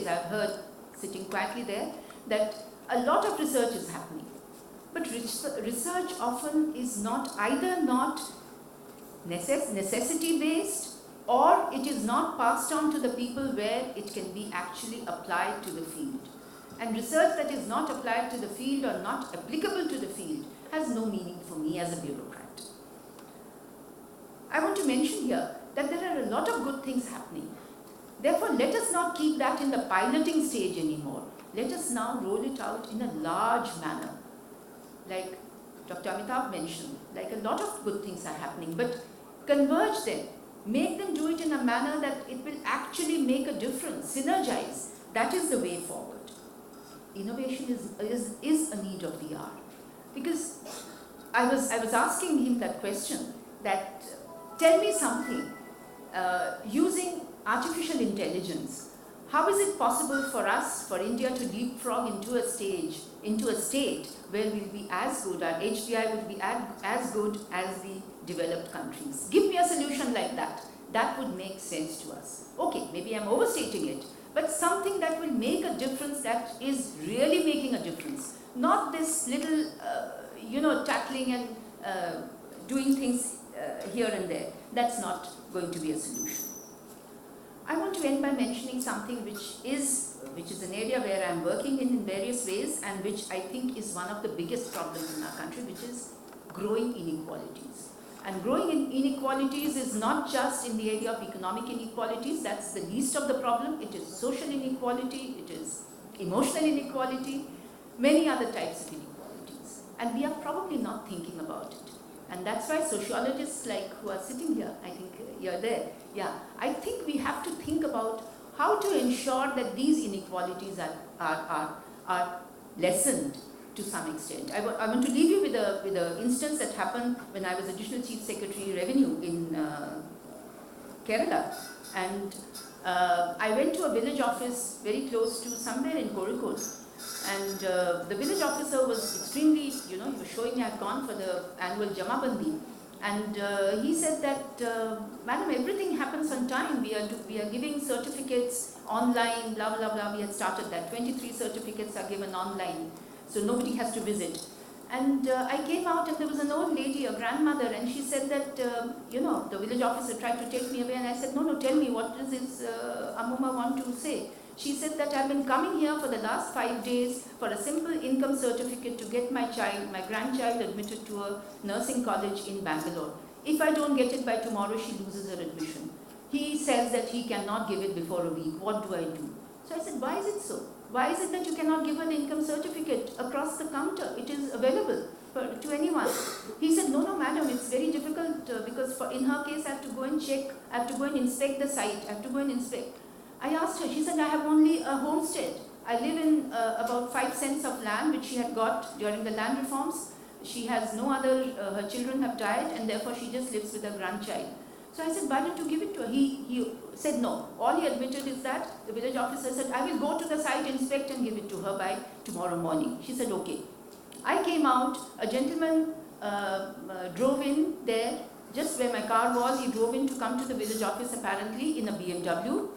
days I've heard, sitting quietly there, that a lot of research is happening. But research often is either not necessity based, or it is not passed on to the people where it can be actually applied to the field. And research that is not applied to the field or not applicable to the field has no meaning for me as a bureaucrat. I want to mention here that there are a lot of good things happening. Therefore, let us not keep that in the piloting stage anymore. Let us now roll it out in a large manner. Like Dr. Amitabh mentioned, like a lot of good things are happening, but converge them. Make them do it in a manner that it will actually make a difference, synergize. That is the way forward. Innovation is a need of the hour. Because I was asking him that question, that tell me something, using artificial intelligence, how is it possible for us, for India to leapfrog into a state where we'll be as good, our HDI would be as good as the developed countries? Give me a solution like that. That would make sense to us. Okay, maybe I'm overstating it, but something that will make a difference, that is really making a difference. Not this little, tackling and doing things here and there. That's not going to be a solution. I want to end by mentioning something which is an area where I'm working in various ways, and which I think is one of the biggest problems in our country, which is growing inequalities. And growing inequalities is not just in the area of economic inequalities. That's the least of the problem. It is social inequality, it is emotional inequality, many other types of inequalities. And we are probably not thinking about it. And that's why sociologists like who are sitting here, I think you're there, I think we have to think about how to ensure that these inequalities are lessened to some extent. I want to leave you with a instance that happened when I was Additional Chief Secretary Revenue in Kerala. And I went to a village office very close to somewhere in Kozhikode. And the village officer was extremely, he was showing me I had gone for the annual Jamabandi. And he said that, Madam, everything happens on time. We are giving certificates online, blah, blah, blah. We had started that. 23 certificates are given online, so nobody has to visit. And I came out and there was an old lady, a grandmother, and she said that, the village officer tried to take me away. And I said, no, tell me, what does this Amuma want to say? She said that I've been coming here for the last 5 days for a simple income certificate to get my grandchild admitted to a nursing college in Bangalore. If I don't get it by tomorrow, she loses her admission. He says that he cannot give it before a week. What do I do? So I said, why is it so? Why is it that you cannot give an income certificate across the counter? It is available to anyone. He said, no, madam, it's very difficult because in her case, I have to go and check, I have to go and inspect the site, I have to go and inspect. I asked her, she said, I have only a homestead. I live in about 5 cents of land which she had got during the land reforms. She has no other, her children have died, and therefore she just lives with her grandchild. So I said, why don't you give it to her? He said no. All he admitted is that the village officer said, I will go to the site, inspect and give it to her by tomorrow morning. She said, okay. I came out, a gentleman drove in there, just where my car was. He drove in to come to the village office apparently in a BMW.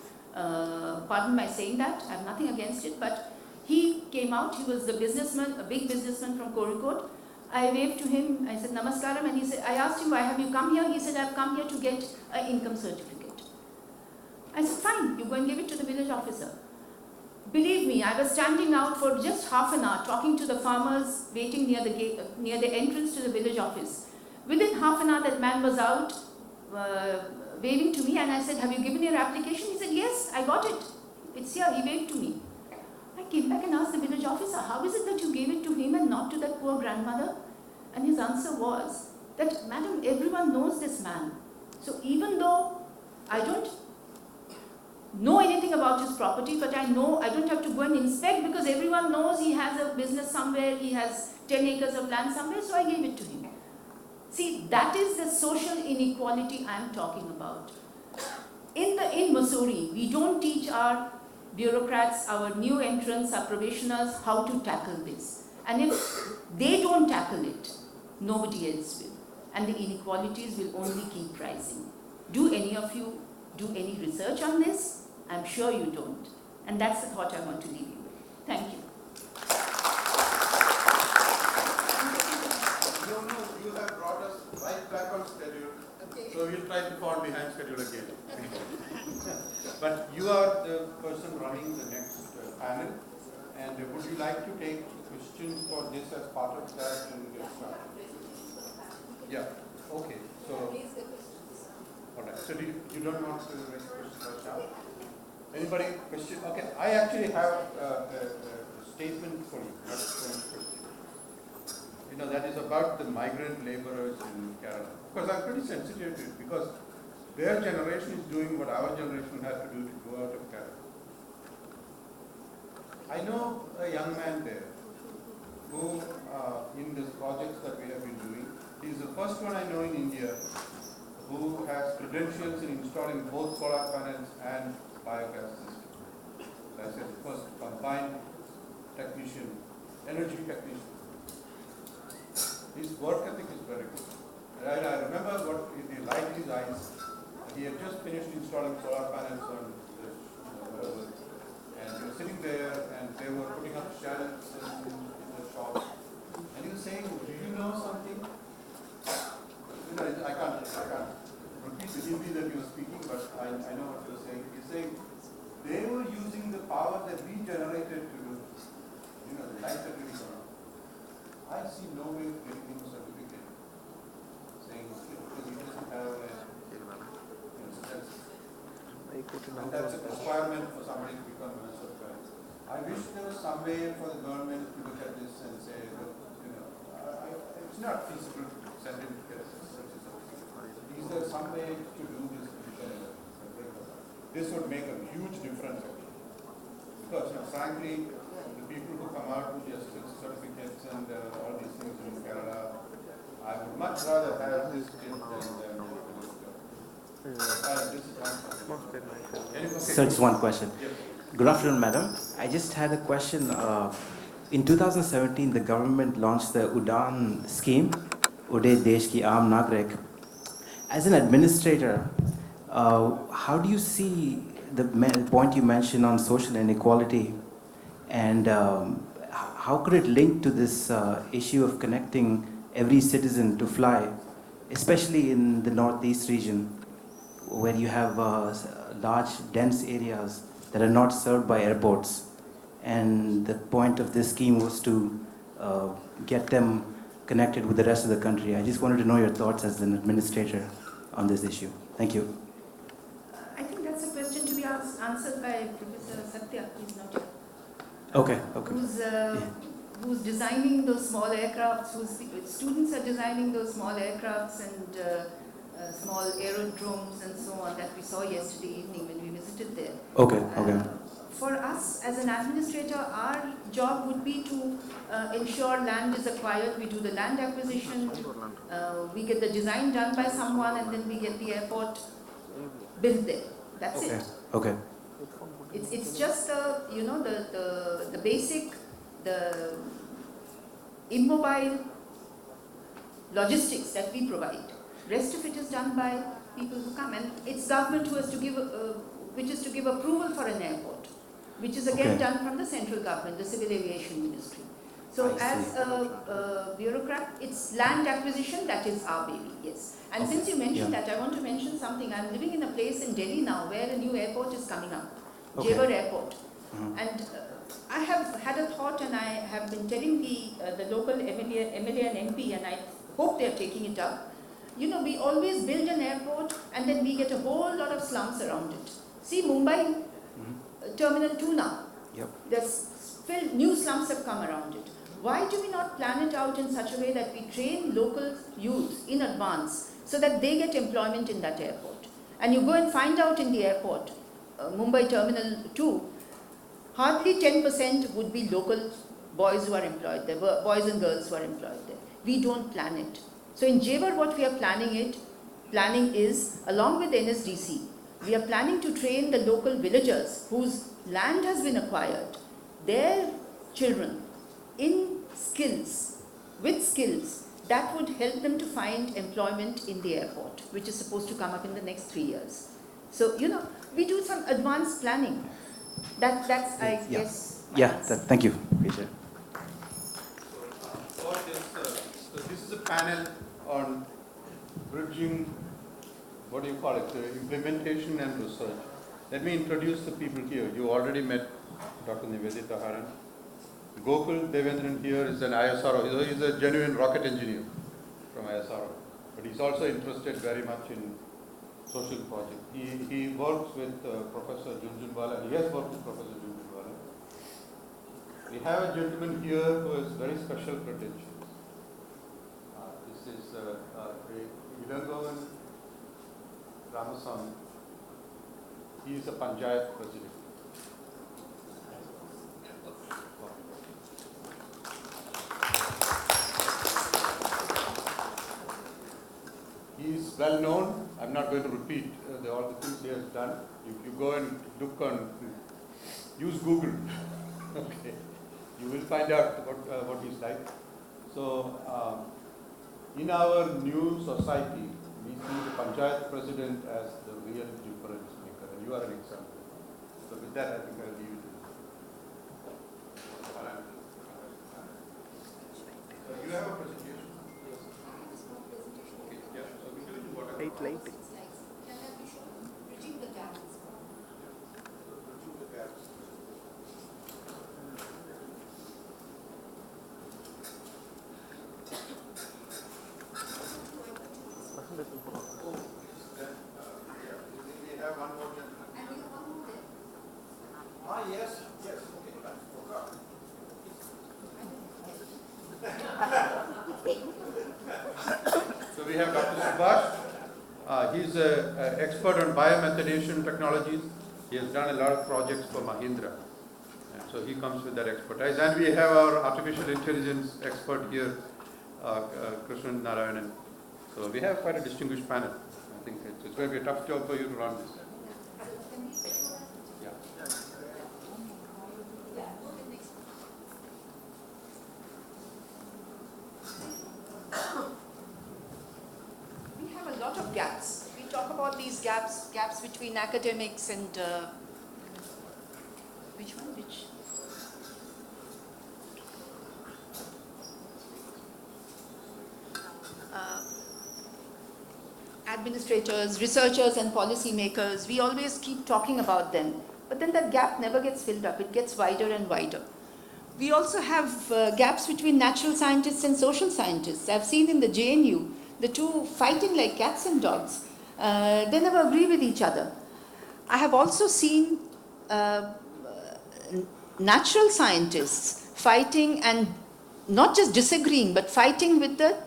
Pardon my saying that, I have nothing against it, but he came out. He was the businessman, a big businessman from Kozhikode. I waved to him, I said, Namaskaram, and he said, I asked him, why have you come here? He said, I've come here to get an income certificate. I said, fine, you go and give it to the village officer. Believe me, I was standing out for just half an hour, talking to the farmers, waiting near the gate, near the entrance to the village office. Within half an hour, that man was out, waving to me, and I said, have you given your application? He said, yes, I got it. It's here. He waved to me. I came back and asked the village officer, how is it that you gave it to him and not to that poor grandmother? And his answer was that, madam, everyone knows this man. So even though I don't know anything about his property, but I know I don't have to go and inspect because everyone knows he has a business somewhere, he has 10 acres of land somewhere, so I gave it to him. See, that is the social inequality I am talking about. In Missouri, we don't teach our bureaucrats, our new entrants, our probationers how to tackle this. And if they don't tackle it, nobody else will. And the inequalities will only keep rising. Do any of you do any research on this? I'm sure you don't. And that's the thought I want to leave you with. Thank you. You have brought us right back on schedule. Okay. So we'll try to fall behind schedule again. But you are the person running the next panel. And would you like to take questions for this as part of that and get started? Yeah. Okay. So, all right. So you don't want to raise questions right now? Anybody question? Okay. I actually have a statement for you, not a question. You know, that is about the migrant laborers in Kerala. Because I'm pretty sensitive to it, because their generation is doing what our generation had to do to go out of Kerala. I know a young man there who, in these projects that we have been doing, he is the first one I know in India who has credentials in installing both solar panels and biogas system. That's his first combined technician, energy technician. His work ethic is very good. Right, I remember what the light in his eyes. He had just finished installing solar panels on the and he was sitting there and they were putting up shelves in the shop. And he was saying, do you know something? You know, I can't repeat the Hindi that he was speaking, but I know what he was saying. He's saying they were using the power that we generated to, you know, the light that we got. I see no way of getting him a certificate saying because he doesn't have a and that's a requirement for somebody to become a certified. I wish there was some way for the government to look at this and say, look, you know, it's not feasible to send him to get such a certificate. Is there some way to do this? This would make a huge difference actually. Because, you know, frankly, the people who come out with their certificates and all these things in Kerala, I would much rather have this kid than So just one question. Good afternoon, madam. I just had a question. In 2017, the government launched the Udan scheme, Uday Desh Ki Aam Nagrik. As an administrator, how do you see the point you mentioned on social inequality, and how could it link to this issue of connecting every citizen to fly, especially in the Northeast region, where you have large, dense areas that are not served by airports? And the point of this scheme was to get them connected with the rest of the country. I just wanted to know your thoughts as an administrator on this issue. Thank you. I think that's a question to be answered by Professor Satya, who's not here. Okay. Who's designing those small aircrafts, whose students are designing those small aircrafts and small aerodromes and so on that we saw yesterday evening when we visited there. Okay. For us as an administrator, our job would be to ensure land is acquired. We do the land acquisition, we get the design done by someone, and then we get the airport built there. That's it. Okay. It's just the basic, the immobile logistics that we provide. Rest of it is done by people who come, and it's government who has to give, which is to give approval for an airport, which is again done from the central government, the Civil Aviation Ministry. So as a bureaucrat, it's land acquisition, that is our baby, yes. And since you mentioned that, I want to mention something. I'm living in a place in Delhi now where a new airport is coming up, Jewar Airport. And I have had a thought, and I have been telling the local MLA and MP, and I hope they are taking it up. You know, we always build an airport and then we get a whole lot of slums around it. See Mumbai, Terminal 2 now. There's new slums have come around it. Why do we not plan it out in such a way that we train local youth in advance so that they get employment in that airport? And you go and find out in the airport, Mumbai Terminal 2, hardly 10% would be local boys who are employed there, boys and girls who are employed there. We don't plan it. So in Jewar, what we are planning is, along with NSDC, we are planning to train the local villagers whose land has been acquired, their children, in skills, with skills that would help them to find employment in the airport, which is supposed to come up in the next 3 years. So, you know, we do some advanced planning. That's I Yeah. guess. Yeah, thank you, Peter. So this is a panel on bridging, what do you call it, implementation and research. Let me introduce the people here. You already met Dr. Nivedita Haran. Gokul Devendran here is an ISRO. He's a genuine rocket engineer from ISRO. But he's also interested very much in social projects. He works with Professor Junjunwala, and he has worked with Professor Junjunwala. We have a gentleman here who has very special credentials. This is Ilangovan Ramasamy. He is a panchayat president. He is well known. I'm not going to repeat all the things he has done. If you go and look on, use Google, okay, you will find out what he's like. So, in our new society, we see the panchayat president as the real difference maker, and you are an example. So, with that, I think I'll leave it to you. So, you have a presentation. Late. Bridging the gaps. We have one more gentleman. Ah, yes, okay, I forgot. So we have Dr. Subhash. He's an expert on biomethanation technologies. He has done a lot of projects for Mahindra. And so he comes with that expertise. And we have our artificial intelligence expert here, Krishnan Narayanan. So we have quite a distinguished panel. I think it's going to be a tough job for you to run this. Yeah. We have a lot of gaps. We talk about these gaps between academics and which one? Administrators, researchers, and policymakers. We always keep talking about them, but then that gap never gets filled up. It gets wider and wider. We also have gaps between natural scientists and social scientists. I've seen in the JNU, the two fighting like cats and dogs. They never agree with each other. I have also seen natural scientists fighting and not just disagreeing, but fighting with the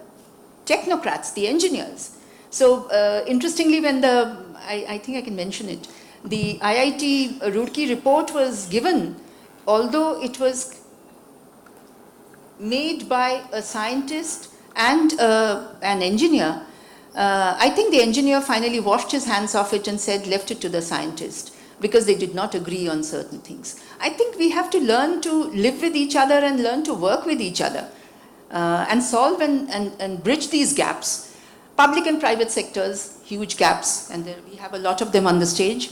technocrats, the engineers. So interestingly, when I think I can mention it, the IIT Roorkee report was given, although it was made by a scientist and an engineer, I think the engineer finally washed his hands off it and said, left it to the scientist, because they did not agree on certain things. I think we have to learn to live with each other and learn to work with each other and solve and bridge these gaps. Public and private sectors, huge gaps, and we have a lot of them on the stage.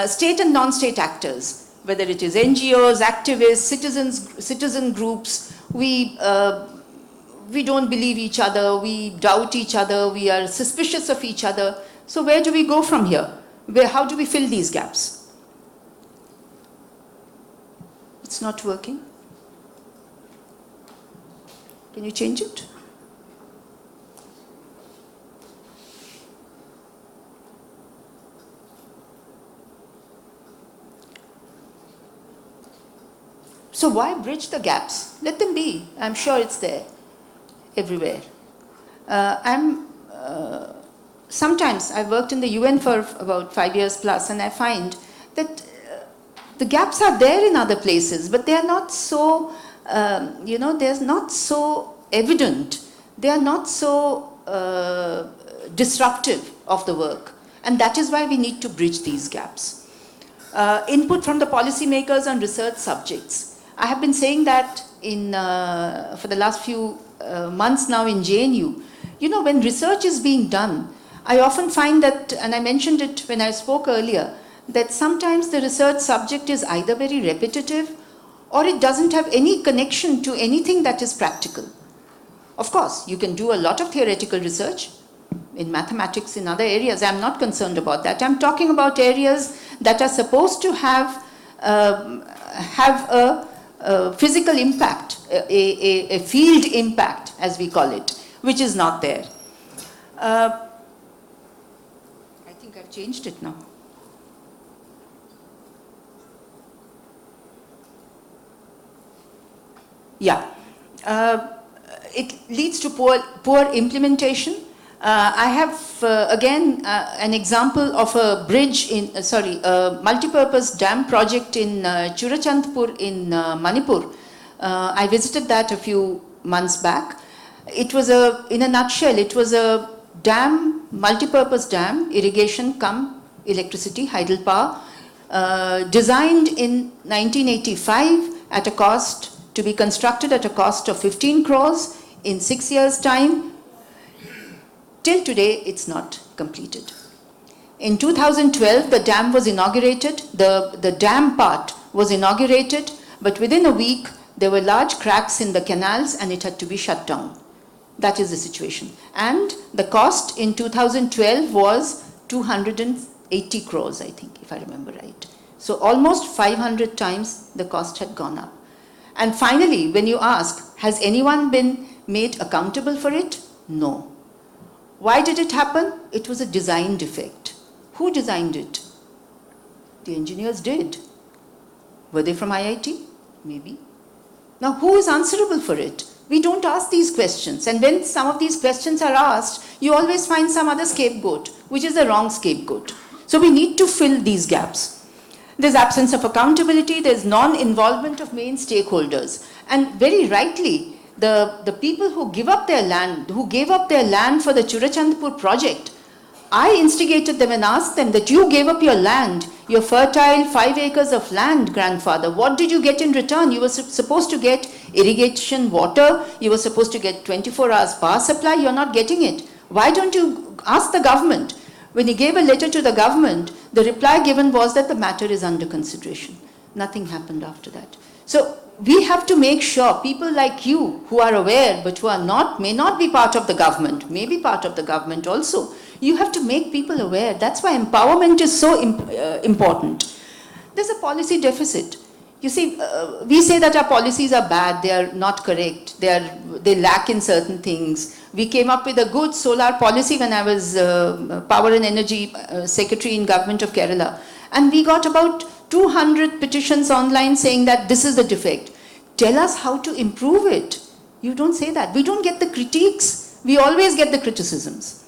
State and non-state actors, whether it is NGOs, activists, citizen groups, we don't believe each other, we doubt each other, we are suspicious of each other. So where do we go from here? How do we fill these gaps? It's not working. Can you change it? So why bridge the gaps? Let them be. I'm sure it's there everywhere. Sometimes I've worked in the UN for about 5 years plus, and I find that the gaps are there in other places, but they are not so, they're not so evident. They are not so disruptive of the work. And that is why we need to bridge these gaps. Input from the policymakers on research subjects. I have been saying that for the last few months now in JNU. You know, when research is being done, I often find that, and I mentioned it when I spoke earlier, that sometimes the research subject is either very repetitive or it doesn't have any connection to anything that is practical. Of course, you can do a lot of theoretical research in mathematics, in other areas. I'm not concerned about that. I'm talking about areas that are supposed to have a physical impact, a field impact, as we call it, which is not there. I think I've changed it now. Yeah. It leads to poor implementation. I have again an example of a bridge in, a multi-purpose dam project in Churachandpur in Manipur. I visited that a few months back. It was in a nutshell, it was a dam, multi-purpose dam, irrigation cum electricity, hydropower, designed in 1985 at a cost, to be constructed at a cost of 15 crores in 6 years' time. Till today, it's not completed. In 2012, the dam was inaugurated, the dam part was inaugurated, but within a week, there were large cracks in the canals and it had to be shut down. That is the situation. And the cost in 2012 was 280 crores, I think, if I remember right. So almost 500 times the cost had gone up. And finally, when you ask, has anyone been made accountable for it? No. Why did it happen? It was a design defect. Who designed it? The engineers did. Were they from IIT? Maybe. Now, who is answerable for it? We don't ask these questions. And when some of these questions are asked, you always find some other scapegoat, which is the wrong scapegoat. So we need to fill these gaps. There's absence of accountability, there's non-involvement of main stakeholders. And very rightly, the people who give up their land, who gave up their land for the Churachandpur project, I instigated them and asked them that you gave up your land, your fertile 5 acres of land, grandfather. What did you get in return? You were supposed to get irrigation water, you were supposed to get 24 hours power supply, you're not getting it. Why don't you ask the government? When he gave a letter to the government, the reply given was that the matter is under consideration. Nothing happened after that. So we have to make sure people like you who are aware but who are not, may not be part of the government, may be part of the government also. You have to make people aware. That's why empowerment is so important. There's a policy deficit. You see, we say that our policies are bad, they are not correct, they lack in certain things. We came up with a good solar policy when I was Power and Energy Secretary in Government of Kerala. And we got about 200 petitions online saying that this is the defect. Tell us how to improve it. You don't say that. We don't get the critiques. We always get the criticisms.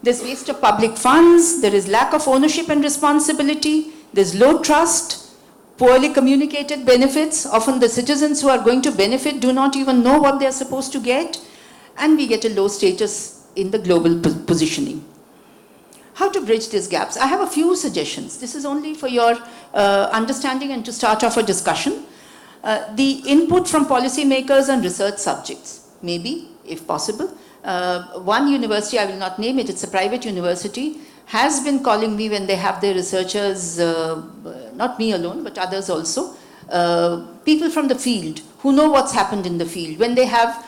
There's waste of public funds, there is lack of ownership and responsibility, there's low trust, poorly communicated benefits. Often the citizens who are going to benefit do not even know what they're supposed to get. And we get a low status in the global positioning. How to bridge these gaps? I have a few suggestions. This is only for your understanding and to start off a discussion. The input from policymakers and research subjects, maybe, if possible. One university, I will not name it, it's a private university, has been calling me when they have their researchers, not me alone, but others also, people from the field who know what's happened in the field. When they have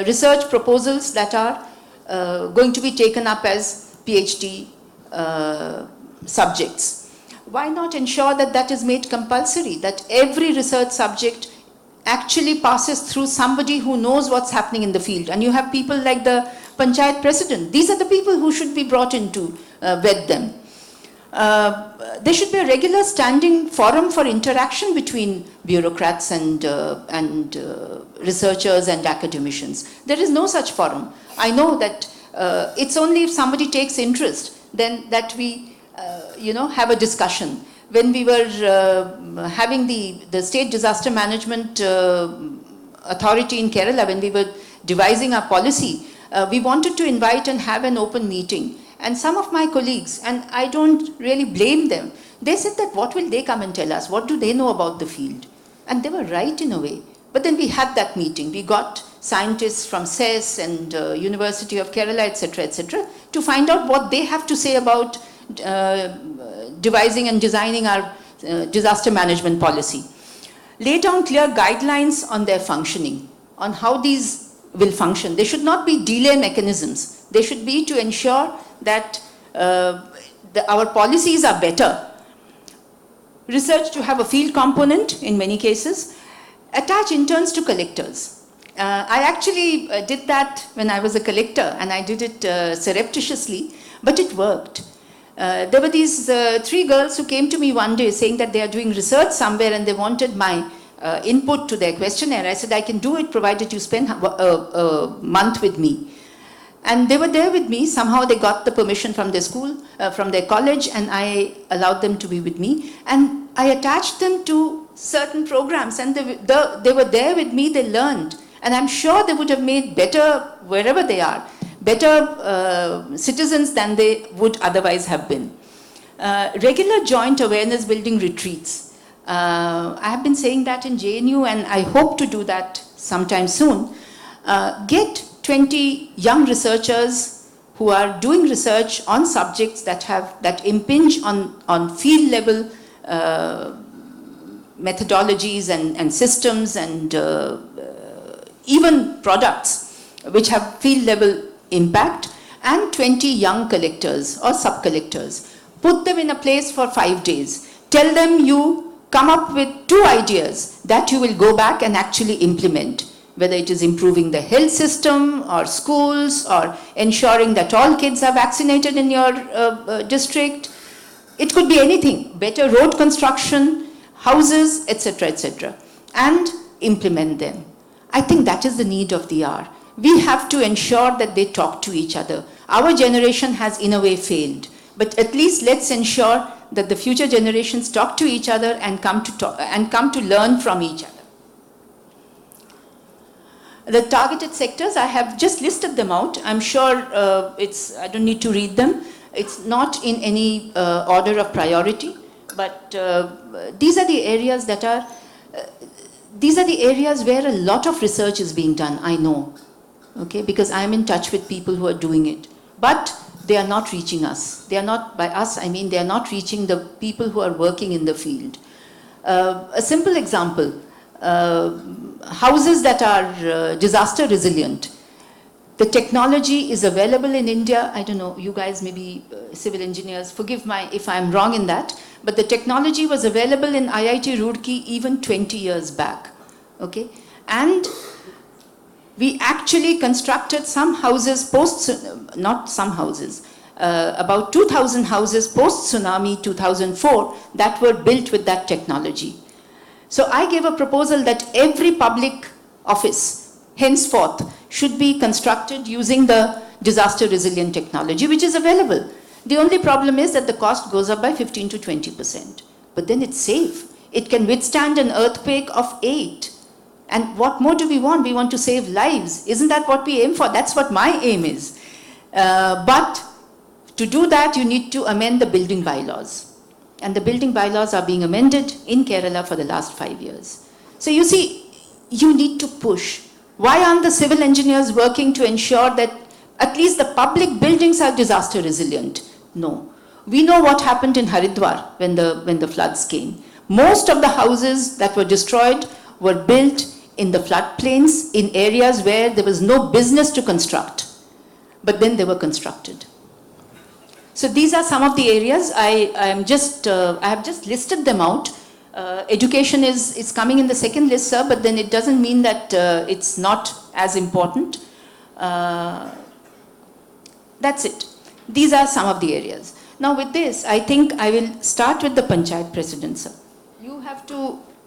research proposals that are going to be taken up as PhD subjects. Why not ensure that that is made compulsory, that every research subject actually passes through somebody who knows what's happening in the field? And you have people like the panchayat president. These are the people who should be brought in to vet them. There should be a regular standing forum for interaction between bureaucrats and researchers and academicians. There is no such forum. I know that it's only if somebody takes interest then that we have a discussion. When we were having the State Disaster Management Authority in Kerala, when we were devising our policy, we wanted to invite and have an open meeting. And some of my colleagues, and I don't really blame them, they said that what will they come and tell us? What do they know about the field? And they were right in a way. But then we had that meeting. We got scientists from CES and University of Kerala, etc., to find out what they have to say about devising and designing our disaster management policy. Lay down clear guidelines on their functioning, on how these will function. They should not be delay mechanisms. They should be to ensure that our policies are better. Research to have a field component in many cases. Attach interns to collectors. I actually did that when I was a collector, and I did it surreptitiously, but it worked. There were these 3 girls who came to me one day saying that they are doing research somewhere and they wanted my input to their questionnaire. I said, I can do it provided you spend a month with me. And they were there with me. Somehow they got the permission from their school, from their college, and I allowed them to be with me. And I attached them to certain programs, and they were there with me, they learned. And I'm sure they would have made better, wherever they are, better citizens than they would otherwise have been. Regular joint awareness building retreats. I have been saying that in JNU, and I hope to do that sometime soon. Get 20 young researchers who are doing research on subjects that impinge on field level methodologies and systems and even products which have field level impact, and 20 young collectors or sub-collectors. Put them in a place for 5 days. Tell them you come up with 2 ideas that you will go back and actually implement, whether it is improving the health system or schools or ensuring that all kids are vaccinated in your district. It could be anything, better road construction, houses, etc., etc., and implement them. I think that is the need of the hour. We have to ensure that they talk to each other. Our generation has in a way failed, but at least let's ensure that the future generations talk to each other and come to learn from each other. The targeted sectors, I have just listed them out. I'm sure I don't need to read them. It's not in any order of priority, but these are the areas that are, these are the areas where a lot of research is being done, I know, okay, because I'm in touch with people who are doing it. But they are not reaching us. They are not, by us, I mean they are not reaching the people who are working in the field. A simple example, houses that are disaster resilient. The technology is available in India. I don't know, you guys may be civil engineers, forgive me if I'm wrong in that, but the technology was available in IIT Roorkee even 20 years back, okay? And we actually constructed some houses not some houses, about 2,000 houses post-tsunami 2004 that were built with that technology. So I gave a proposal that every public office henceforth should be constructed using the disaster resilient technology, which is available. The only problem is that the cost goes up by 15 to 20%. But then it's safe. It can withstand an earthquake of 8. And what more do we want? We want to save lives. Isn't that what we aim for? That's what my aim is. But to do that, you need to amend the building bylaws. And the building bylaws are being amended in Kerala for the last 5 years. So you see, you need to push. Why aren't the civil engineers working to ensure that at least the public buildings are disaster resilient? No. We know what happened in Haridwar when the floods came. Most of the houses that were destroyed were built in the floodplains in areas where there was no business to construct. But then they were constructed. So these are some of the areas. I have just listed them out. Education is coming in the second list, sir, but then it doesn't mean that it's not as important. That's it. These are some of the areas. Now with this, I think I will start with the panchayat president, sir.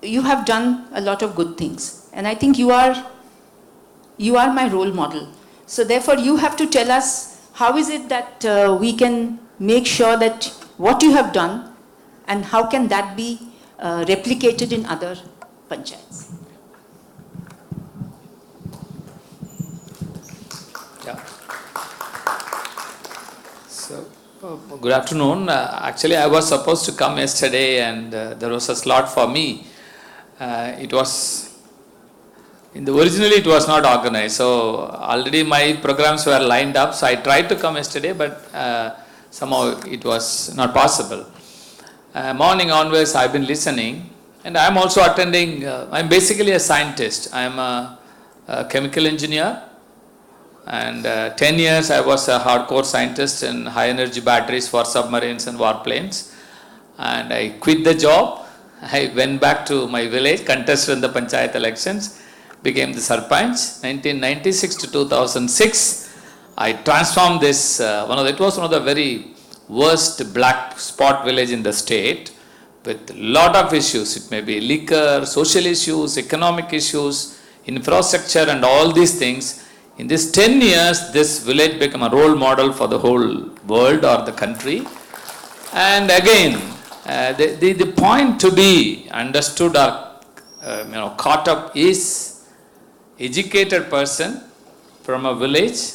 You have done a lot of good things, and I think you are my role model. So therefore, you have to tell us how is it that we can make sure that what you have done, and how can that be replicated in other panchayats. Yeah. So, good afternoon. Actually, I was supposed to come yesterday, and there was a slot for me. Originally it was not organized, so already my programs were lined up, so I tried to come yesterday, but somehow it was not possible. Morning onwards, I've been listening, and I'm also attending. I'm basically a scientist. I'm a chemical engineer, and 10 years I was a hardcore scientist in high energy batteries for submarines and warplanes. And I quit the job. I went back to my village, contested in the panchayat elections, became the sarpanch. 1996 to 2006, I transformed this. It was one of the very worst black spot village in the state, with lot of issues. It may be liquor, social issues, economic issues, infrastructure, and all these things. In this 10 years, this village became a role model for the whole world or the country. And again, the point to be understood or caught up is educated person from a village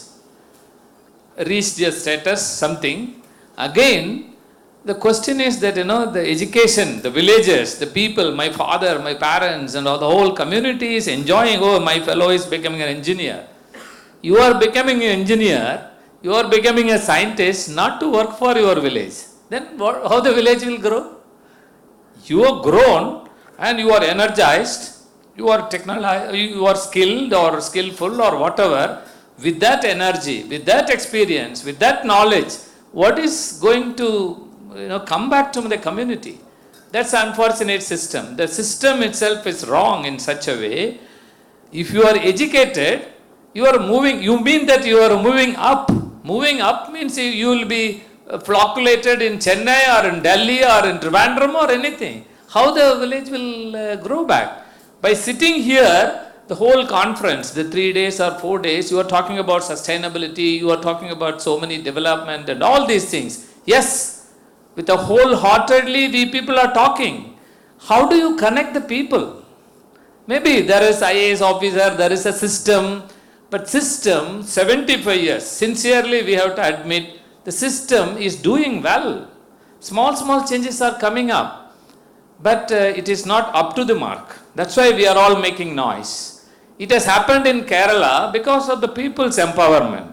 reached a status something. Again, the question is that the education, the villagers, the people, my father, my parents, and all the whole community is enjoying. Oh, my fellow is becoming an engineer. You are becoming an engineer. You are becoming a scientist, not to work for your village. Then how the village will grow? You are grown and you are energized, you are you are skilled or skillful or whatever. With that energy, with that experience, with that knowledge, what is going to come back to the community? That's an unfortunate system. The system itself is wrong in such a way. If you are educated, you are moving. You mean that you are moving up. Moving up means you will be flocculated in Chennai or in Delhi or in Trivandrum or anything. How the village will grow back? By sitting here, the whole conference, the 3 days or 4 days, you are talking about sustainability, you are talking about so many development and all these things. Yes, with a wholeheartedly we people are talking. How do you connect the people? Maybe there is IAS officer, there is a system, but system 75 years, sincerely we have to admit, the system is doing well. Small changes are coming up, but it is not up to the mark. That's why we are all making noise. It has happened in Kerala because of the people's empowerment.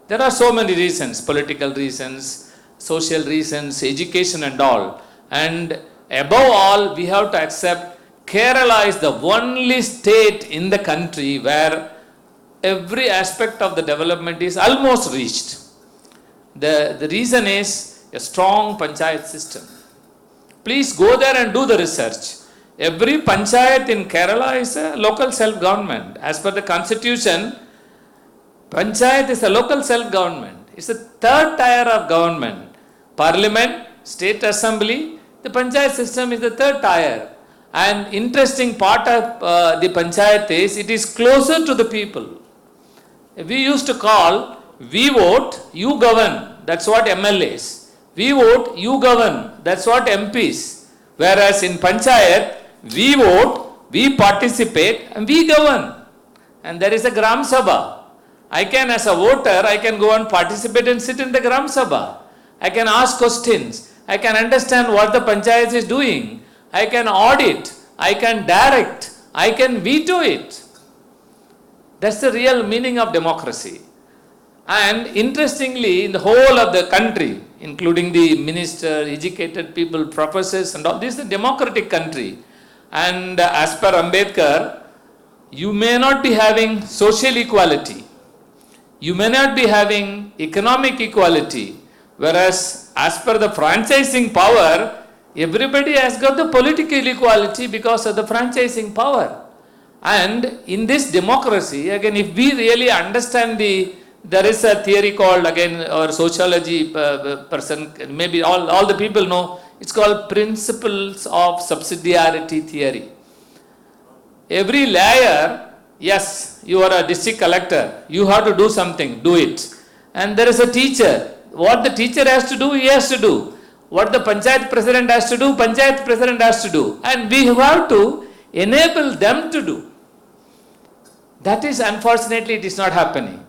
There are so many reasons, political reasons, social reasons, education and all. And above all, we have to accept Kerala is the only state in the country where every aspect of the development is almost reached. The reason is a strong panchayat system. Please go there and do the research. Every panchayat in Kerala is a local self-government. As per the constitution, panchayat is a local self-government. It's the third tier of government. Parliament, state assembly, the panchayat system is the third tier. And interesting part of the panchayat is it is closer to the people. We used to call, we vote, you govern. That's what MLAs. We vote, you govern. That's what MPs. Whereas in panchayat, we vote, we participate, and we govern. And there is a Gram Sabha. I can, as a voter, I can go and participate and sit in the Gram Sabha. I can ask questions. I can understand what the panchayat is doing. I can audit. I can direct. I can veto it. That's the real meaning of democracy. And interestingly, in the whole of the country, including the minister, educated people, professors and all, this is a democratic country. And as per Ambedkar, you may not be having social equality. You may not be having economic equality. Whereas as per the franchising power, everybody has got the political equality because of the franchising power. And in this democracy, again, if we really understand there is a theory called, again, or sociology person, maybe all the people know, it's called principles of subsidiarity theory. Every layer, yes, you are a district collector, you have to do something, do it. And there is a teacher. What the teacher has to do, he has to do. What the panchayat president has to do, panchayat president has to do. And we have to enable them to do. That is, unfortunately, it is not happening.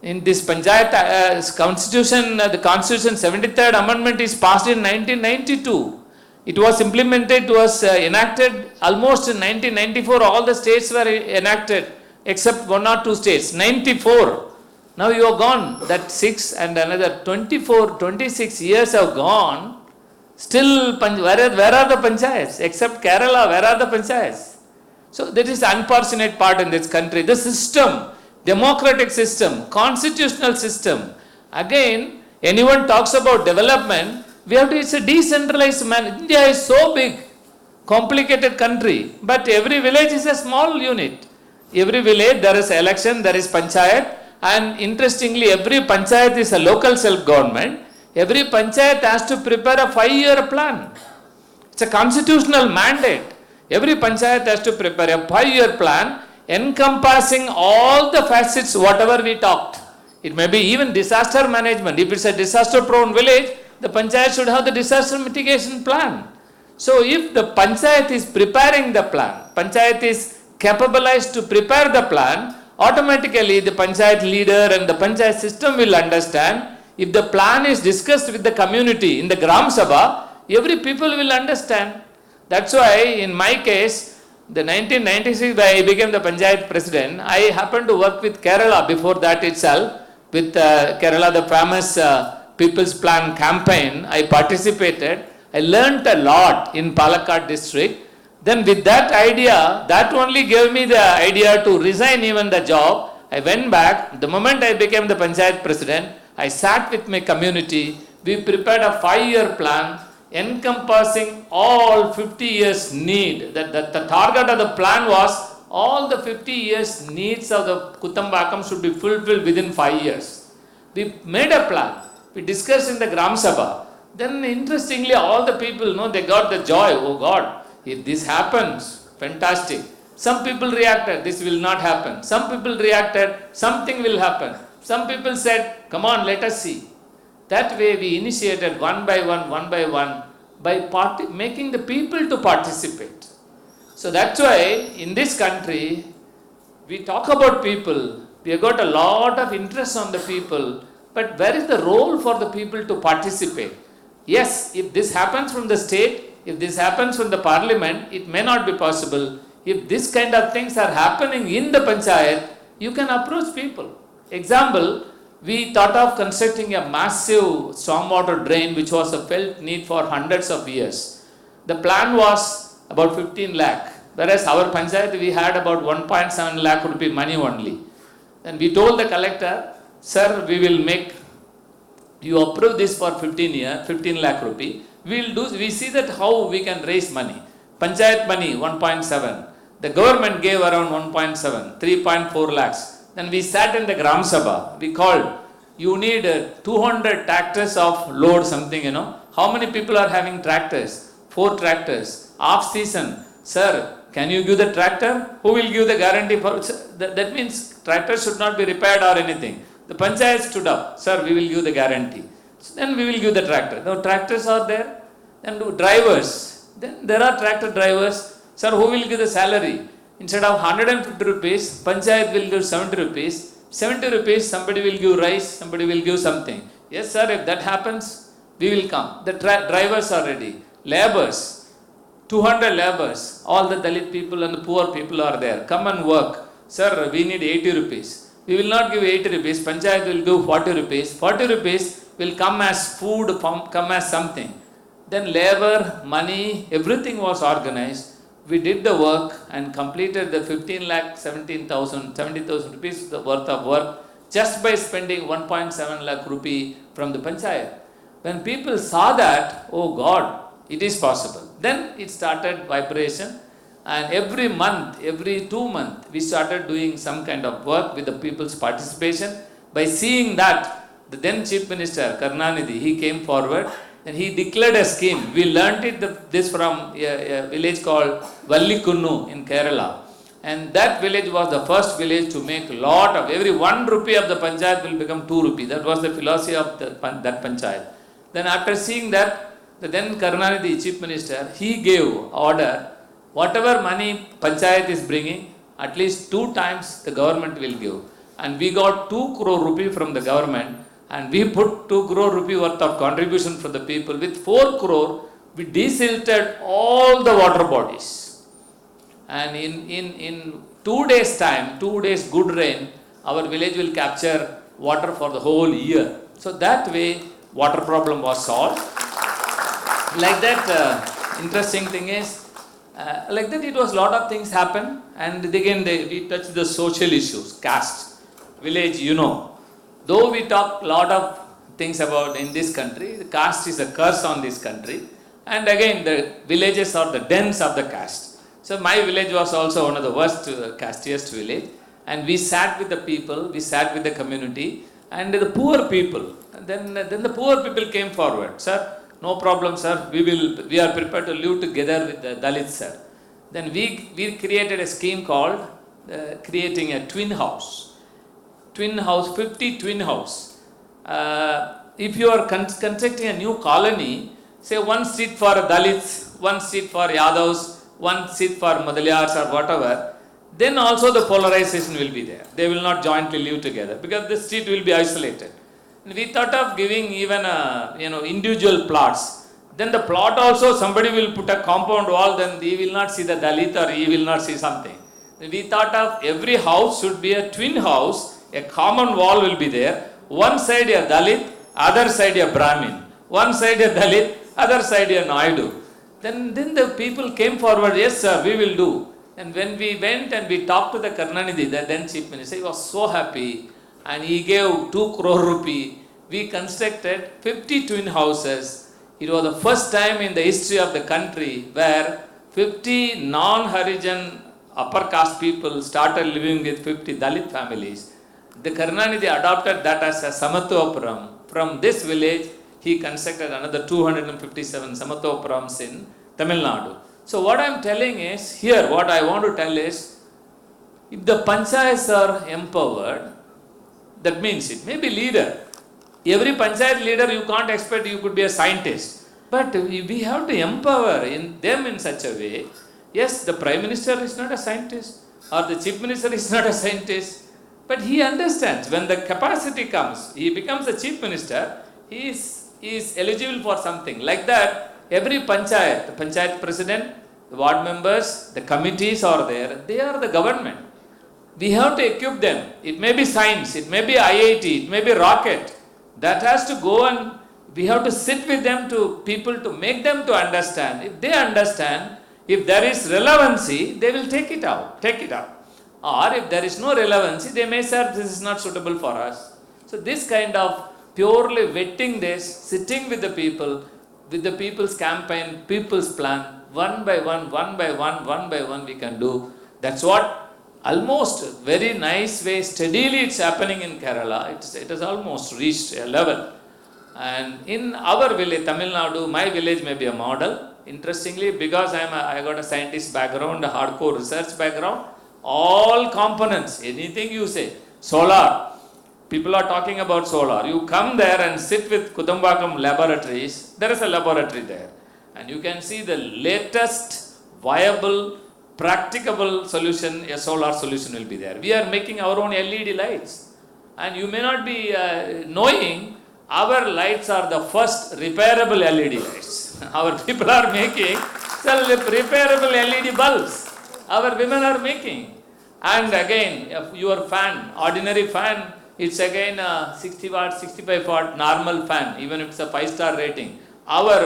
In this panchayat constitution, the constitution 73rd amendment is passed in 1992. It was implemented, was enacted almost in 1994. All the states were enacted except 1 or 2 states. 94. Now you are gone. That 6 and another 24, 26 years have gone. Still, where are the panchayats? Except Kerala, where are the panchayats? So that is the unfortunate part in this country. The system, democratic system, constitutional system. Again, anyone talks about development, it's a decentralized man. India is so big, complicated country, but every village is a small unit. Every village there is election, there is panchayat, and interestingly, every panchayat is a local self-government. Every panchayat has to prepare a 5-year plan. It's a constitutional mandate. Every panchayat has to prepare a 5-year plan encompassing all the facets, whatever we talked. It may be even disaster management. If it's a disaster-prone village, the panchayat should have the disaster mitigation plan. So if the panchayat is preparing the plan, panchayat is capabilized to prepare the plan, automatically the panchayat leader and the panchayat system will understand. If the plan is discussed with the community in the Gram Sabha, every people will understand. That's why in my case, the 1996 when I became the panchayat president, I happened to work with Kerala before that itself, with Kerala, the famous People's Plan campaign. I participated. I learnt a lot in Palakkad district. Then with that idea, that only gave me the idea to resign even the job. I went back. The moment I became the panchayat president, I sat with my community. We prepared a 5-year plan encompassing all 50 years need. The target of the plan was all the 50 years needs of the Kutambakam should be fulfilled within 5 years. We made a plan. We discussed in the Gram Sabha. Then interestingly, all the people, they got the joy. Oh God, if this happens, fantastic. Some people reacted, this will not happen. Some people reacted, something will happen. Some people said, come on, let us see. That way we initiated one by one, by making the people to participate. So that's why in this country, we talk about people, we have got a lot of interest on the people, but where is the role for the people to participate? Yes, if this happens from the state, if this happens from the parliament, it may not be possible. If this kind of things are happening in the panchayat, you can approach people. Example, we thought of constructing a massive stormwater drain which was a felt need for hundreds of years. The plan was about 15 lakh, whereas our panchayat we had about 1.7 lakh rupee money only. Then we told the collector, sir, we will make, you approve this for 15 lakh rupee. We see that how we can raise money. Panchayat money 1.7. The government gave around 1.7, 3.4 lakhs. Then we sat in the Gram Sabha. We called, you need 200 tractors of load something, How many people are having tractors? 4 tractors. Off season. Sir, can you give the tractor? Who will give the guarantee for it? That means tractor should not be repaired or anything. The panchayat stood up. Sir, we will give the guarantee. Then we will give the tractor. Now tractors are there. Then drivers. Then there are tractor drivers. Sir, who will give the salary? Instead of 150 rupees, panchayat will give 70 rupees. 70 rupees, somebody will give rice, somebody will give something. Yes, sir, if that happens, we will come. The drivers are ready. Laborers, 200 laborers, all the Dalit people and the poor people are there. Come and work. Sir, we need 80 rupees. We will not give 80 rupees. Panchayat will give 40 rupees. 40 rupees will come as food, come as something. Then labor, money, everything was organized. We did the work and completed the 70,000 rupees worth of work just by spending 1.7 lakh rupee from the panchayat. When people saw that, oh God, it is possible. Then it started vibration, and every month, every 2 months, we started doing some kind of work with the people's participation. By seeing that, the then Chief Minister, Karunanidhi, he came forward and he declared a scheme. We learnt this from a village called Vallikunnu in Kerala. And that village was the first village to make a lot of, every 1 rupee of the panchayat will become 2 rupee. That was the philosophy of that panchayat. Then after seeing that, the then Karunanidhi, Chief Minister, he gave order, whatever money panchayat is bringing, at least 2 times the government will give. And we got 2 crore rupee from the government, and we put 2 crore rupee worth of contribution from the people. With 4 crore, we desilted all the water bodies. And in 2 days time, 2 days good rain, our village will capture water for the whole year. So that way, water problem was solved. like that, interesting thing is, like that it was lot of things happen, and again we touched the social issues, caste, village, Though we talk lot of things about in this country, the caste is a curse on this country, and again the villages are the dens of the caste. So my village was also one of the worst castiest village, and we sat with the people, we sat with the community, and the poor people. And then the poor people came forward, sir, no problem, sir. We are prepared to live together with the Dalits, sir. Then we created a scheme called creating a twin house. 50 twin house. If you are constructing a new colony, say one seat for Dalits, one seat for Yadavs, one seat for Madalyars or whatever, then also the polarization will be there. They will not jointly live together because the street will be isolated. And we thought of giving even individual plots. Then the plot also somebody will put a compound wall, then he will not see the Dalit or he will not see something. We thought of every house should be a twin house, a common wall will be there. One side a Dalit, other side a Brahmin. One side a Dalit, other side a Naidu. Then the people came forward, yes sir, we will do. And when we went and we talked to the Karunanidhi, the then chief minister, he was so happy and he gave 2 crore rupee. We constructed 50 twin houses. It was the first time in the history of the country where 50 non-Harijan upper caste people started living with 50 Dalit families. The Karunanidhi adopted that as a Samatvapuram. From this village, he constructed another 257 Samatvapurams in Tamil Nadu. So what I am telling is, here what I want to tell is, if the panchayats are empowered, that means it may be leader. Every panchayat leader you can't expect you could be a scientist. But we have to empower them in such a way. Yes, the Prime Minister is not a scientist or the Chief Minister is not a scientist. But he understands when the capacity comes, he becomes a Chief Minister, he is eligible for something. Like that, every panchayat, the panchayat president, the ward members, the committees are there, they are the government. We have to equip them. It may be science, it may be IIT, it may be rocket. That has to go, and we have to sit with them to people to make them to understand. If they understand, if there is relevancy, they will take it out. Or if there is no relevancy, they may say this is not suitable for us. So this kind of purely vetting this, sitting with the people, with the people's campaign, people's plan, one by one we can do. That's what almost very nice way, steadily it's happening in Kerala. It has almost reached a level. And in our village, Tamil Nadu, my village may be a model. Interestingly, because I got a scientist background, a hardcore research background, all components, anything you say, solar, people are talking about solar. You come there and sit with Kudambakam laboratories, there is a laboratory there. And you can see the latest viable, practicable solution, a solar solution will be there. We are making our own LED lights. And you may not be knowing, our lights are the first repairable LED lights. Our people are making repairable LED bulbs. Our women are making. And again, your fan, ordinary fan, it's again a 60 watt, 65 watt normal fan, even if it's a 5-star rating.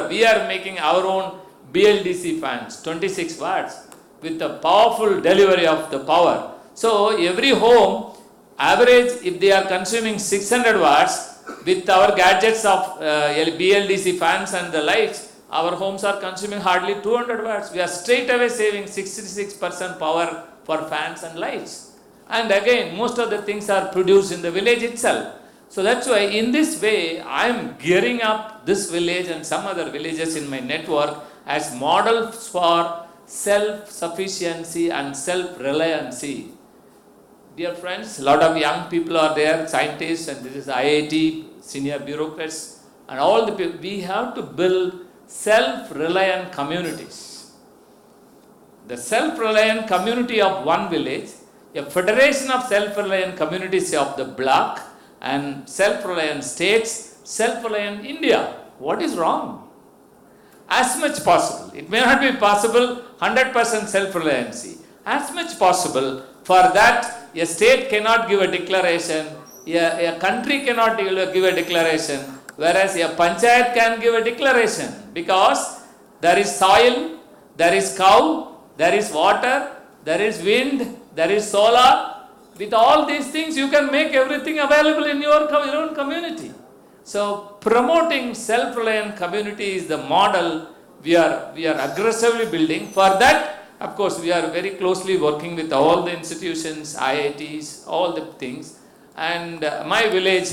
We are making our own BLDC fans, 26 watts, with a powerful delivery of the power. So every home, average, if they are consuming 600 watts, with our gadgets of BLDC fans and the lights, our homes are consuming hardly 200 watts. We are straight away saving 66% power for fans and lights. And again, most of the things are produced in the village itself. So that's why in this way, I am gearing up this village and some other villages in my network as models for self-sufficiency and self-reliancy. Dear friends, a lot of young people are there, scientists, and this is IIT, senior bureaucrats, and all the people. We have to build self-reliant communities. The self-reliant community of one village, a federation of self-reliant communities of the block, and self-reliant states, self-reliant India. What is wrong? As much possible. It may not be possible 100% self-reliancy. As much possible. For that, a state cannot give a declaration, a country cannot give a declaration, whereas a panchayat can give a declaration, because There is soil, there is cow, there is water, there is wind, there is solar. With all these things, you can make everything available in your own community. So, promoting self-reliant community is the model we are aggressively building. For that, of course, we are very closely working with all the institutions, IITs, all the things. And my village,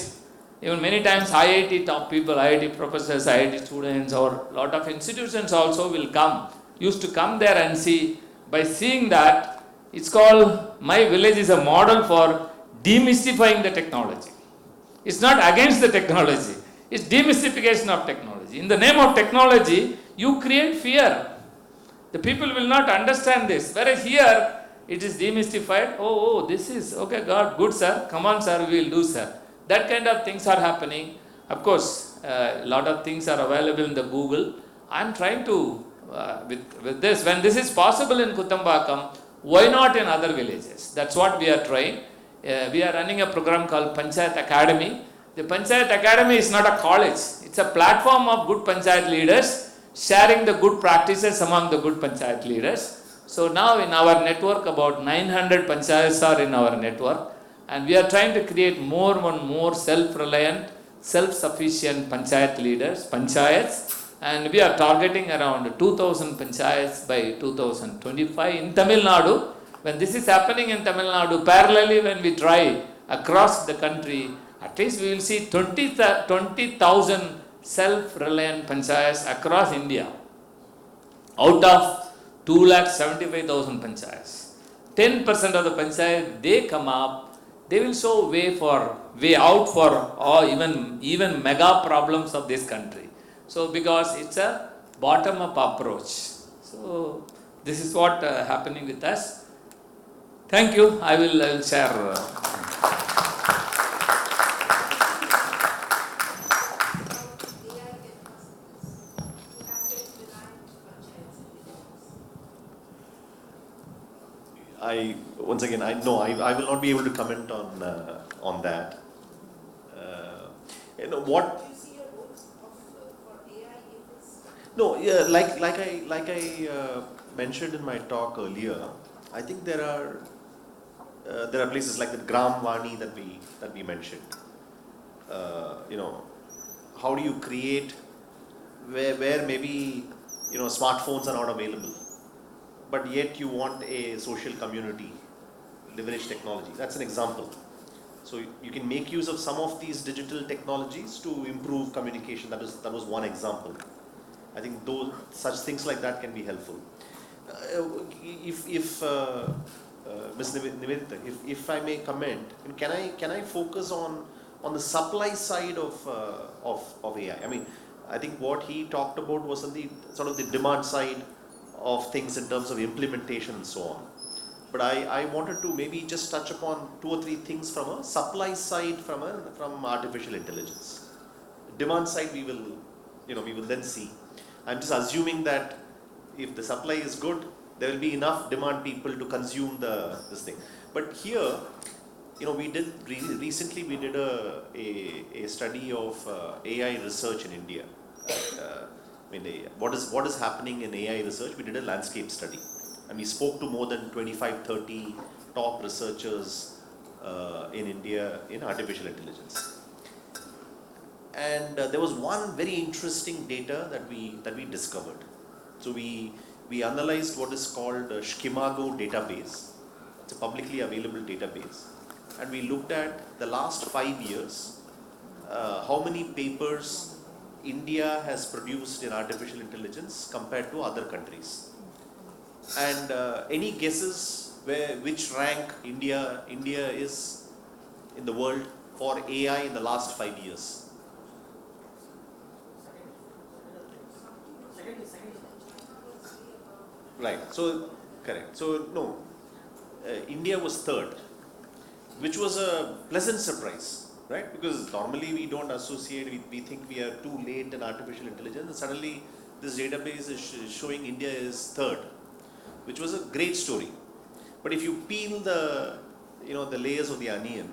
even many times IIT top people, IIT professors, IIT students, or lot of institutions also will come, used to come there and see. By seeing that, it's called, my village is a model for demystifying the technology. It's not against the technology, it's demystification of technology. In the name of technology, you create fear. The people will not understand this. Whereas here, it is demystified. Oh, this is, okay, God, good sir, come on sir, we will do sir. That kind of things are happening. Of course, a lot of things are available in the Google. I am trying to, with this, when this is possible in Kuttambakam, why not in other villages? That's what we are trying. We are running a program called Panchayat Academy. The Panchayat Academy is not a college. It's a platform of good Panchayat leaders sharing the good practices among the good Panchayat leaders. So now in our network, about 900 Panchayats are in our network, and we are trying to create more and more self-reliant, self-sufficient Panchayat leaders, Panchayats, and we are targeting around 2000 Panchayats by 2025 in Tamil Nadu. When this is happening in Tamil Nadu, parallelly when we try across the country, at least we will see 20,000 self-reliant panchayats across India. Out of 275,000 panchayats, 10% of the panchayats, they come up, they will show way out for all, even mega problems of this country. So because it's a bottom-up approach. So this is what happening with us. Thank you. I will share. Once again, I will not be able to comment on that. What? Do you see your roles for AI in this? No, yeah, like I mentioned in my talk earlier, I think there are places like the Gram Vani that we mentioned. How do you create where maybe smartphones are not available, but yet you want a social community, leverage technology. That's an example. So you can make use of some of these digital technologies to improve communication. That was one example. I think such things like that can be helpful. If Ms. Nivedita, if I may comment, can I focus on the supply side of AI? I mean, I think what he talked about was on the sort of the demand side of things in terms of implementation and so on. But I wanted to maybe just touch upon 2 or 3 things from a supply side from artificial intelligence. Demand side we will then see. I'm just assuming that if the supply is good, there will be enough demand people to consume this thing. But here, we did recently we did a study of AI research in India. What is happening in AI research? We did a landscape study, and we spoke to more than 25-30 top researchers in India in artificial intelligence. And there was one very interesting data that we discovered. So we analyzed what is called a Schemago database. It's a publicly available database, and we looked at the last 5 years, how many papers India has produced in artificial intelligence compared to other countries. And any guesses which rank India is in the world for AI in the last 5 years? Right. So correct. So no, India was third, which was a pleasant surprise, right? Because normally we don't associate. We think we are too late in artificial intelligence, and suddenly this database is showing India is third, which was a great story. But if you peel the layers of the onion,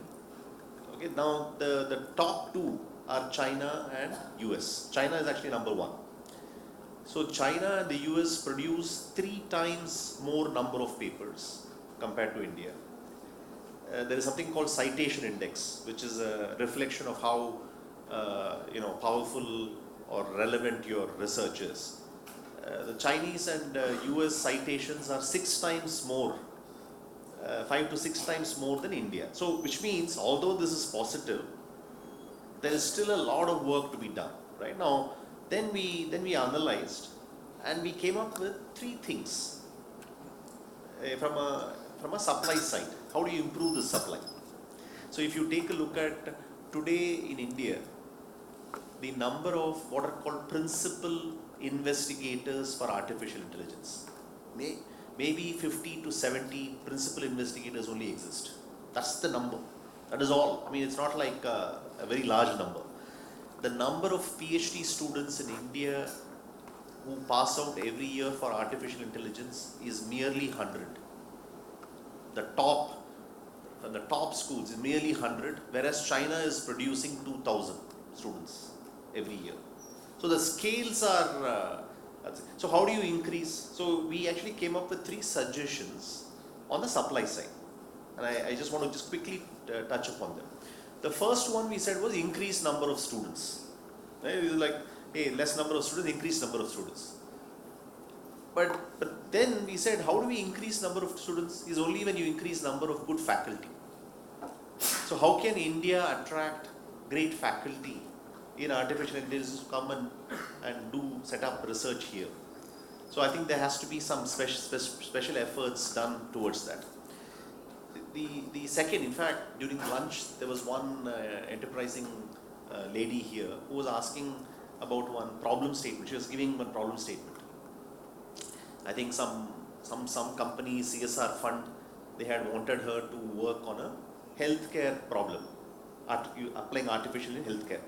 okay, now the top 2 are China and US. China is actually number 1. So China and the US produce 3 times more number of papers compared to India. There is something called citation index, which is a reflection of how powerful or relevant your research is. The Chinese and US citations are 6 times more, 5 to 6 times more than India. So, which means, although this is positive, there is still a lot of work to be done. Right now, then we analyzed, and we came up with 3 things from a supply side. How do you improve the supply? So, if you take a look at today in India, the number of what are called principal investigators for artificial intelligence, maybe 50 to 70 principal investigators only exist. That's the number. That is all. I mean, it's not like a very large number. The number of PhD students in India who pass out every year for artificial intelligence is merely 100. The top schools is merely 100, whereas China is producing 2,000 students every year. So the scales are, so how do you increase? So we actually came up with 3 suggestions on the supply side. And I just want to just quickly touch upon them. The first one we said was increase number of students. Right? It was like, hey, less number of students, increase number of students. But then we said, how do we increase number of students? Is only when you increase number of good faculty. So how can India attract great faculty in artificial intelligence to come and set up research here? So I think there has to be some special efforts done towards that. The second, in fact, during lunch, there was one enterprising lady here who was asking about one problem statement. She was giving one problem statement. I think some company, CSR fund, they had wanted her to work on a healthcare problem, applying artificial in healthcare.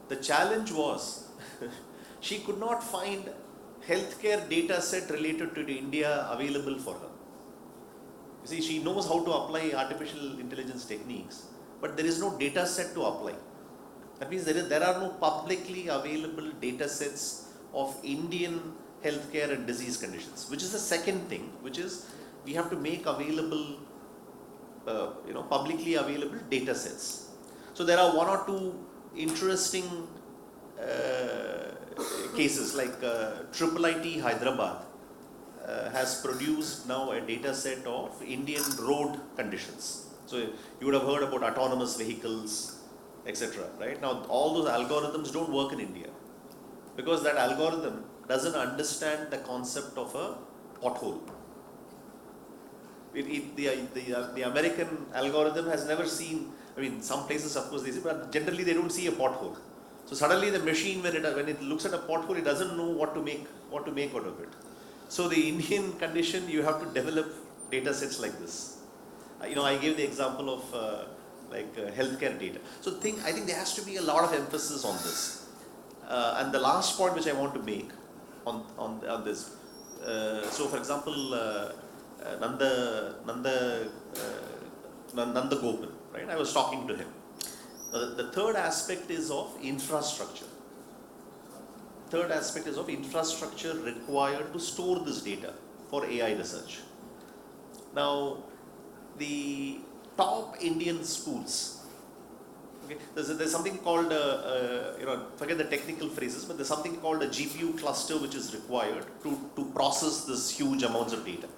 The challenge was she could not find healthcare data set related to India available for her. You see, she knows how to apply artificial intelligence techniques, but there is no data set to apply. That means there are no publicly available data sets of Indian healthcare and disease conditions, which is the second thing, which is we have to make available, publicly available data sets. So there are 1 or 2 interesting cases, like IIIT Hyderabad has produced now a data set of Indian road conditions. So you would have heard about autonomous vehicles, etc. Right? Now all those algorithms don't work in India because that algorithm doesn't understand the concept of a pothole. The American algorithm has never seen, I mean, some places of course they see, but generally they don't see a pothole. So suddenly the machine, when it looks at a pothole, it doesn't know what to make out of it. So the Indian condition, you have to develop data sets like this. I gave the example of healthcare data. So I think there has to be a lot of emphasis on this. And the last point which I want to make on this. So for example, Nanda Gopan, right? I was talking to him. The third aspect is of infrastructure. Third aspect is of infrastructure required to store this data for AI research. Now, the top Indian schools, okay, there's something called, forget the technical phrases, but there's something called a GPU cluster which is required to process this huge amounts of data.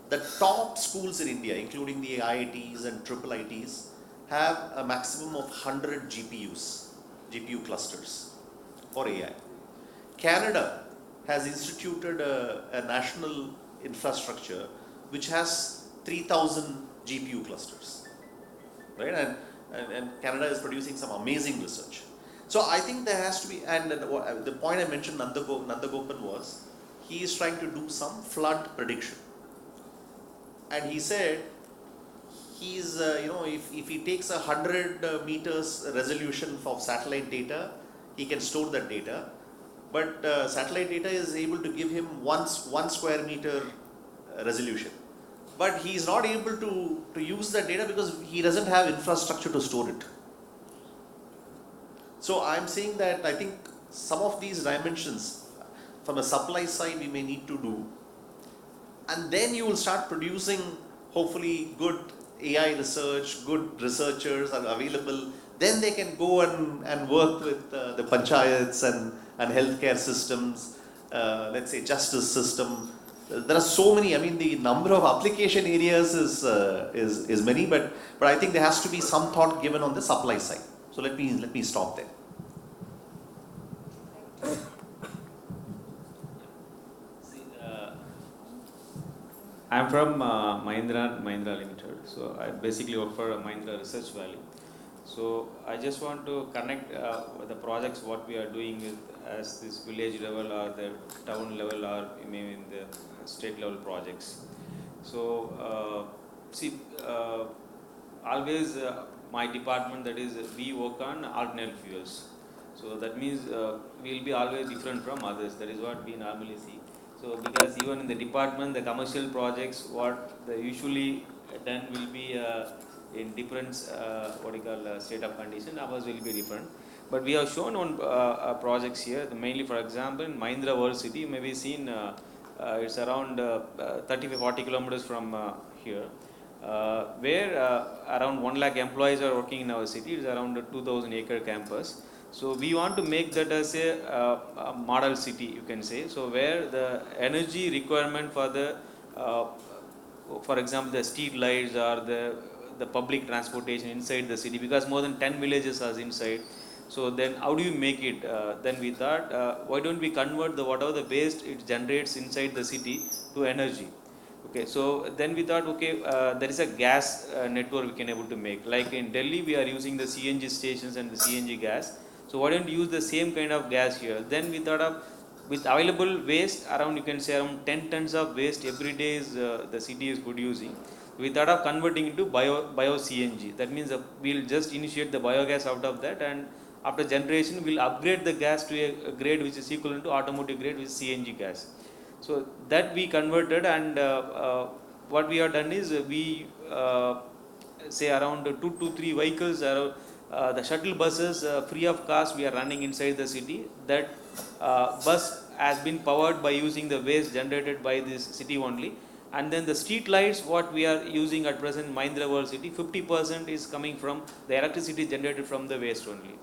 The top schools in India, including the IITs and IIITs, have a maximum of 100 GPU clusters for AI. Canada has instituted a national infrastructure which has 3,000 GPU clusters, right? And Canada is producing some amazing research. So I think there has to be, and the point I mentioned Nanda Gopan was, he is trying to do some flood prediction. And he said, he's, if he takes 100 meters resolution of satellite data, he can store that data. But satellite data is able to give him one square meter resolution. But he is not able to use that data because he doesn't have infrastructure to store it. So I'm saying that I think some of these dimensions, from a supply side we may need to do. And then you will start producing hopefully good AI research, good researchers are available. Then they can go and work with the panchayats and healthcare systems, let's say justice system. There are so many. I mean, the number of application areas is many, but I think there has to be some thought given on the supply side. So let me stop there. See, I'm from Mahindra Limited, so I basically work for Mahindra Research Valley. So I just want to connect the projects what we are doing with as this village level or the town level or maybe in the state level projects. So always my department, that is we work on alternate fuels. So that means we'll be always different from others. That is what we normally see. So because even in the department, the commercial projects, what the usually done will be in different state of condition, ours will be different. But we have shown on projects here, mainly for example in Mahindra World City, you may be seen it's around 30-40 kilometers from here, where around 1 lakh employees are working in our city. It's around a 2,000 acre campus. So we want to make that as a model city, you can say. So where the energy requirement for the, for example, the street lights or the public transportation inside the city, because more than 10 villages are inside. So then how do you make it? Then we thought, why don't we convert whatever the waste it generates inside the city to energy? Okay, so then we thought, okay, there is a gas network we can able to make. Like in Delhi, we are using the CNG stations and the CNG gas. So why don't you use the same kind of gas here? Then we thought of, with available waste around, you can say around 10 tons of waste every day is the city is producing. We thought of converting into bio CNG. That means we'll just initiate the biogas out of that, and after generation we'll upgrade the gas to a grade which is equivalent to automotive grade, which is CNG gas. So that we converted, and what we have done is we say around 2 to 3 vehicles are the shuttle buses free of cost we are running inside the city. That bus has been powered by using the waste generated by this city only. And then the street lights what we are using at present in Mahindra World City, 50% is coming from the electricity generated from the waste only.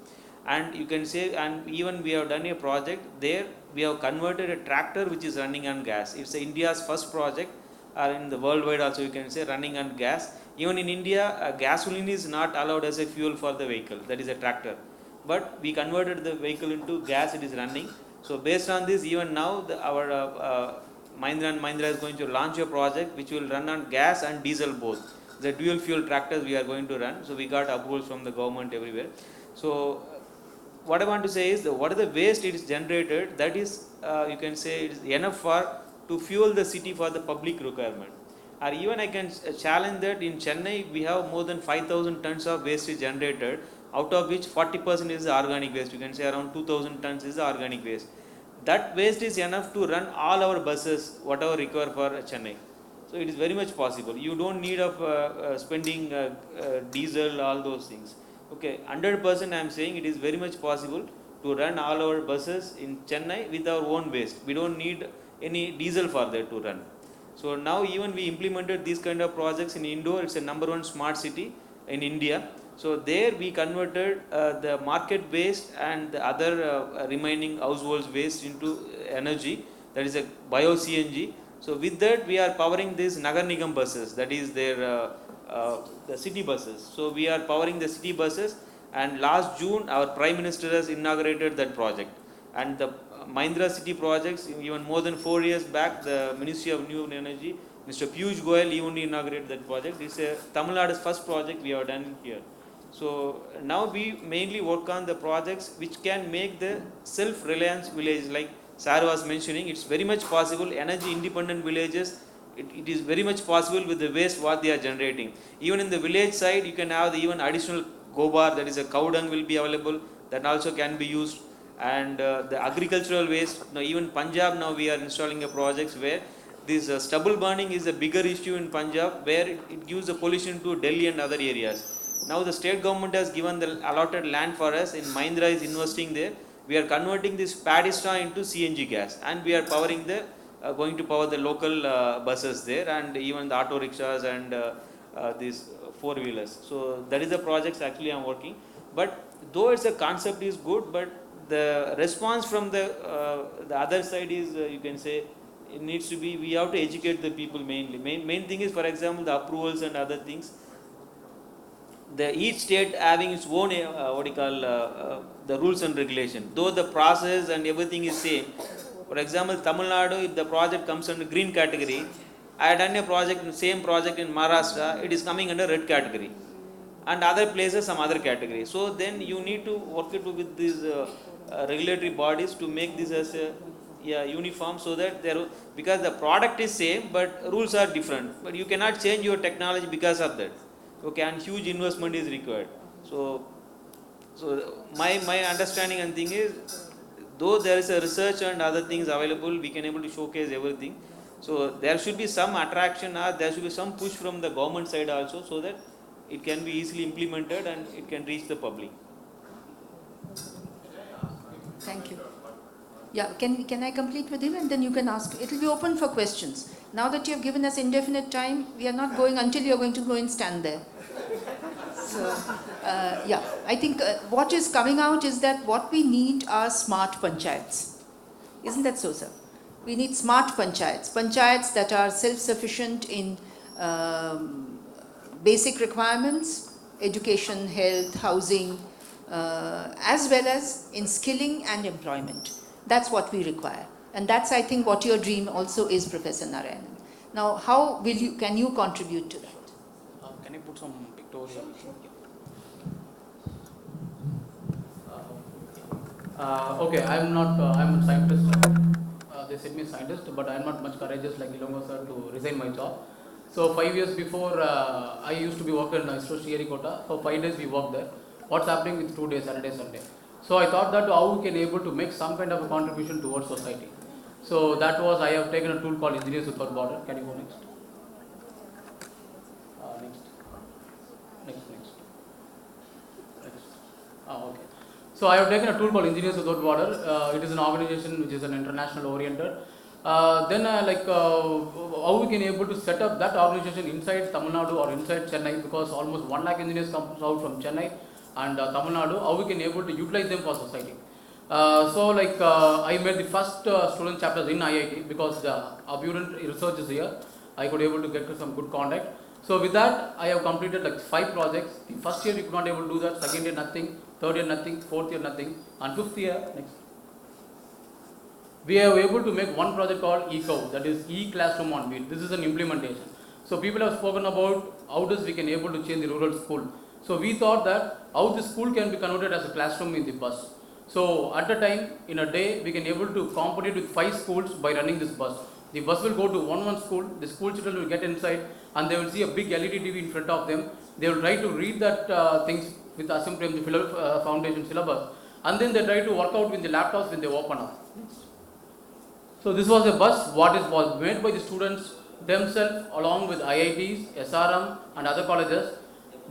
And you can say, and even we have done a project there, we have converted a tractor which is running on gas. It's India's first project, or in the worldwide also you can say, running on gas. Even in India, gasoline is not allowed as a fuel for the vehicle, that is a tractor. But we converted the vehicle into gas, it is running. So based on this, even now our Mahindra and Mahindra is going to launch a project which will run on gas and diesel both. The dual fuel tractors we are going to run. So we got approvals from the government everywhere. So what I want to say is that what are the waste it is generated, that is you can say it is enough to fuel the city for the public requirement. Or even I can challenge that in Chennai we have more than 5,000 tons of waste is generated, out of which 40% is organic waste. You can say around 2,000 tons is organic waste. That waste is enough to run all our buses whatever required for Chennai. So it is very much possible. You don't need of spending diesel, all those things. Okay, 100% I am saying it is very much possible to run all our buses in Chennai with our own waste. We don't need any diesel for that to run. So now even we implemented these kind of projects in Indore. It's a #1 smart city in India. So there we converted the market waste and the other remaining households waste into energy, that is a bio CNG. So with that we are powering these Nagar Nigam buses, that is their the city buses. So we are powering the city buses, and last June our Prime Minister has inaugurated that project. And the Mahindra city projects, even more than 4 years back, the Ministry of New Energy, Mr. Piyush Goyal, he only inaugurated that project. It's a Tamil Nadu's first project we have done here. So now we mainly work on the projects which can make the self-reliance village, like Sir was mentioning. It's very much possible, energy independent villages, it is very much possible with the waste what they are generating. Even in the village side you can have the even additional gobar, that is a cow dung will be available, that also can be used. And the agricultural waste, now even Punjab now we are installing a projects where this stubble burning is a bigger issue in Punjab, where it gives the pollution to Delhi and other areas. Now the state government has given the allotted land for us, in Mahindra is investing there. we are converting this paddy straw into CNG gas, and we are powering the going to power the local buses there, and even the auto rickshaws and these four wheelers. So that is the projects actually I am working. But though it's a concept is good, but the response from the other side is you can say it needs to be, we have to educate the people mainly. Main thing is, for example, the approvals and other things. The each state having its own what you call the rules and regulation. Though the process and everything is same. For example, Tamil Nadu, if the project comes under green category, I had done a project, same project in Maharashtra, it is coming under red category, and other places some other category. So then you need to work it with these regulatory bodies to make this as a uniform, so that there, because the product is same but rules are different, but you cannot change your technology because of that. Okay, and huge investment is required. So my understanding and thing is, though there is a research and other things available, we can able to showcase everything. So there should be some attraction, or there should be some push from the government side also, so that it can be easily implemented and it can reach the public. Thank you. Yeah, can I complete with him, and then you can ask. It will be open for questions. Now that you have given us indefinite time, we are not going until you are going to go and stand there. So, yeah, I think what is coming out is that what we need are smart panchayats. Isn't that so, sir? We need smart panchayats. Panchayats that are self-sufficient in basic requirements, education, health, housing, as well as in skilling and employment. That's what we require. And that's, I think, what your dream also is, Professor Narayanan. Now, how will you, can you contribute to that? Can you put some pictorial? Okay, I'm not, I'm a scientist. They said me scientist, but I'm not much courageous like Ilongo sir to resign my job. So 5 years before, I used to be working in Sririkota. For 5 days we worked there. What's happening with 2 days, Saturday, Sunday? So I thought that how we can able to make some kind of a contribution towards society. So that was, I have taken a tool called Engineers Without Border. Can you go next? Next. Okay. So I have taken a tool called Engineers Without Border. It is an organization which is an international oriented. Then how we can able to set up that organization inside Tamil Nadu or inside Chennai, because almost 1 lakh engineers comes out from Chennai and Tamil Nadu, how we can able to utilize them for society. I made the first student chapters in IIT, because the abundant research is here. I could able to get some good contact. So with that, I have completed like 5 projects. The first year we could not able to do that, second year nothing, third year nothing, fourth year nothing, and fifth year next. We are able to make one project called eCow, that is e-classroom on wheel. This is an implementation. So people have spoken about how does we can able to change the rural school. So we thought that how the school can be converted as a classroom in the bus. So at the time, in a day, we can able to compete with 5 schools by running this bus. The bus will go to one school, the school children will get inside and they will see a big LED TV in front of them. They will try to read that things with assembly and the foundation syllabus, and then they try to work out with the laptops when they open up. So this was a bus was made by the students themselves along with IITs, SRM and other colleges.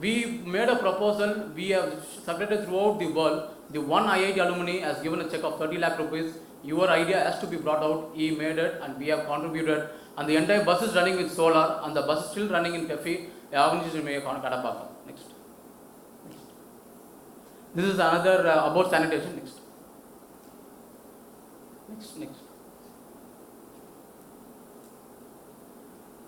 We made a proposal, we have circulated throughout the world. The one IIT alumni has given a check of 30 lakh rupees. Your idea has to be brought out. He made it and we have contributed. And the entire bus is running with solar and the bus is still running in cafe. The organization may Kadapaka. Next. This is another about sanitation. Next.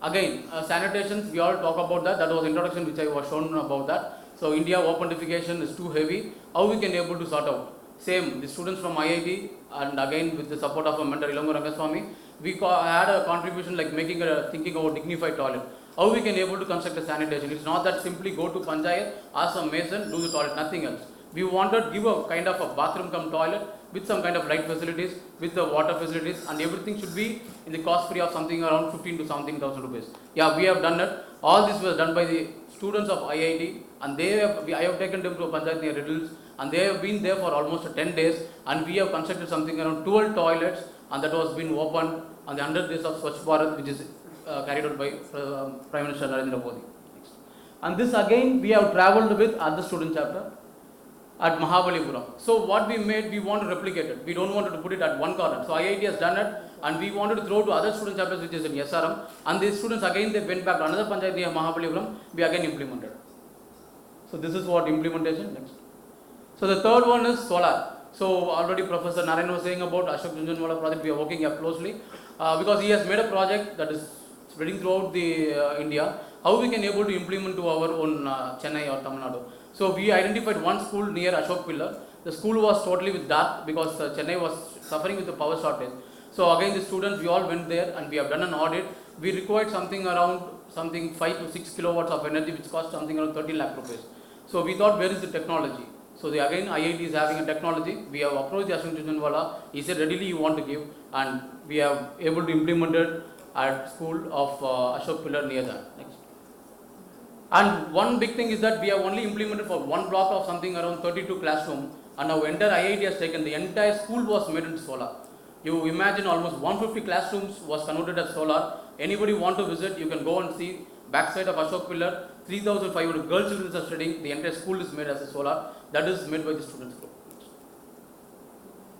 Again, sanitation, we all talk about that. That was introduction which I was shown about that. So India openification is too heavy. How we can able to sort out? Same, the students from IIT and again with the support of a mentor Ilongo Rangaswamy, we had a contribution like thinking about dignified toilet. How we can able to construct a sanitation? It's not that simply go to panchayat, ask a mason, do the toilet, nothing else. We wanted to give a kind of a bathroom cum toilet with some kind of light facilities, with the water facilities, and everything should be in the cost free of something around 15 to something thousand rupees. Yeah, we have done it. All this was done by the students of IIT, and I have taken them to a panchayat near Riddles, and they have been there for almost 10 days, and we have constructed something around 12 toilets, and that was been opened on the 100 days of Swachh Bharat, which is carried out by Prime Minister Narendra Modi. And this again we have travelled with other student chapter. at Mahabalipuram. So what we made, we want to replicate it. We don't want to put it at one corner. So IIT has done it, and we wanted to throw to other student chapters which is in SRM, and these students again they went back to another panchayat near Mahabalipuram, we again implemented. So this is what implementation next. So the third one is solar. So already Professor Narayan was saying about Ashok Junjunwala project, we are working here closely because he has made a project that is spreading throughout the India, how we can able to implement to our own Chennai or Tamil Nadu. So we identified one school near Ashok Pillar. The school was totally with dark because Chennai was suffering with the power shortage. So again the students, we all went there and we have done an audit. We required something around 5 to 6 kilowatts of energy which cost something around 30 lakh rupees. So we thought, where is the technology? So again IIT is having a technology. We have approached the Ashok Junjunwala. He said readily you want to give, and we have able to implement it at school of Ashok Pillar near that. Next. And one big thing is that we have only implemented for one block of something around 32 classroom, and our entire IIT has taken, the entire school was made into solar. You imagine almost 150 classrooms was converted as solar. Anybody want to visit, you can go and see backside of Ashok Pillar, 3,500 girls children are studying, the entire school is made as a solar, that is made by the students group.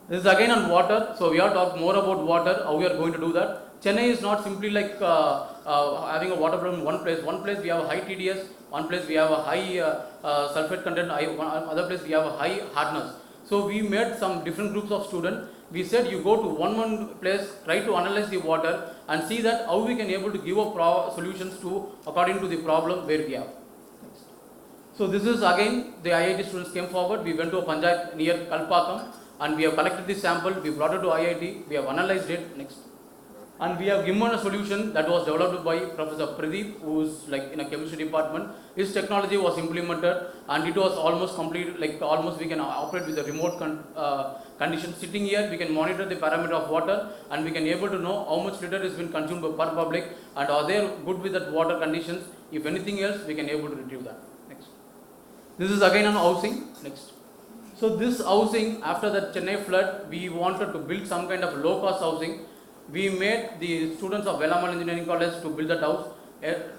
This is again on water, so we are talking more about water, how we are going to do that. Chennai is not simply like having a water problem in one place. One place we have a high TDS, one place we have a high sulfate content, other place we have a high hardness. So we made some different groups of students. We said you go to one place, try to analyze the water and see that how we can able to give a solutions to according to the problem where we have. Next. So this is again the IIT students came forward. We went to a panchayat near Kalpakam and we have collected this sample. We brought it to IIT. We have analyzed it. Next. And we have given a solution that was developed by Professor Pradeep, who is like in a chemistry department. His technology was implemented and it was almost complete, like almost we can operate with a remote condition. Sitting here, we can monitor the parameter of water and we can able to know how much liter has been consumed per public and are they good with that water conditions. If anything else, we can able to retrieve that. Next. This is again on housing. Next. So this housing, after the Chennai flood, we wanted to build some kind of low cost housing. We made the students of Velaman Engineering College to build that house.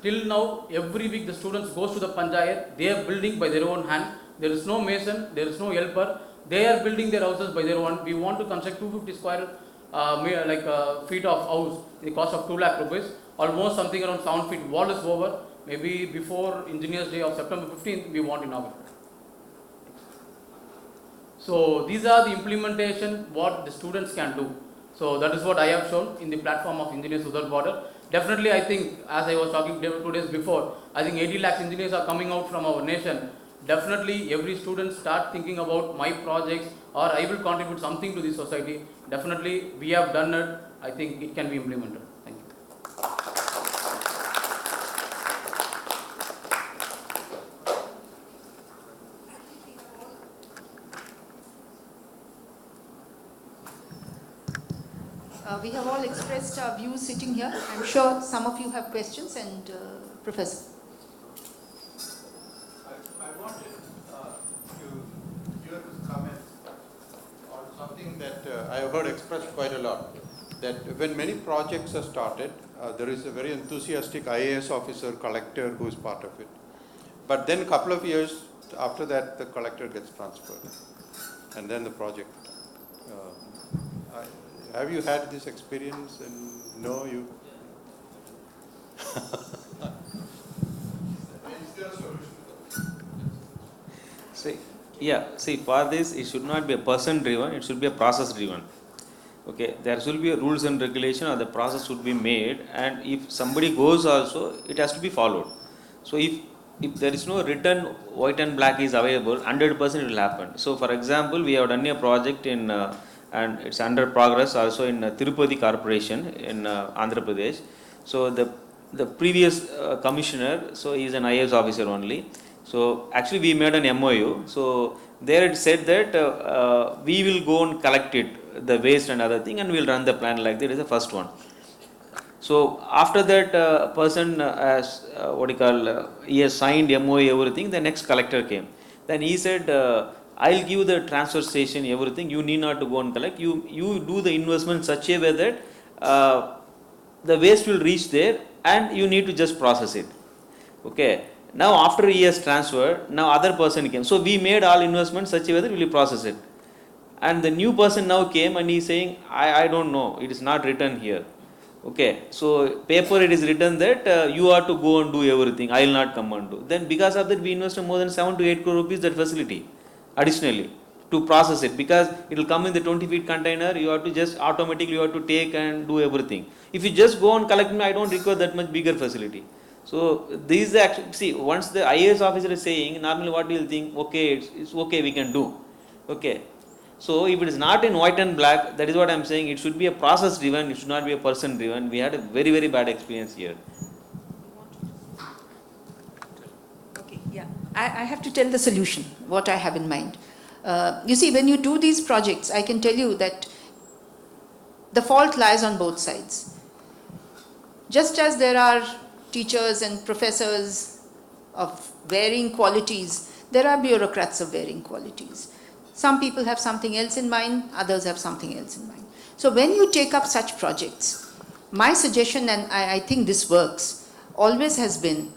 Till now, every week the students goes to the panchayat. They are building by their own hand. There is no mason, there is no helper. They are building their houses by their own. We want to construct 250 square feet of house. The cost of 2 lakh rupees. Almost something around 7 feet. Wall is over. Maybe before Engineers Day of September 15th, we want to inaugurate. So these are the implementation what the students can do. So that is what I have shown in the platform of Engineers Without Border. Definitely, I think, as I was talking 2 days before, I think 80 lakhs engineers are coming out from our nation. Definitely, every student start thinking about my projects or I will contribute something to the society. Definitely, we have done it. I think it can be implemented. Thank you. We have all expressed our views sitting here. I'm sure some of you have questions, and Professor. I wanted to hear his comments on something that I have heard expressed quite a lot, that when many projects are started, there is a very enthusiastic IAS officer collector who is part of it. But then a couple of years after that, the collector gets transferred and then the project. Have you had this experience? And no, you. See, for this, it should not be a person driven, it should be a process driven. Okay, there should be a rules and regulation or the process should be made, and if somebody goes also, it has to be followed. So if there is no written white and black is available, 100% it will happen. So for example, we have done a project in and it's under progress also in Tirupati Corporation in Andhra Pradesh. So the previous commissioner, so he is an IAS officer only. So actually we made an MOU. So there it said that we will go and collect it, the waste and other thing, and we will run the plan like that. Is the first one. So after that person has he has signed MOU everything. The next collector came. Then he said, I'll give the transfer station everything. You need not to go and collect. You do the investment in such a way that the waste will reach there, and you need to just process it. Okay. Now after he has transferred, now other person came. So we made all investments such a way that we will process it. And the new person now came and he is saying, I don't know, it is not written here. Okay, so paper it is written that you are to go and do everything, I will not come and do. Then because of that we invested more than 7 to 8 crore rupees that facility additionally to process it, because it will come in the 20 feet container, you have to just automatically you have to take and do everything. If you just go and collect me, I don't require that much bigger facility. So these actually, see, once the IAS officer is saying, normally what you will think, okay, it's okay, we can do. Okay. So if it is not in white and black, that is what I am saying, it should be a process driven, it should not be a person driven. We had a very, very bad experience here. Okay, yeah. I have to tell the solution, what I have in mind. You see, when you do these projects, I can tell you that the fault lies on both sides. Just as there are teachers and professors of varying qualities, there are bureaucrats of varying qualities. Some people have something else in mind, others have something else in mind. So when you take up such projects, my suggestion, and I think this works, always has been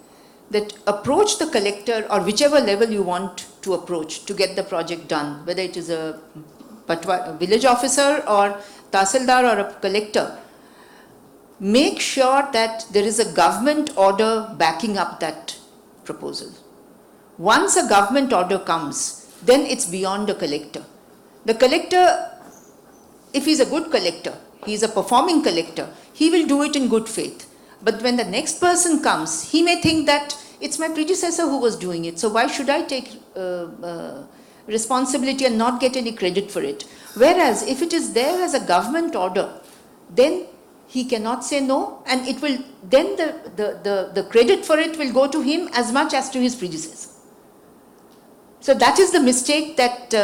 that approach the collector or whichever level you want to approach to get the project done, whether it is a village officer or tahsildar or a collector. Make sure that there is a government order backing up that proposal. Once a government order comes, then it's beyond a collector. The collector, if he's a good collector, he's a performing collector, he will do it in good faith. But when the next person comes, he may think that it's my predecessor who was doing it, so why should I take responsibility and not get any credit for it? Whereas if it is there as a government order, then he cannot say no, and it will, then the credit for it will go to him as much as to his predecessor. So that is the mistake that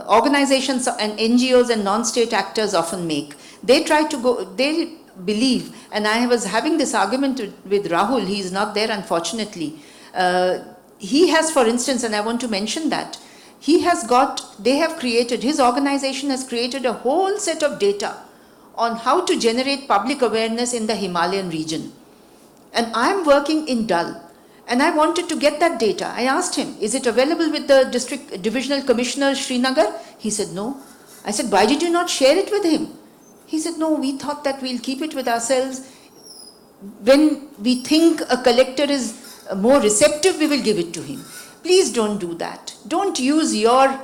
organizations and NGOs and non-state actors often make. They try to go, they believe, and I was having this argument with Rahul, he is not there unfortunately. He has, for instance, and I want to mention that, he has got, they have created, his organization has created a whole set of data on how to generate public awareness in the Himalayan region. And I am working in Dal. And I wanted to get that data. I asked him, is it available with the district divisional commissioner Srinagar? He said no. I said, why did you not share it with him? He said, no, we thought that we'll keep it with ourselves. When we think a collector is more receptive, we will give it to him. Please don't do that. Don't use your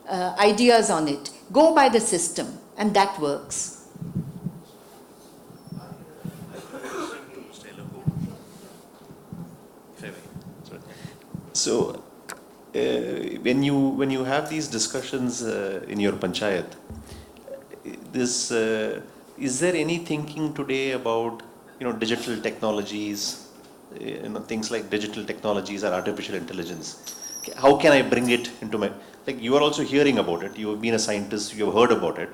ideas on it. Go by the system, and that works. So, when you have these discussions in your panchayat, is there any thinking today about digital technologies, things like digital technologies or artificial intelligence? How can I bring it into my, like, you are also hearing about it, you have been a scientist, you have heard about it,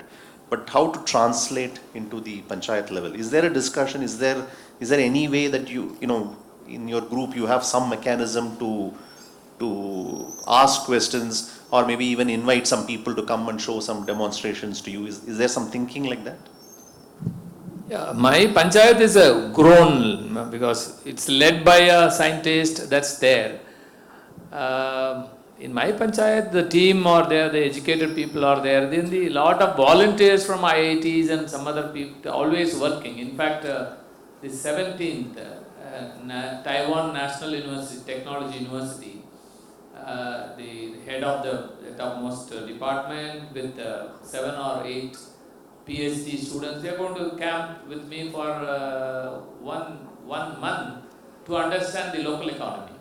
but how to translate into the panchayat level? Is there a discussion? Is there any way that you in your group you have some mechanism to ask questions, or maybe even invite some people to come and show some demonstrations to you? Is there some thinking like that? Yeah, my panchayat is a grown, because it's led by a scientist that's there. In my panchayat, the team are there, the educated people are there, then the lot of volunteers from IITs and some other people always working. In fact, the 17th Taiwan National University, Technology University, the head of the topmost department with 7 or 8 PhD students, they are going to camp with me for one month to understand the local economy,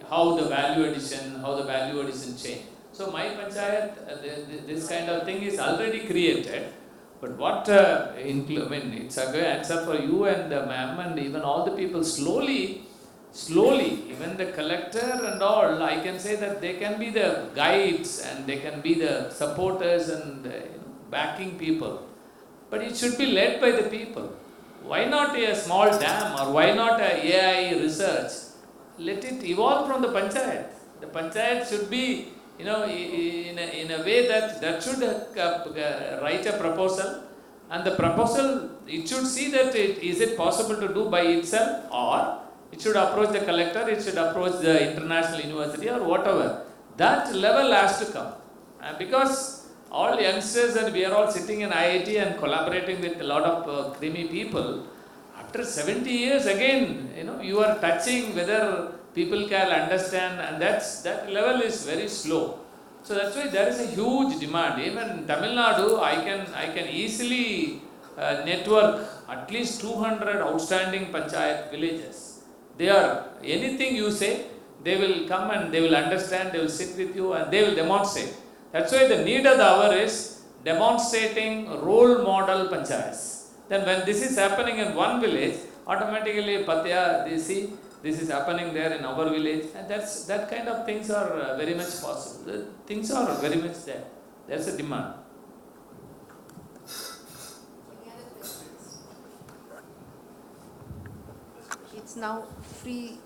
how the value addition change. So my panchayat, this kind of thing is already created. But what it's a good answer for you and ma'am and even all the people. Slowly, even the collector and all, I can say that they can be the guides and they can be the supporters and backing people. But it should be led by the people. Why not a small dam, or why not a AI research? Let it evolve from the panchayat. The panchayat should be, in a way that should write a proposal, and the proposal, it should see that is it possible to do by itself, or It should approach the collector, it should approach the international university or whatever. That level has to come. Because all youngsters and we are all sitting in IIT and collaborating with a lot of creamy people, after 70 years again, you are touching whether people can understand, and that level is very slow. So that's why there is a huge demand. Even in Tamil Nadu, I can easily network at least 200 outstanding panchayat villages. They are, anything you say, they will come and they will understand, they will sit with you and they will demonstrate. That's why the need of the hour is demonstrating role model panchayats. Then when this is happening in one village, automatically Patya, they see this is happening there in our village, and that kind of things are very much possible. The things are very much there. There's a demand. Any other questions? It's now free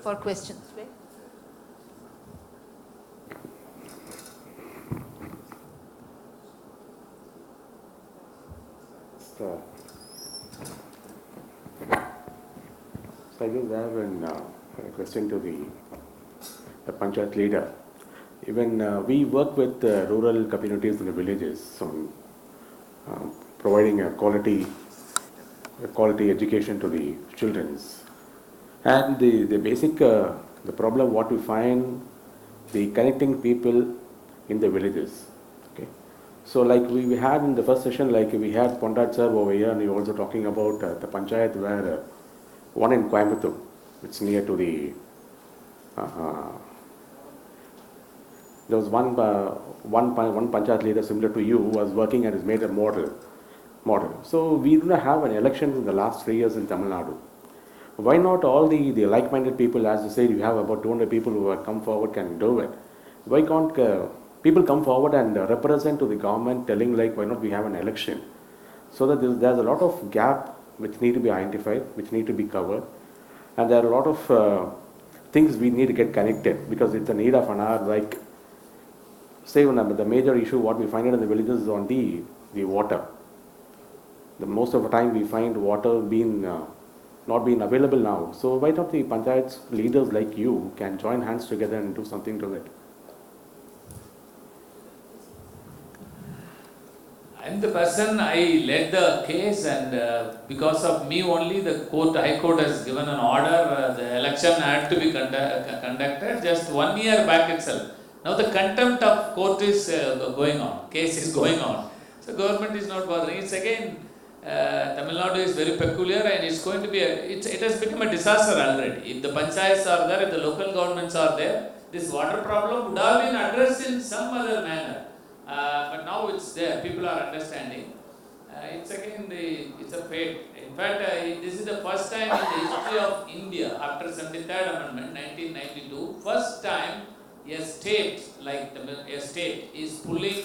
for questions, right? So I guess I have a question to the panchayat leader. Even we work with rural communities in the villages on providing a quality education to the children. And the basic the problem what we find, the connecting people in the villages. Okay. So like we had in the first session, like we had Pondat sir over here, and he also talking about the panchayat where one in Coimbatore, it's near to the there was one panchayat leader similar to you who was working and has made a model. So we do not have an election in the last 3 years in Tamil Nadu. Why not all the like-minded people, as you said, you have about 200 people who have come forward can do it. Why can't people come forward and represent to the government telling like why not we have an election? So that there's a lot of gap which need to be identified, which need to be covered. And there are a lot of things we need to get connected because it's a need of an hour. Like, say, the major issue what we find in the villages is on the water. The most of the time we find water not being available now. So why not the panchayats leaders like you can join hands together and do something to it? I'm the person, I led the case, and because of me only the High Court has given an order, the election had to be conducted just 1 year back itself. Now the contempt of court is going on, case is going on. So government is not bothering. It's again, Tamil Nadu is very peculiar and it's going to be, it has become a disaster already. If the panchayats are there, if the local governments are there, this water problem would have been addressed in some other manner. But now it's there, people are understanding. It's again, it's a fate. In fact, this is the first time in the history of India, after 73rd Amendment, 1992, first time a state, like a state, is pulling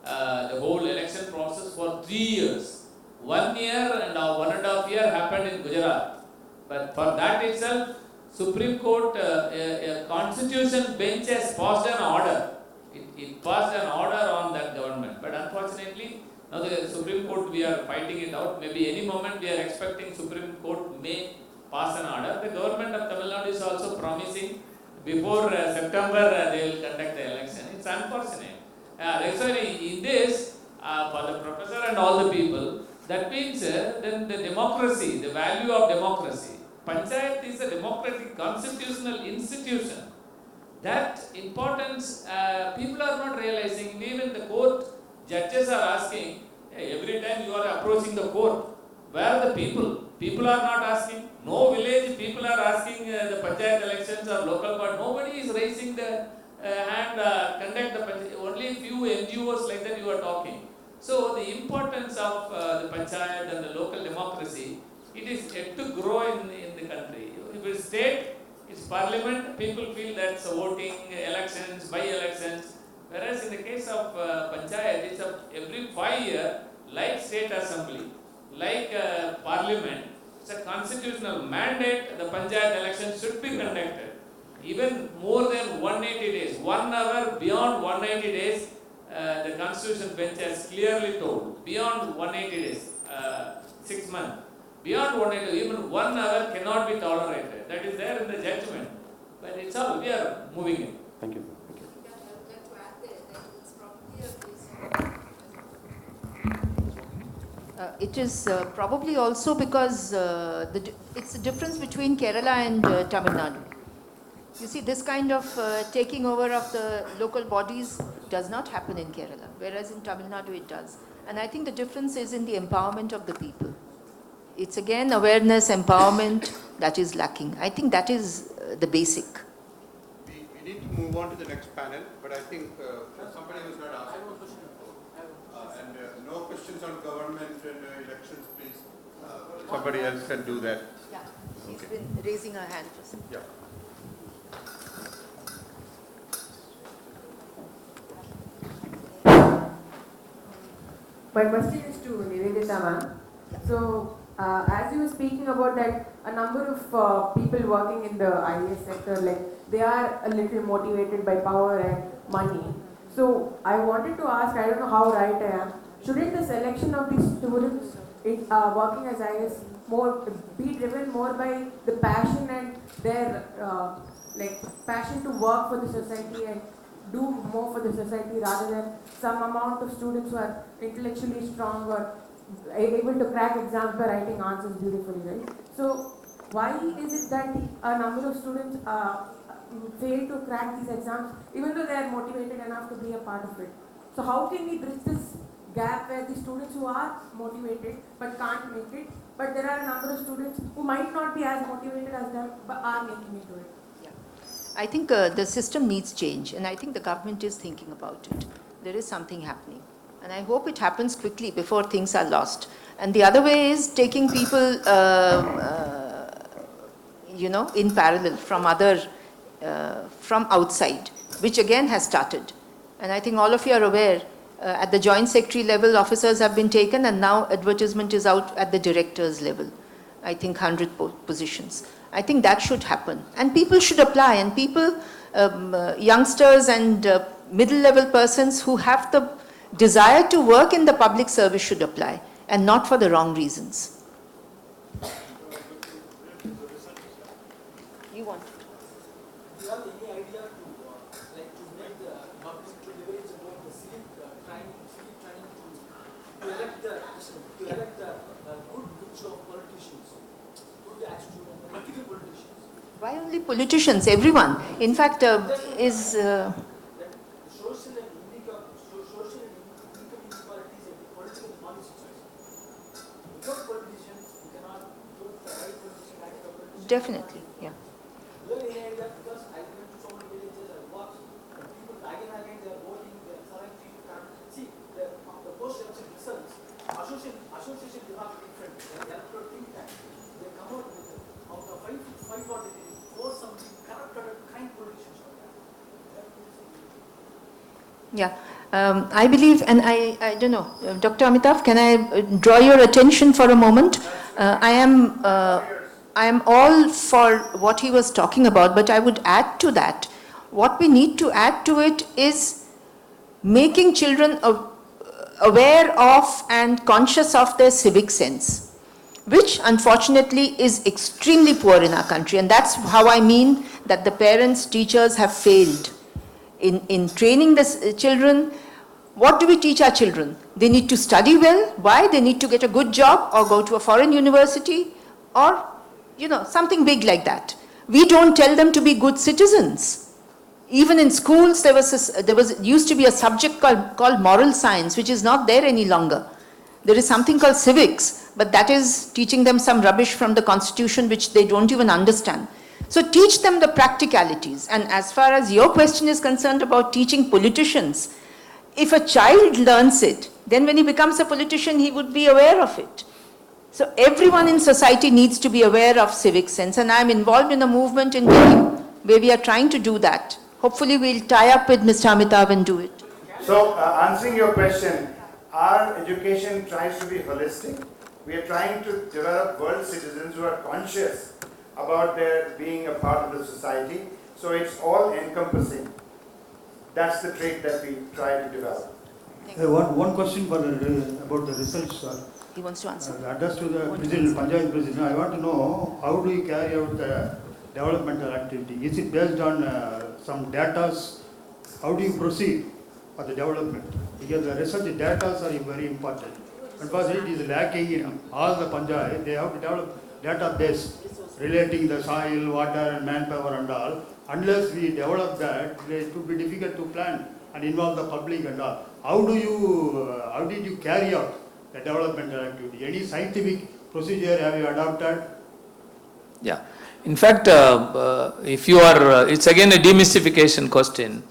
the whole election process for 3 years. 1 year and 1.5 years happened in Gujarat. But for that itself, Supreme Court, a constitution bench has passed an order. It passed an order on that government. But unfortunately, now the Supreme Court, we are fighting it out. Maybe any moment we are expecting Supreme Court may pass an order. The government of Tamil Nadu is also promising before September they will conduct the election. It's unfortunate. In this, for the professor and all the people, that means then the democracy, the value of democracy. Panchayat is a democratic constitutional institution. That importance, people are not realizing. Even the court judges are asking, hey, every time you are approaching the court, where are the people? People are not asking. No village people are asking the panchayat elections or local board. Nobody is raising the hand, conduct the panchayat. Only few NGOs like that you are talking. So the importance of the panchayat and the local democracy, it is yet to grow in the country. If it's state, it's parliament, people feel that's voting, elections, by-elections. Whereas in the case of panchayat, it's every 5 years, like state assembly, like parliament, it's a constitutional mandate, the panchayat election should be conducted. Even more than 180 days, 1 hour beyond 180 days, the constitution bench has clearly told, beyond 180 days, 6 months, Beyond 1 hour, even 1 hour cannot be tolerated. That is there in the judgment. But it's all, we are moving in. Thank you. Thank you. It is probably also because it's a difference between Kerala and Tamil Nadu. You see, this kind of taking over of the local bodies does not happen in Kerala, whereas in Tamil Nadu it does. And I think the difference is in the empowerment of the people. It's again awareness, empowerment that is lacking. I think that is the basic. We need to move on to the next panel, but I think somebody was not asking. And no questions on government and elections, please. Somebody else can do that. Yeah, she's been raising her hand for some. Yeah. My question is to Nivedita ma'am. So, as you were speaking about that, a number of people working in the IAS sector, like they are a little motivated by power and money. So, I wanted to ask, I don't know how right I am, shouldn't the selection of these students working as IAS be driven more by the passion and their passion to work for the society and do more for the society rather than some amount of students who are intellectually strong or able to crack exams by writing answers beautifully, right? So why is it that a number of students fail to crack these exams even though they are motivated enough to be a part of it? So how can we bridge this gap where the students who are motivated but can't make it, but there are a number of students who might not be as motivated as them but are making it to it? I think the system needs change, and I think the government is thinking about it. There is something happening, and I hope it happens quickly before things are lost. And the other way is taking people, in parallel from outside, which again has started. And I think all of you are aware, at the joint secretary level, officers have been taken, and now advertisement is out at the directors level. I think 100 positions. I think that should happen. And people should apply, and people, youngsters and middle-level persons who have the desire to work in the public service should apply, and not for the wrong reasons. You want it? Do you have any idea to make the public to leverage about the civic training to elect the good mix of politicians, good attitude and ethical politicians? Why only politicians? Everyone. In fact, is... social and income inequalities and political policies. Without politicians, we cannot do the right politician and the politician. Definitely, yeah. Because I went to so many villages, I watched, and people again they are voting, they are selecting. See, the post-election results, association do not be different. They are electoral think tank. They come out with, out of 543, 4 something corrupted kind politicians. Yeah, I believe, and I don't know, Dr. Amitav, can I draw your attention for a moment? I am all for what he was talking about, but I would add to that. What we need to add to it is making children aware of and conscious of their civic sense, which unfortunately is extremely poor in our country. And that's how I mean that the parents, teachers have failed in training the children. What do we teach our children? They need to study well. Why? They need to get a good job or go to a foreign university or, something big like that. We don't tell them to be good citizens. Even in schools, there used to be a subject called moral science, which is not there any longer. There is something called civics, but that is teaching them some rubbish from the constitution, which they don't even understand. So teach them the practicalities. And as far as your question is concerned about teaching politicians, if a child learns it, then when he becomes a politician, he would be aware of it. So everyone in society needs to be aware of civic sense. And I'm involved in a movement in Delhi where we are trying to do that. Hopefully we'll tie up with Mr. Amitav and do it. So answering your question, our education tries to be holistic. We are trying to develop world citizens who are conscious about their being a part of the society. So it's all encompassing. That's the trait that we try to develop. One question for about the research, sir. He wants to answer. Addressed to the president, Panchayat president, I want to know how do you carry out the developmental activity? Is it based on some data? How do you proceed for the development? Because the research data are very important. Unfortunately, it is lacking in all the Panchayat. They have to develop database relating the soil, water, and manpower and all. Unless we develop that, it would be difficult to plan and involve the public and all. How did you carry out the developmental activity? Any scientific procedure have you adopted? Yeah. In fact, if you are, it's again a demystification question.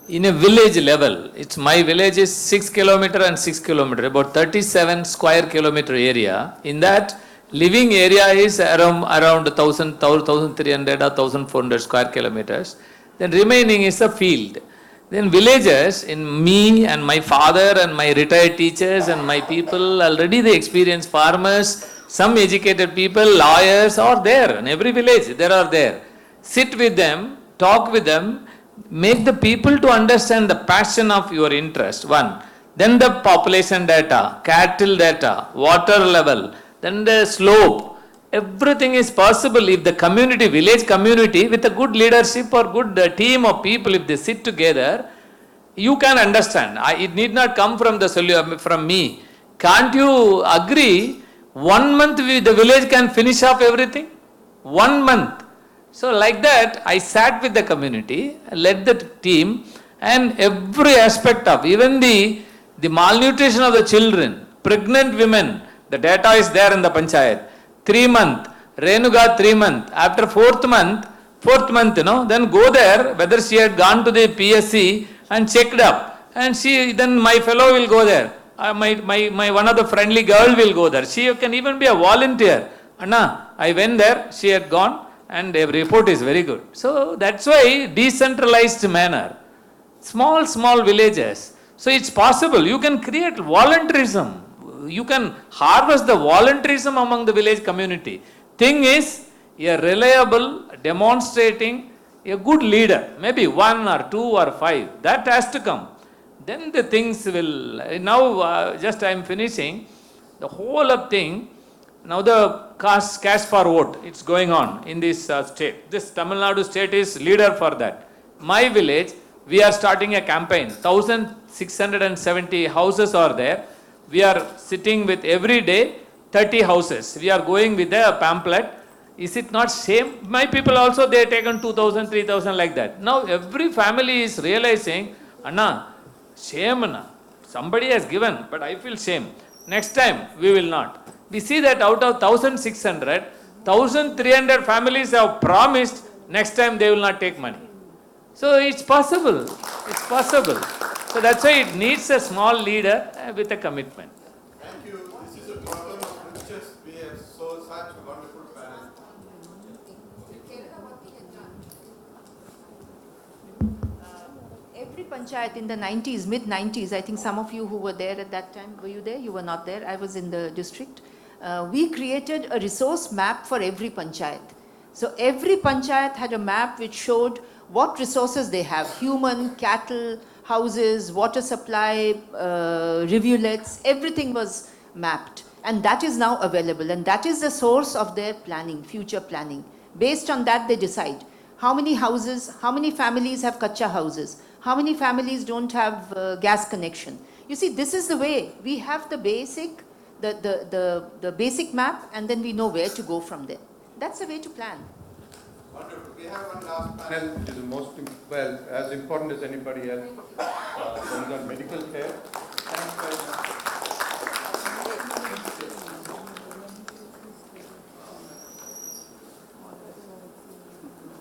In a village level, my village is 6 kilometer and 6 kilometer, about 37 square kilometer area. In that, living area is around 1,000, 1,300 or 1,400 square kilometers. Then remaining is a field. Then villagers, in me and my father and my retired teachers and my people, already the experienced farmers, some educated people, lawyers are there. In every village, there are there. Sit with them, talk with them, make the people to understand the passion of your interest, one. Then the population data, cattle data, water level, then the slope. Everything is possible if the community, village community with a good leadership or good team of people, if they sit together, you can understand. It need not come from me. Can't you agree? 1 month the village can finish off everything? 1 month. So like that, I sat with the community, led the team, and every aspect of, even the malnutrition of the children, pregnant women, the data is there in the panchayat. 3 months, Renuga 3 months. After fourth month, then go there, whether she had gone to the PSC and checked up. And then my fellow will go there. My one of the friendly girl will go there. She can even be a volunteer. Anna, I went there, she had gone, and the report is very good. So that's why decentralized manner. Small villages. So it's possible. You can create volunteerism. You can harvest the volunteerism among the village community. Thing is, a reliable, demonstrating, a good leader, maybe 1 or 2 or 5, that has to come. Then the things will, now just I am finishing, the whole of thing, now the caste for vote, it's going on in this state. This Tamil Nadu state is leader for that. My village, we are starting a campaign, 1,670 houses are there. We are sitting with every day 30 houses. We are going with a pamphlet. Is it not same? My people also, they have taken 2,000, 3,000 like that. Now every family is realizing, Anna, shame Anna. Somebody has given, but I feel shame. Next time, we will not. We see that out of 1,600, 1,300 families have promised, next time they will not take money. So it's possible. It's possible. So that's why it needs a small leader with a commitment. Thank you. This is a problem of riches. We have such a wonderful panel. Every panchayat in the 90s, mid-90s, I think some of you who were there at that time, were you there? You were not there. I was in the district. We created a resource map for every panchayat. So every panchayat had a map which showed what resources they have: human, cattle, houses, water supply, rivulets, everything was mapped. And that is now available. And that is the source of their planning, future planning. Based on that, they decide how many houses, how many families have kacha houses, how many families don't have gas connection. You see, this is the way. We have the basic, the basic map, and then we know where to go from there. That's the way to plan. Wonderful. We have one last panel, which is the most, well, as important as anybody else, on medical care. Thanks very much.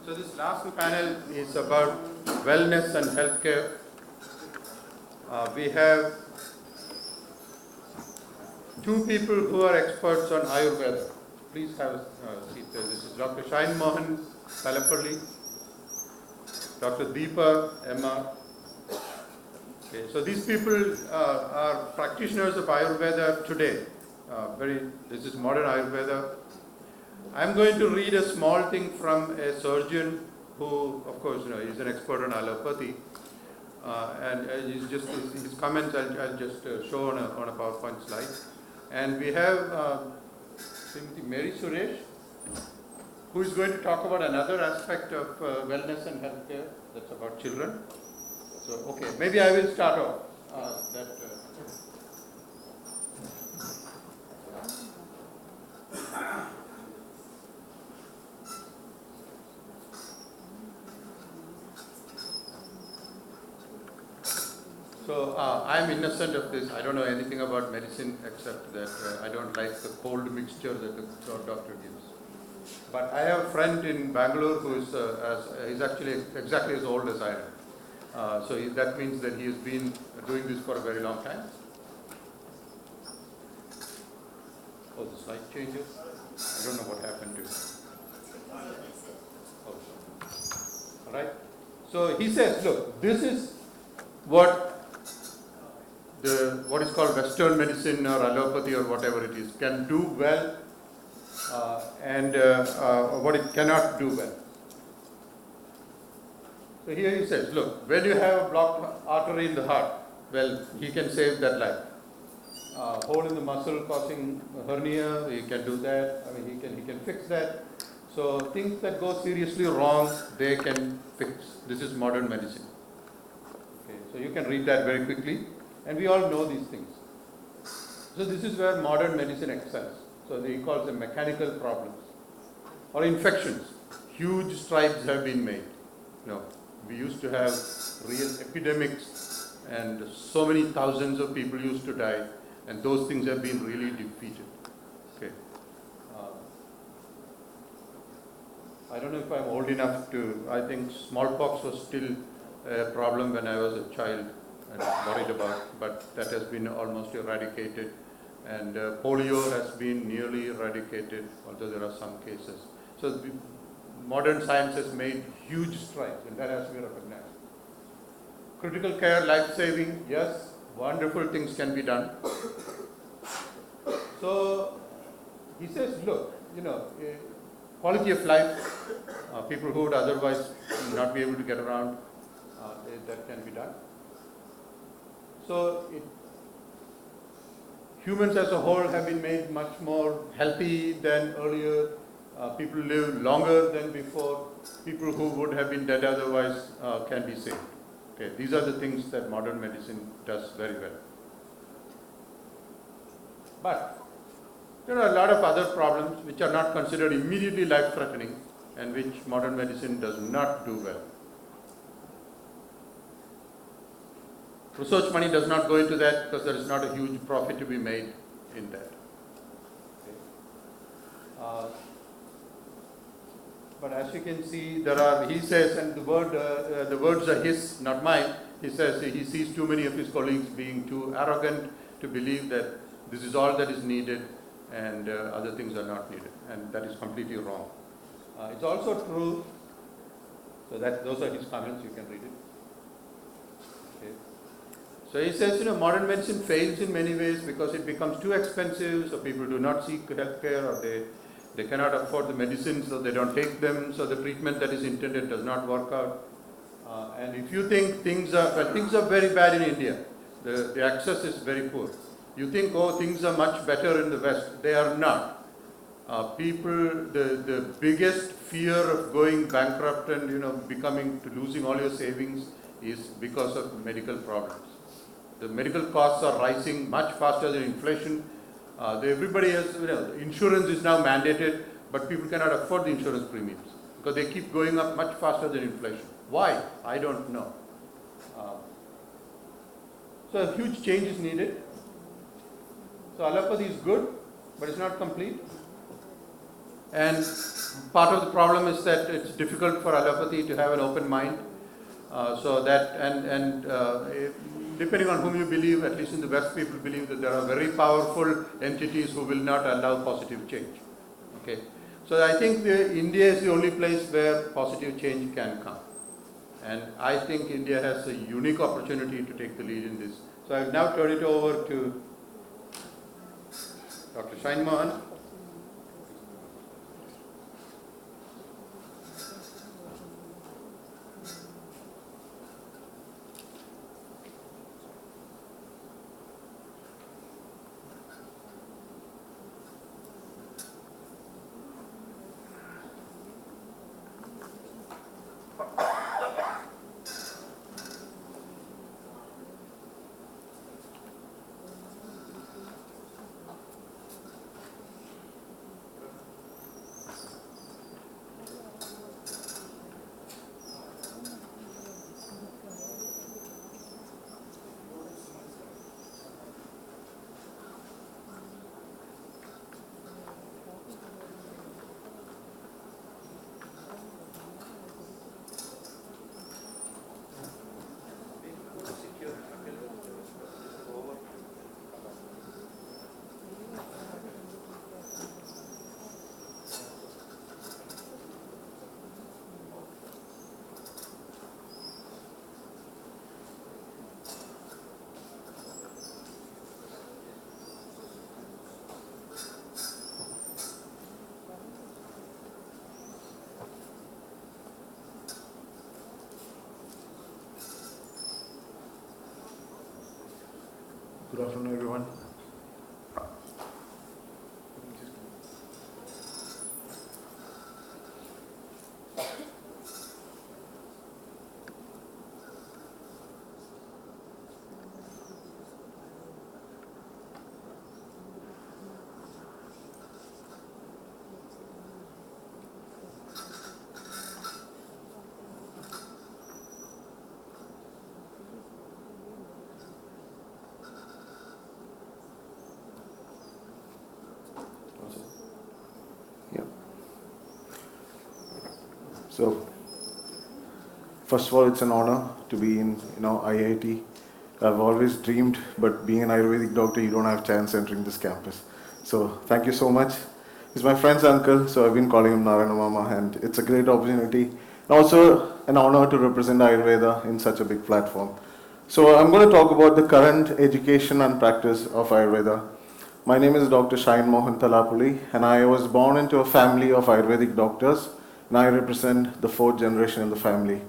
So this last panel is about wellness and healthcare. We have 2 people who are experts on Ayurveda. Please have a seat there. This is Dr. Shain Mohan Palapalli, Dr. Deepa MR. Okay, so these people are practitioners of Ayurveda today. This is modern Ayurveda. I'm going to read a small thing from a surgeon who, of course, is an expert on allopathy. and his comments I'll just show on a PowerPoint slide. And we have Mary Suresh, who is going to talk about another aspect of wellness and healthcare, that's about children. So, okay, maybe I will start off. So I'm innocent of this. I don't know anything about medicine except that I don't like the cold mixture that the doctor gives. But I have a friend in Bangalore who is he's actually exactly as old as I am. So that means that he has been doing this for a very long time. Oh, the slide changes. I don't know what happened to it. Oh. All right. So he says, look, this is what is called Western medicine or allopathy or whatever it is can do well, and what it cannot do well. So here he says, look, when you have a blocked artery in the heart, well, he can save that life. Hole in the muscle causing hernia, he can do that. I mean, he can fix that. So things that go seriously wrong, they can fix. This is modern medicine. Okay, so you can read that very quickly, and we all know these things. So this is where modern medicine excels. So he calls them mechanical problems or infections. Huge strides have been made. We used to have real epidemics, and so many thousands of people used to die, and those things have been really defeated. Okay. I don't know if I'm old enough to, I think smallpox was still a problem when I was a child and worried about, but that has been almost eradicated. And polio has been nearly eradicated, although there are some cases. So modern science has made huge strides, and that has to be recognized. Critical care, life-saving, yes, wonderful things can be done. So he says, look, quality of life, people who would otherwise not be able to get around, that can be done. So humans as a whole have been made much more healthy than earlier. People live longer than before. People who would have been dead otherwise can be saved. Okay, these are the things that modern medicine does very well. But there are a lot of other problems which are not considered immediately life-threatening and which modern medicine does not do well. Research money does not go into that because there is not a huge profit to be made in that. Okay. But as you can see, he says, and the words are his, not mine. He says he sees too many of his colleagues being too arrogant to believe that this is all that is needed and other things are not needed. And that is completely wrong. It's also true, so those are his comments, you can read it. Okay. So he says, modern medicine fails in many ways because it becomes too expensive, so people do not seek health care, or they cannot afford the medicines, so they don't take them, so the treatment that is intended does not work out. And if you think things are very bad in India, the access is very poor. You think, oh, things are much better in the West. They are not. The biggest fear of going bankrupt and losing all your savings is because of medical problems. The medical costs are rising much faster than inflation. Everybody has, insurance is now mandated, but people cannot afford the insurance premiums because they keep going up much faster than inflation. Why? I don't know. So a huge change is needed. So allopathy is good, but it's not complete. And part of the problem is that it's difficult for allopathy to have an open mind. So that, depending on whom you believe, at least in the West, people believe that there are very powerful entities who will not allow positive change. Okay, so I think India is the only place where positive change can come. And I think India has a unique opportunity to take the lead in this. So I will now turn it over to Dr. Shain Mohan. Good afternoon, everyone. So, first of all, it's an honor to be in IIT. I've always dreamed, but being an Ayurvedic doctor, you don't have chance entering this campus. So, thank you so much. He's my friend's uncle, so I've been calling him Narayana Mama, and it's a great opportunity. And also an honor to represent Ayurveda in such a big platform. So, I'm going to talk about the current education and practice of Ayurveda. My name is Dr. Shain Mohan Talapuli, and I was born into a family of Ayurvedic doctors, and I represent the fourth generation in the family.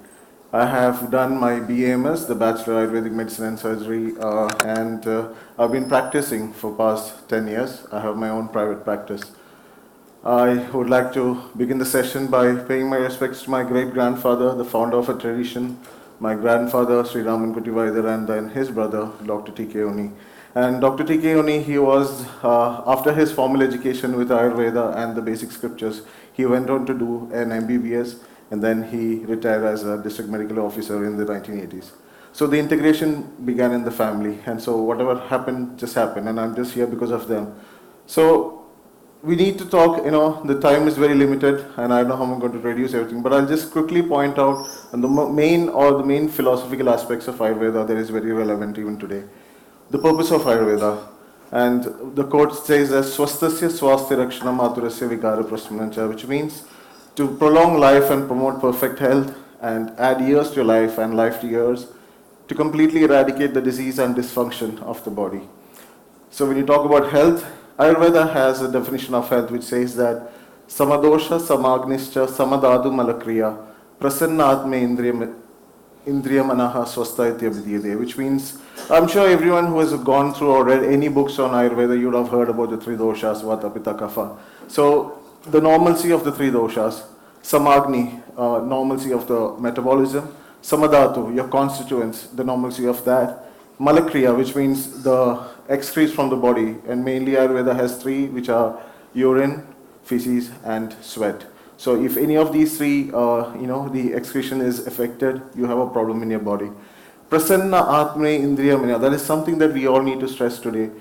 I have done my BAMS, the Bachelor Ayurvedic Medicine and Surgery, and I've been practicing for past 10 years. I have my own private practice. I would like to begin the session by paying my respects to my great-grandfather, the founder of a tradition, my grandfather, Sri Raman Kutivaidar, and then his brother, Dr. T.K. Oni. And Dr. T.K. Oni, he was, after his formal education with Ayurveda and the basic scriptures, he went on to do an MBBS, and then he retired as a district medical officer in the 1980s. So the integration began in the family, and so whatever happened just happened, and I'm just here because of them. So we need to talk, the time is very limited, and I don't know how I'm going to reduce everything, but I'll just quickly point out the main philosophical aspects of Ayurveda that is very relevant even today. The purpose of Ayurveda, and the quote says that swastasya swasthya rakshanam aturasya vikara prasmanancha, which means to prolong life and promote perfect health and add years to your life and life to years to completely eradicate the disease and dysfunction of the body. So when you talk about health, Ayurveda has a definition of health which says that samadosha samagnischa samadadu malakriya prasanna atme indriya manaha swastha ityabhidyate, which means, I'm sure everyone who has gone through or read any books on Ayurveda, you would have heard about the three doshas, vata, pitta, kapha. So the normalcy of the three doshas, samagni, normalcy of the metabolism, samadhatu, your constituents, the normalcy of that, malakriya, which means the excretes from the body, and mainly Ayurveda has three, which are urine, feces, and sweat. So if any of these three, the excretion is affected, you have a problem in your body. Prasanna atme indriya manya, that is something that we all need to stress today.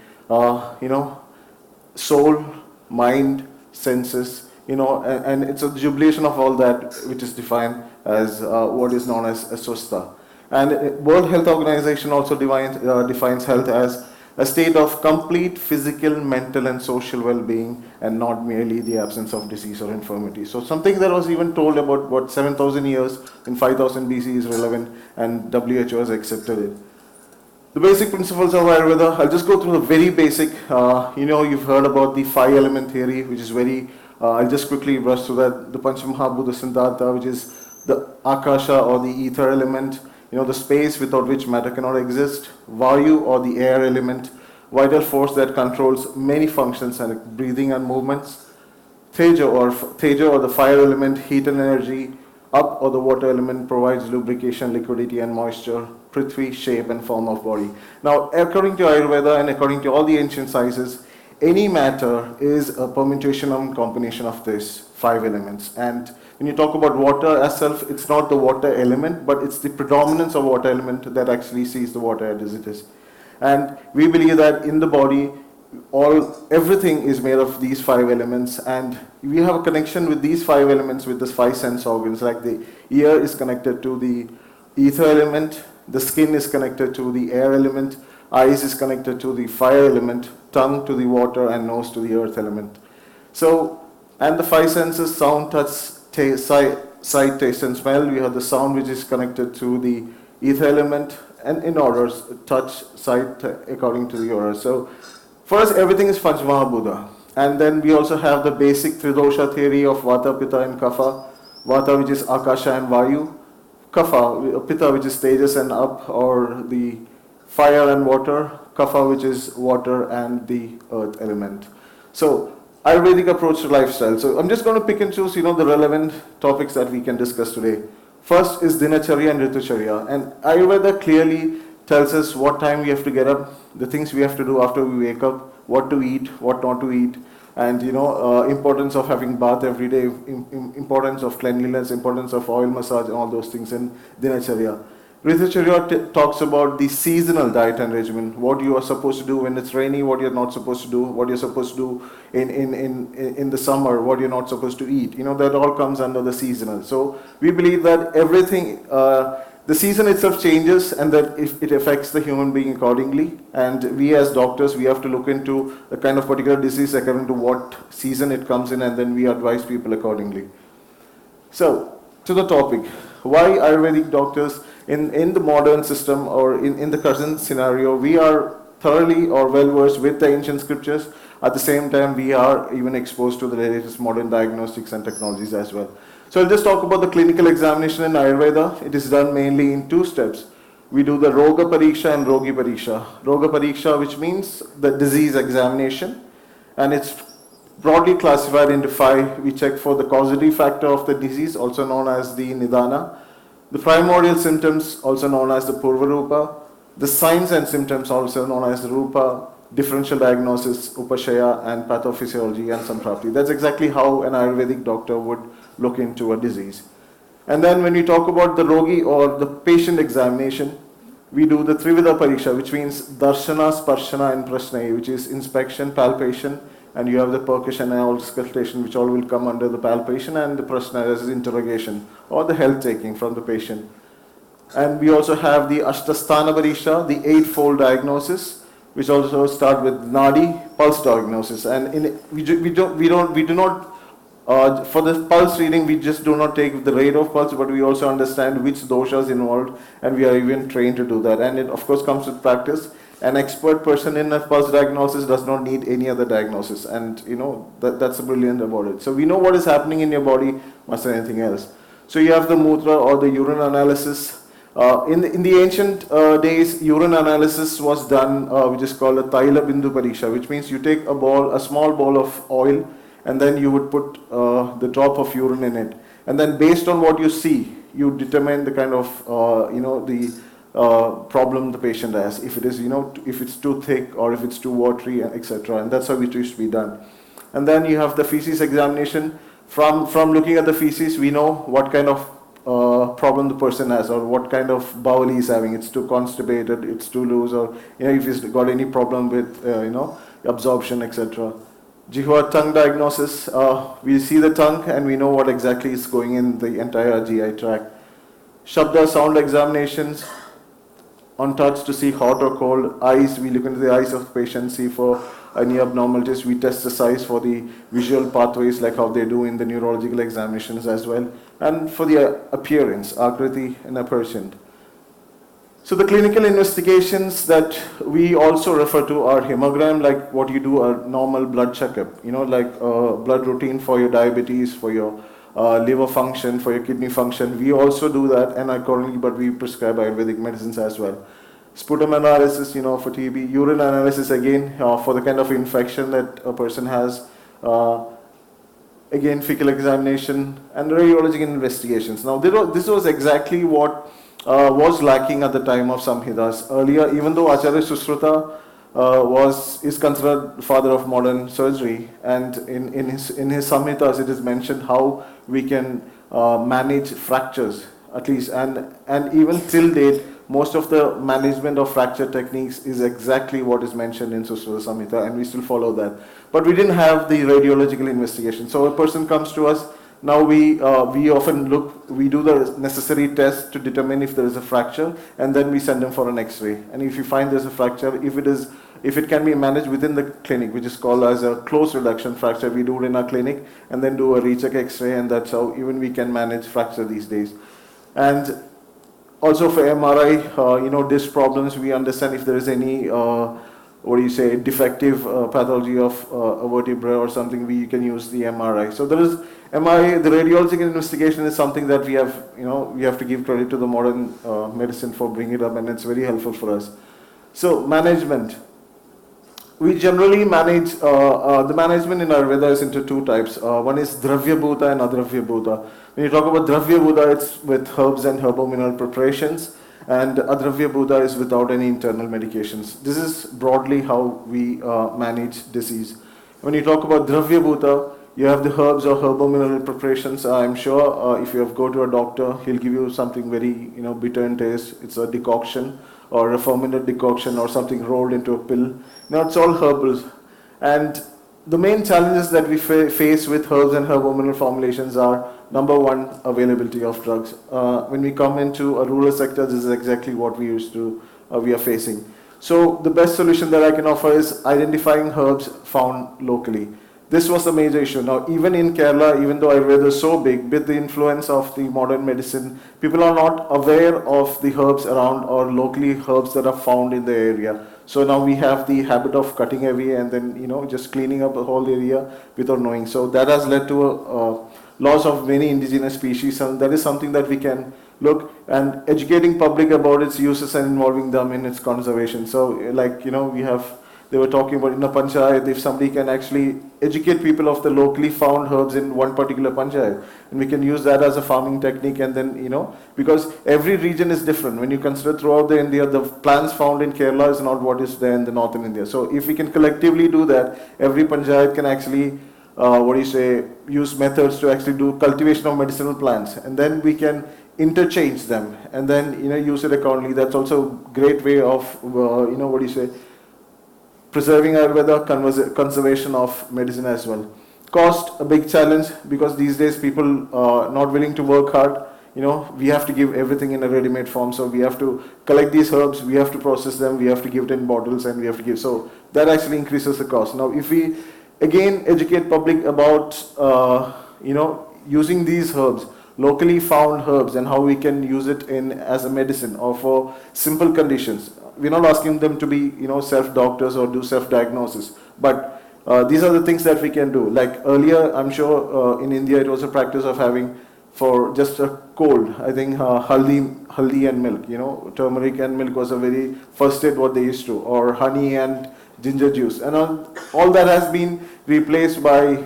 Soul, mind, senses, and it's a jubilation of all that which is defined as what is known as swastha. And World Health Organization also defines health as a state of complete physical, mental, and social well-being, and not merely the absence of disease or infirmity. So something that was even told about 7,000 years in 5000 BC is relevant, and WHO has accepted it. The basic principles of Ayurveda, I'll just go through the very basic. You've heard about the 5-element theory, which is very, I'll just quickly brush through that. The Panchamahabhuta Siddhartha, which is the Akasha or the ether element, the space without which matter cannot exist. Vayu or the air element, vital force that controls many functions and breathing and movements. Teja or the fire element, heat and energy. Up or the water element provides lubrication, liquidity and moisture. Prithvi, shape and form of body. Now, according to Ayurveda and according to all the ancient sciences, any matter is a permutation and combination of these 5 elements. And when you talk about water as self, it's not the water element, but it's the predominance of water element that actually sees the water as it is. And we believe that in the body, everything is made of these 5 elements, and we have a connection with these 5 elements with the 5 sense organs. Like the ear is connected to the ether element, the skin is connected to the air element, eyes is connected to the fire element, tongue to the water, and nose to the earth element. So, and the 5 senses, sound, touch, sight, taste and smell. We have the sound which is connected to the ether element, and in orders, touch, sight, according to the order. So for us, everything is Panchamahabhuta. And then we also have the basic Tridosha theory of Vata, Pitta and Kapha. Vata, which is Akasha and Vayu. Kapha, Pitta, which is Tejas and up, or the fire and water. kapha, which is water, and the earth element. So Ayurvedic approach to lifestyle. So I'm just going to pick and choose, the relevant topics that we can discuss today. First is dinacharya and ritucharya, and Ayurveda clearly tells us what time we have to get up, the things we have to do after we wake up, what to eat, what not to eat, and importance of having bath every day, importance of cleanliness, importance of oil massage, and all those things in dinacharya. Ritucharya talks about the seasonal diet and regimen, what you are supposed to do when it's rainy, what you're not supposed to do, what you're supposed to do in the summer, what you're not supposed to eat. That all comes under the seasonal. So we believe that everything, the season itself changes, and that it affects the human being accordingly. And we as doctors, we have to look into a kind of particular disease according to what season it comes in, and then we advise people accordingly. So, to the topic, why Ayurvedic doctors in the modern system, or in the present scenario, we are thoroughly or well versed with the ancient scriptures. At the same time, we are even exposed to the latest modern diagnostics and technologies as well. So I'll just talk about the clinical examination in Ayurveda. It is done mainly in two steps. We do the Roga Pariksha and Rogi Pariksha. Roga Pariksha, which means the disease examination, and it's broadly classified into 5. We check for the causative factor of the disease, also known as the Nidana, the primordial symptoms, also known as the Purvarupa, the signs and symptoms, also known as the Rupa, differential diagnosis, Upashaya, and pathophysiology and Samprapti. That's exactly how an Ayurvedic doctor would look into a disease. And then when we talk about the Rogi or the patient examination, we do the Trivida Pariksha, which means Darshana, Sparshana, and Prashna, which is inspection, palpation, and you have the percussion and auscultation, which all will come under the palpation, and the Prashna as interrogation, or the health taking from the patient. And we also have the Ashtasthana Pariksha, the 8-fold diagnosis, which also start with Nadi, pulse diagnosis. And we do not for the pulse reading, we just do not take the rate of pulse, but we also understand which doshas involved, and we are even trained to do that. And it of course comes with practice. An expert person in a pulse diagnosis does not need any other diagnosis, and that's brilliant about it. So we know what is happening in your body more than anything else. So you have the mutra or the urine analysis. In the ancient days, urine analysis was done, which is called a Taila Bindu Pariksha, which means you take a small ball of oil, and then you would put the drop of urine in it. And then based on what you see, you determine the kind of, problem the patient has. If it is, if it's too thick or if it's too watery, etc. And that's how it used to be done. And then you have the feces examination. From looking at the feces, we know what kind of problem the person has, or what kind of bowel he's having. It's too constipated, it's too loose, or if he's got any problem with absorption, etc. Jihva tongue diagnosis, we see the tongue and we know what exactly is going in the entire GI tract. Shabda sound examinations, on touch to see hot or cold. Eyes, we look into the eyes of the patient, see for any abnormalities. We test the size for the visual pathways, like how they do in the neurological examinations as well. And for the appearance, akriti in a person. So the clinical investigations that we also refer to are hemogram, like what you do a normal blood checkup, like blood routine for your diabetes, for your liver function, for your kidney function. We also do that, and accordingly, but we prescribe Ayurvedic medicines as well. Sputum analysis, for TB. Urine analysis, again, for the kind of infection that a person has. Again, fecal examination and radiological investigations. Now, this was exactly what was lacking at the time of Samhitas. Earlier, even though Acharya Susruta is considered father of modern surgery, and in his Samhitas it is mentioned how we can manage fractures, at least, and even till date, most of the management of fracture techniques is exactly what is mentioned in Susruta Samhita, and we still follow that. But we didn't have the radiological investigation. So a person comes to us, now we often we do the necessary tests to determine if there is a fracture, and then we send them for an X-ray. And if you find there's a fracture, if it can be managed within the clinic, which is called as a close reduction fracture, we do it in our clinic and then do a recheck X-ray, and that's how even we can manage fracture these days. And also for MRI, disc problems, we understand if there is any defective pathology of a vertebra or something, we can use the MRI. So there is MRI, the radiological investigation is something that we have to give credit to the modern medicine for bringing it up, and it's very helpful for us. So management. We generally manage, the management in Ayurveda is into two types. One is Dravya Bhuta and Adravya Bhuta. When you talk about Dravya Bhuta, it's with herbs and herbo-mineral preparations, and Adravya Bhuta is without any internal medications. This is broadly how we manage disease. When you talk about Dravya Bhuta, you have the herbs or herbo-mineral preparations. I'm sure if you have go to a doctor, he'll give you something very bitter in taste. It's a decoction or a fermented decoction or something rolled into a pill. Now it's all herbals. And the main challenges that we face with herbs and herbo-mineral formulations are, number one, availability of drugs. When we come into a rural sector, this is exactly what we are facing. So the best solution that I can offer is identifying herbs found locally. This was the major issue. Now, even in Kerala, even though Ayurveda is so big, with the influence of the modern medicine, people are not aware of the herbs around or locally herbs that are found in the area. So now we have the habit of cutting away and then, just cleaning up the whole area without knowing. So that has led to a loss of many indigenous species, and that is something that we can look and educating public about its uses and involving them in its conservation. So they were talking about in a panchayat, if somebody can actually educate people of the locally found herbs in one particular panchayat, and we can use that as a farming technique, and then, because every region is different. When you consider throughout the India, the plants found in Kerala is not what is there in the northern India. So if we can collectively do that, every panchayat can actually, use methods to actually do cultivation of medicinal plants, and then we can interchange them, and then, use it accordingly. That's also a great way of, preserving Ayurveda, conservation of medicine as well. Cost, a big challenge, because these days people are not willing to work hard. We have to give everything in a ready-made form. So we have to collect these herbs, we have to process them, we have to give it in bottles, and we have to give. So that actually increases the cost. Now, if we again educate public about, using these herbs, locally found herbs, and how we can use it as a medicine or for simple conditions. We're not asking them to be, self-doctors or do self-diagnosis, but these are the things that we can do. Like earlier, I'm sure in India it was a practice of having, for just a cold, I think haldi and milk, turmeric and milk was a very first aid what they used to, or honey and ginger juice, and all that has been replaced by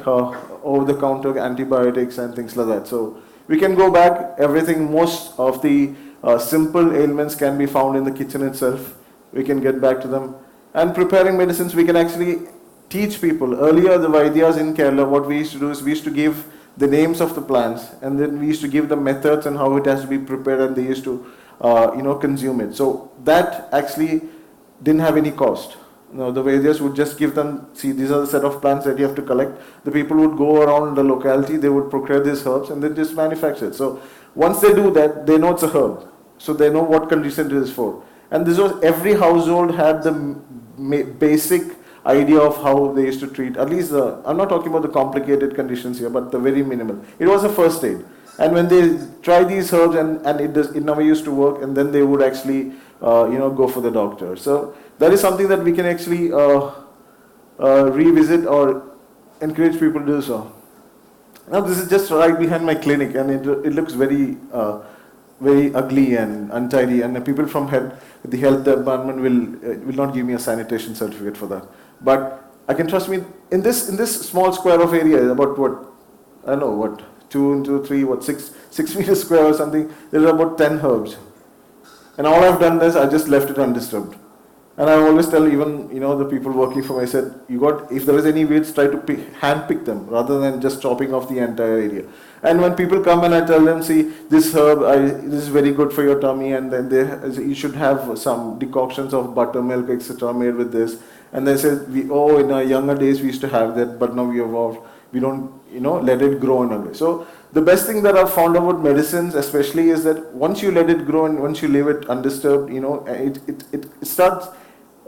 over-the-counter antibiotics and things like that. So we can go back, everything, most of the simple ailments can be found in the kitchen itself. We can get back to them. And preparing medicines, we can actually teach people. Earlier, the Vaidyas in Kerala, what we used to do is we used to give the names of the plants, and then we used to give the methods and how it has to be prepared, and they used to, consume it. So that actually didn't have any cost. Now, the Vaidyas would just give them, see, these are the set of plants that you have to collect. The people would go around the locality, they would procure these herbs, and then just manufacture it. So once they do that, they know it's a herb. So they know what condition it is for. And this was, every household had the basic idea of how they used to treat, at least I'm not talking about the complicated conditions here, but the very minimal. It was a first aid. And when they try these herbs and it never used to work, and then they would actually, go for the doctor. So that is something that we can actually revisit or encourage people to do so. Now this is just right behind my clinic, and it looks very very ugly and untidy, and the people from the health department will not give me a sanitation certificate for that. But I can trust me, in this small square of area, about 2 into 3, 6 meters square or something, there are about 10 herbs. And all I've done is I just left it undisturbed. And I always tell even, the people working for me, I said, if there is any weeds, try to hand pick them rather than just chopping off the entire area. And when people come and I tell them, see, this herb, this is very good for your tummy, and then you should have some decoctions of buttermilk, etc. made with this. And they said, in our younger days we used to have that, but now we evolved. We don't, let it grow in a way. So the best thing that I've found about medicines especially is that once you let it grow and once you leave it undisturbed, it starts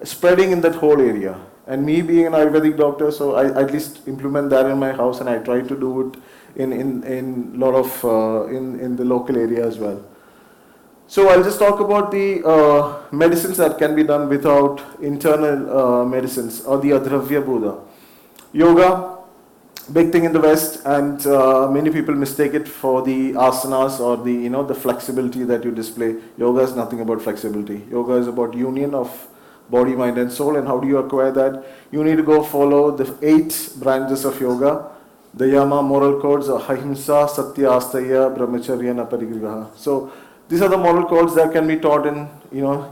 spreading in that whole area. And me being an Ayurvedic doctor, so I at least implement that in my house, and I try to do it in lot of in the local area as well. So I'll just talk about the medicines that can be done without internal medicines, or the Adravya Buddha. Yoga, big thing in the West, and many people mistake it for the asanas or the the flexibility that you display. Yoga is nothing about flexibility. Yoga is about union of body, mind and soul. And how do you acquire that? You need to go follow the 8 branches of yoga, the yama, moral codes, ahimsa, satya, asteya, brahmacharya, and aparigraha. So these are the moral codes that can be taught in,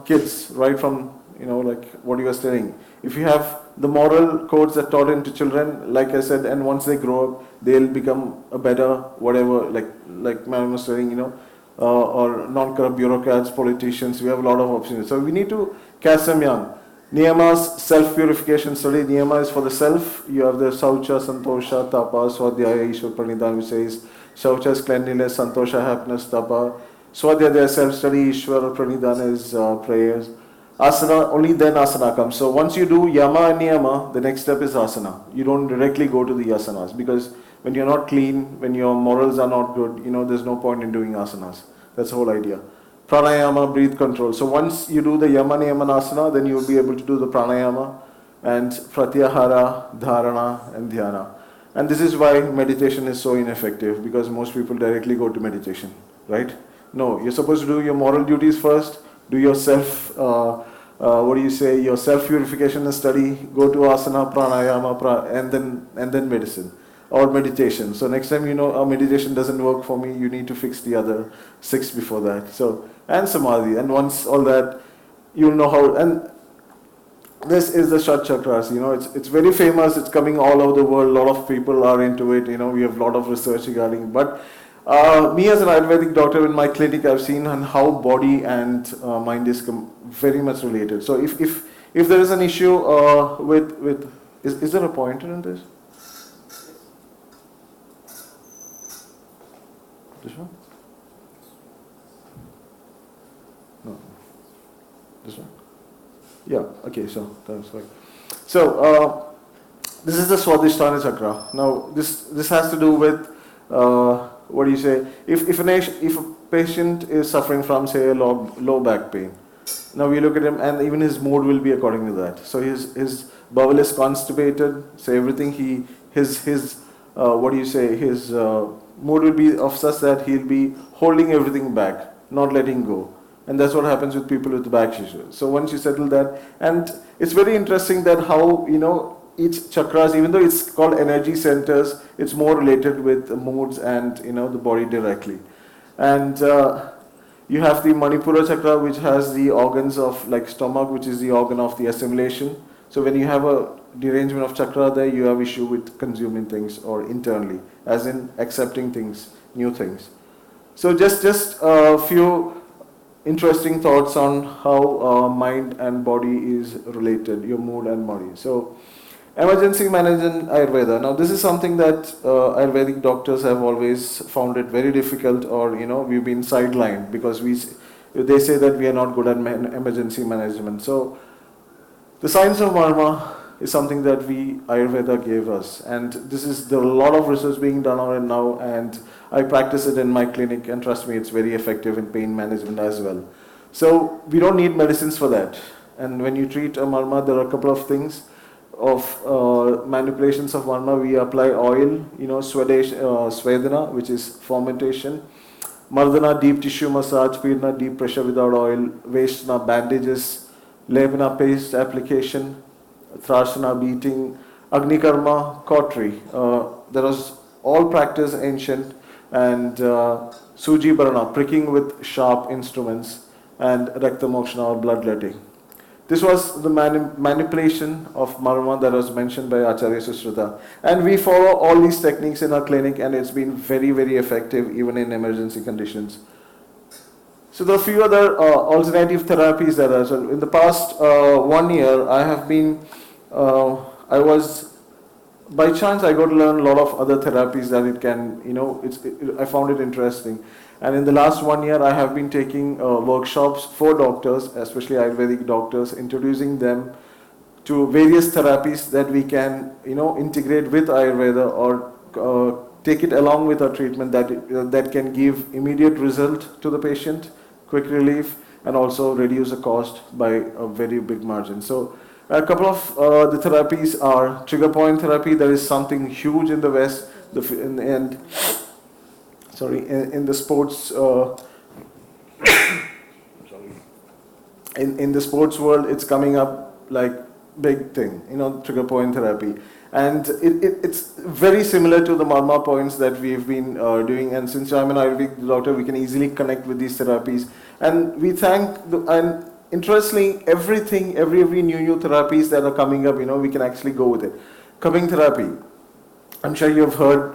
kids, right from, like what you are studying. If you have the moral codes that taught into children, like I said, and once they grow up, they'll become a better whatever, like Madam was saying, or non-corrupt bureaucrats, politicians. We have a lot of options. So we need to catch them young. Niyamas, self-purification study. Niyama is for the self. You have the Saucha, Santosha, Tapa, Swadhyaya, Ishwar Pranidhan, which says Saucha is cleanliness, Santosha, happiness, Tapa. Swadhyaya, self-study, Ishwar Pranidhan is prayers. Asana, only then asana comes. So once you do yama and niyama, the next step is asana. You don't directly go to the asanas, because when you're not clean, when your morals are not good, there's no point in doing asanas. That's the whole idea. Pranayama, breathe control. So once you do the yama, niyama, and asana, then you will be able to do the pranayama and pratyahara, dharana and dhyana. And this is why meditation is so ineffective, because most people directly go to meditation, right? No, you're supposed to do your moral duties first, do your your self-purification and study, go to asana, pranayama, and then medicine or meditation. So next time meditation doesn't work for me, you need to fix the other 6 before that. So, and samadhi, and once all that, you'll know how. And this is the Shat Chakras, it's very famous, it's coming all over the world, a lot of people are into it, we have a lot of research regarding, but me as an Ayurvedic doctor in my clinic, I've seen how body and mind is very much related. So if there is an issue is there a pointer in this? This one? No. This one? Yeah, okay, so that's right. So this is the Swadhisthana Chakra. Now this has to do with if a patient is suffering from, say, a low back pain, now we look at him and even his mood will be according to that. So his bowel is constipated, so everything his mood will be of such that he'll be holding everything back, not letting go. And that's what happens with people with back issues. So once you settle that, and it's very interesting that how, each chakras, even though it's called energy centers, it's more related with moods and the body directly. And you have the Manipura chakra, which has the organs of like stomach, which is the organ of the assimilation. So when you have a derangement of chakra there, you have issue with consuming things or internally, as in accepting things, new things. So just a few interesting thoughts on how mind and body is related, your mood and body. So emergency management Ayurveda. Now this is something that Ayurvedic doctors have always found it very difficult, or we've been sidelined because they say that we are not good at emergency management. So the science of Marma is something that Ayurveda gave us, and there are a lot of research being done on it now, and I practice it in my clinic, and trust me, it's very effective in pain management as well. So we don't need medicines for that. And when you treat a Marma, there are a couple of things of manipulations of Marma. We apply oil, Svedana, which is fermentation, Mardana, deep tissue massage, Pirna, deep pressure without oil, Veshtana, bandages, Lebana, paste application, Thrashana, beating, Agni Karma, cautery. There was all practice ancient, and Suji Barana, pricking with sharp instruments, and Rakta Mokshana, or bloodletting. This was the manipulation of Marma that was mentioned by Acharya Sushrita. And we follow all these techniques in our clinic, and it's been very, very effective even in emergency conditions. So there are a few other alternative therapies that are. So in the past 1 year, I have been, by chance I got to learn a lot of other therapies that it can, I found it interesting. And in the last 1 year, I have been taking workshops for doctors, especially Ayurvedic doctors, introducing them to various therapies that we can, integrate with Ayurveda, or take it along with our treatment that can give immediate result to the patient, quick relief, and also reduce the cost by a very big margin. So a couple of the therapies are trigger point therapy. That is something huge in the West. In the sports, in the sports world, it's coming up. like big thing, trigger point therapy. And it's very similar to the marma points that we've been doing. And since I'm an Ayurvedic doctor, we can easily connect with these therapies. And we thank, and interestingly, every new therapies that are coming up, we can actually go with it. Cupping therapy. I'm sure you've heard,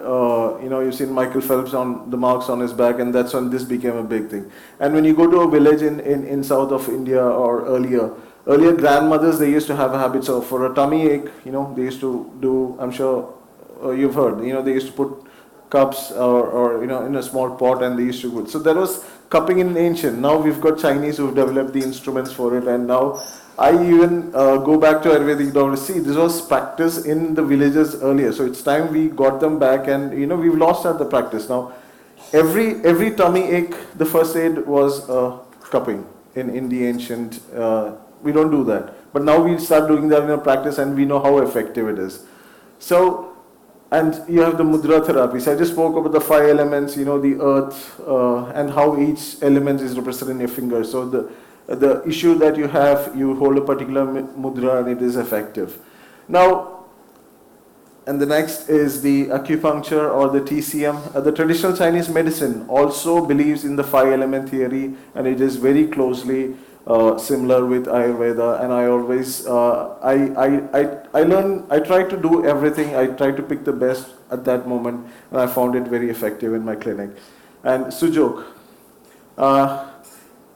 you've seen Michael Phelps on the marks on his back, and that's when this became a big thing. And when you go to a village in south of India or earlier grandmothers, they used to have a habit. So for a tummy ache, they used to do, I'm sure you've heard, they used to put cups or in a small pot, and they used to go. So there was cupping in ancient. Now we've got Chinese who've developed the instruments for it, and now I even go back to Ayurvedic doctors. See, this was practice in the villages earlier. So it's time we got them back, and we've lost out the practice. Now, every tummy ache, the first aid was cupping in the ancient. We don't do that, but now we start doing that in our practice, and we know how effective it is. So, and you have the mudra therapies. I just spoke about the 5 elements, the earth, and how each element is represented in your finger. So the issue that you have, you hold a particular mudra and it is effective. Now, and the next is the acupuncture or the TCM. The traditional Chinese medicine also believes in the 5 element theory, and it is very closely similar with Ayurveda. And I always, I try to do everything. I try to pick the best at that moment, and I found it very effective in my clinic. And Sujok.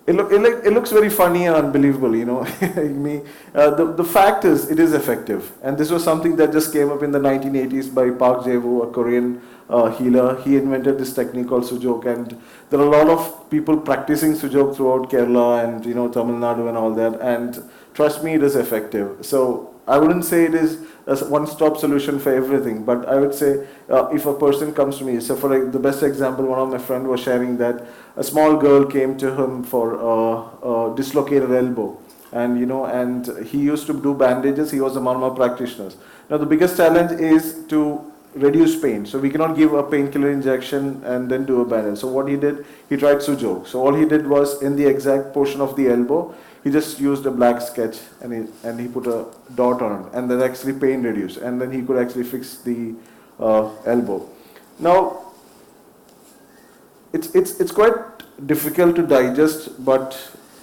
It looks very funny and unbelievable, the fact is, it is effective. And this was something that just came up in the 1980s by Park Jae-woo, a Korean healer. He invented this technique called Sujok, and there are a lot of people practicing Sujok throughout Kerala and Tamil Nadu and all that. And trust me, it is effective. So I wouldn't say it is a one-stop solution for everything, but I would say if a person comes to me, so for the best example, one of my friends was sharing that a small girl came to him for a dislocated elbow, and and he used to do bandages. He was a marma practitioner. Now the biggest challenge is to reduce pain, so we cannot give a painkiller injection and then do a bandage. So what he did, he tried Sujok. So all he did was, in the exact portion of the elbow, he just used a black sketch and he put a dot on it, and then actually pain reduced, and then he could actually fix the elbow. Now, it's quite difficult to digest, but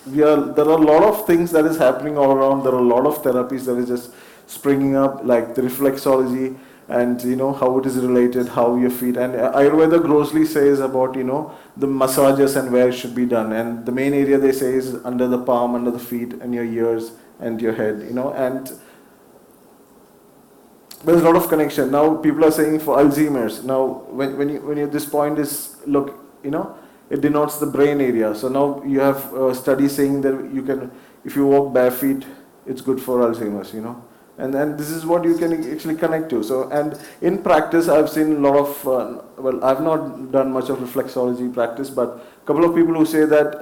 there are a lot of things that is happening all around. There are a lot of therapies that is just springing up, like the reflexology, and how it is related, how your feet, and Ayurveda grossly says about the massages and where it should be done, and the main area they say is under the palm, under the feet, and your ears and your head, and there's a lot of connection. Now people are saying for Alzheimer's. Now when you this point is, look, it denotes the brain area. So now you have studies saying that you can, if you walk bare feet, it's good for Alzheimer's, and this is what you can actually connect to. So, and in practice, I've seen a lot of, well, I've not done much of reflexology practice, but a couple of people who say that